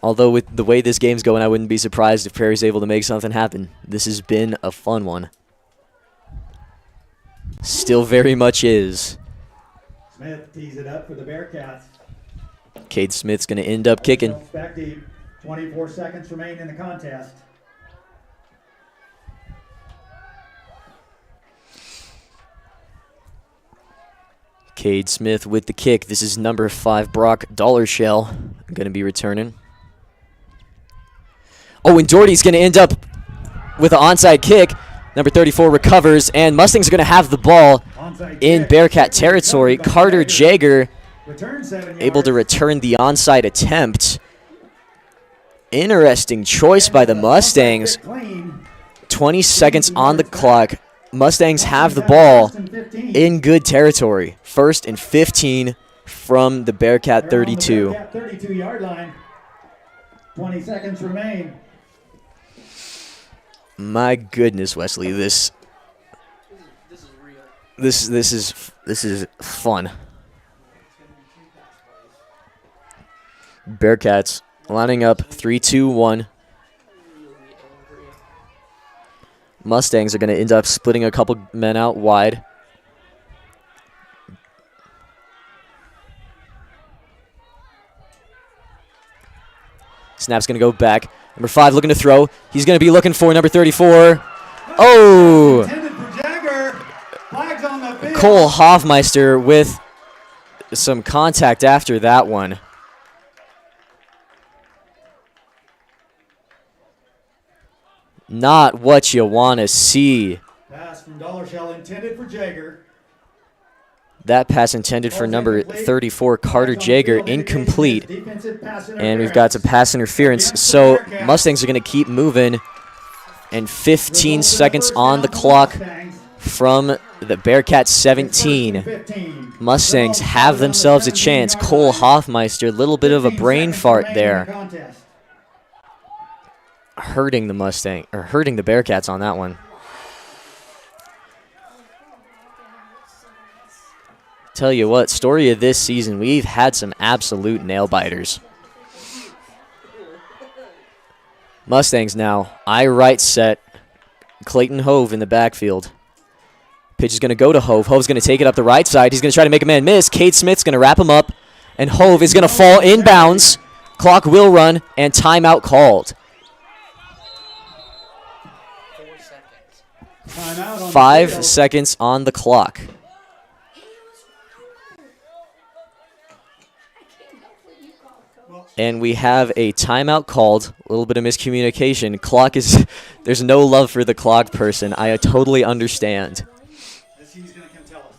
Although with the way this game's going, I wouldn't be surprised if Prairie's able to make something happen. This has been a fun one. Still very much is. Smith tees it up for the Bearcats. Cade Smith's going to end up kicking. Back deep. 24 seconds remain in the contest. Cade Smith with the kick. This is number 5, Brock Dollarshell, going to be returning. Oh, and Doherty's going to end up with an onside kick. Number 34 recovers, and Mustangs are going to have the ball in Bearcat territory. Carter Jager able to return the onside attempt. Interesting choice by the Mustangs. 20 seconds on the clock. Mustangs have the ball in good territory. 1st and 15 from the Bearcat 32. 32-yard line. 20 seconds remain. My goodness, Wesley, this This is real. this is fun. Bearcats lining up 3-2-1. Mustangs are going to end up splitting a couple men out wide. Snap's going to go back. Number 5 looking to throw. He's going to be looking for number 34. Oh! Intended for Jagger. Flags on the field. Cole Hoffmeister with some contact after that one. Not what you want to see. Pass from Dollar Shell intended for Jagger. That pass intended for number 34, Carter Jager, incomplete. Defensive pass And we've got some pass interference. So Mustangs are going to keep moving. And 15 seconds on the clock from the Bearcats 17. Mustangs have themselves a chance. Cole Hoffmeister, a little bit of a brain fart there. Hurting the Bearcats on that one. Tell you what, story of this season, we've had some absolute nail biters. Mustangs now, I right set. Clayton Hove in the backfield. Pitch is going to go to Hove. Hove's going to take it up the right side. He's going to try to make a man miss. Cade Smith's going to wrap him up. And Hove is going to fall inbounds. Clock will run, and timeout called. 5 seconds on the clock. And we have a timeout called. A little bit of miscommunication. Clock is... There's no love for the clock person. I totally understand. He's going to come tell us.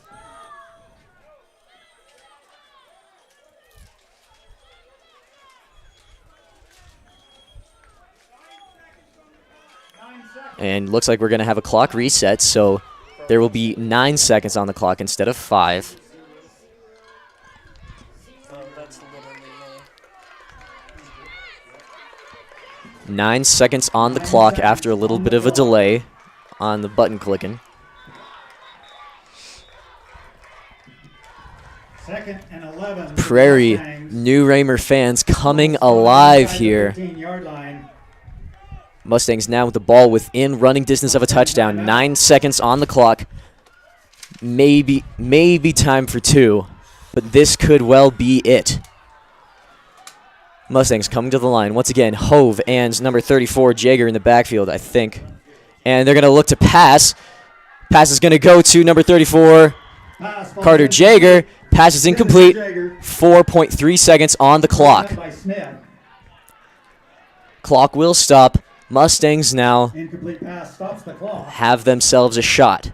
And looks like we're going to have a clock reset, so there will be 9 seconds on the clock instead of 5. That's literally 9 seconds on the clock after a little bit of a delay on the button clicking. Second and 11. Prairie New Raymer fans coming alive here. 15-yard line. Mustangs now with the ball within running distance of a touchdown. 9 seconds on the clock. Maybe time for 2, but this could well be it. Mustangs coming to the line. Once again, Hove and number 34, Jager in the backfield, I think. And they're going to look to pass. Pass is going to go to number 34, Carter Jager. Pass is incomplete. 4.3 seconds on the clock. Clock will stop. Mustangs now Incomplete pass stops the clock. have themselves a shot.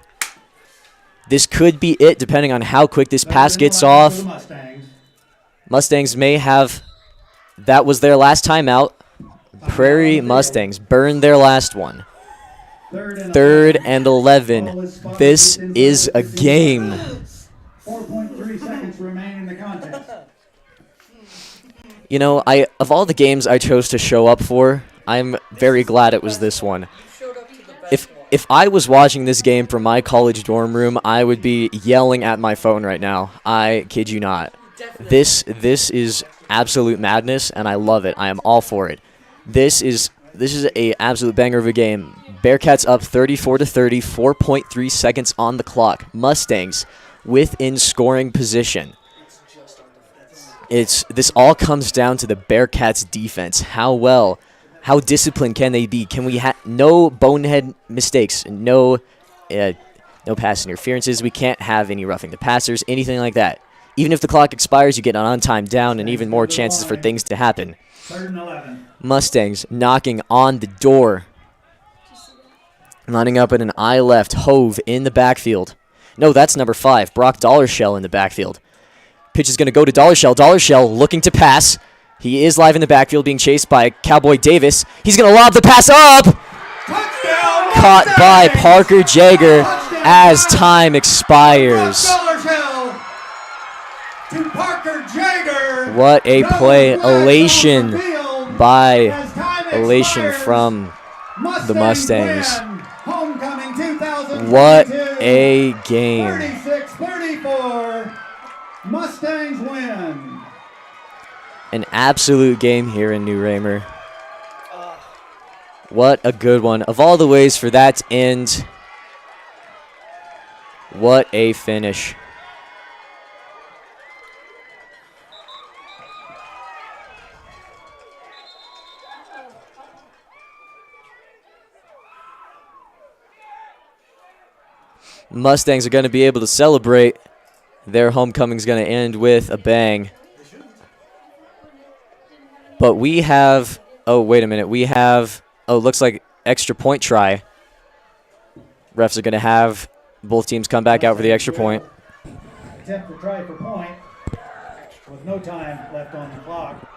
This could be it, depending on how quick this pass gets off. Mustangs may have... That was their last timeout. Prairie Mustangs burned their last one. 3rd and 11. This is a game. 4.3 seconds remain in the contest. You know, of all the games I chose to show up for, I'm very glad it was this one. showed up to the best one. If I was watching this game from my college dorm room, I would be yelling at my phone right now. I kid you not. Definitely. This is absolute madness, and I love it. I am all for it. This is a absolute banger of a game. Bearcats up 34-30, 4.3 seconds on the clock. Mustangs within scoring position. This all comes down to the Bearcats' defense. How disciplined can they be? Can we have no bonehead mistakes, no pass interferences? We can't have any roughing the passers, anything like that. Even if the clock expires, you get an on-time down and even more chances for things to happen. 3rd and 11. Mustangs knocking on the door. Lining up in an eye left. Hove in the backfield. No, that's number 5. Brock Dollarshell in the backfield. Pitch is going to go to Dollarshell. Dollarshell looking to pass. He is live in the backfield being chased by Cowboy Davis. He's going to lob the pass up. Touchdown! Caught by Parker Jager as time expires. To Parker Jager. What a play. Elation goodbye As time elation expires, from the Mustangs. win. Homecoming 2022. What a game. 36-34. Mustangs win. An absolute game here in New Raymer. What a good one. Of all the ways for that to end, what a finish. Mustangs are going to be able to celebrate. Their homecoming's going to end with a bang. But we have, oh, wait a minute. We have, oh, looks like extra point try. Refs are going to have both teams come back out for the extra point. Attempt to try for point with no time left on the clock.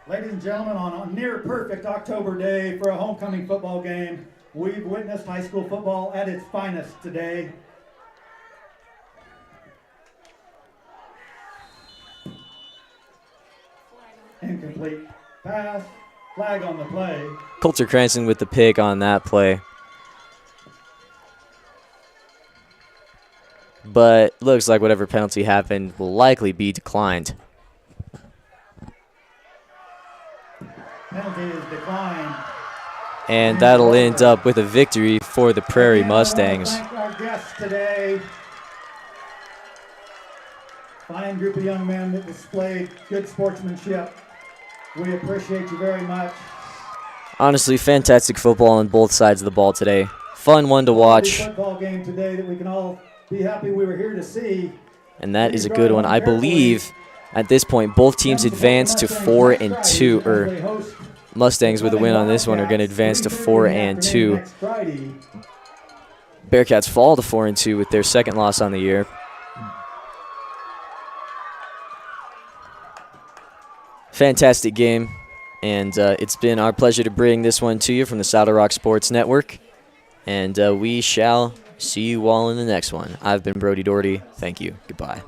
Ladies and gentlemen, on a near perfect October day for a homecoming football game, we've witnessed high school football at its finest today. Incomplete pass, flag on the play. Coulter Cranston with the pick on that play. But looks like whatever penalty happened will likely be declined. Penalty is declined. And that'll end up with a victory for the Prairie Mustangs. Thank our guests today. Fine group of young men that displayed good sportsmanship. We appreciate you very much. Honestly, fantastic football on both sides of the ball today. Fun one to watch. Football game today that we can all be happy we were here to see. And that is a good one. I believe at this point both teams advance to 4-2, or Mustangs with a win on this one are going to advance to 4-2. Bearcats fall to 4-2 with their second loss on the year. Fantastic game, and it's been our pleasure to bring this one to you from the Saddle Rock Sports Network, and we shall see you all in the next one. I've been Brody Doherty. Thank you. Goodbye.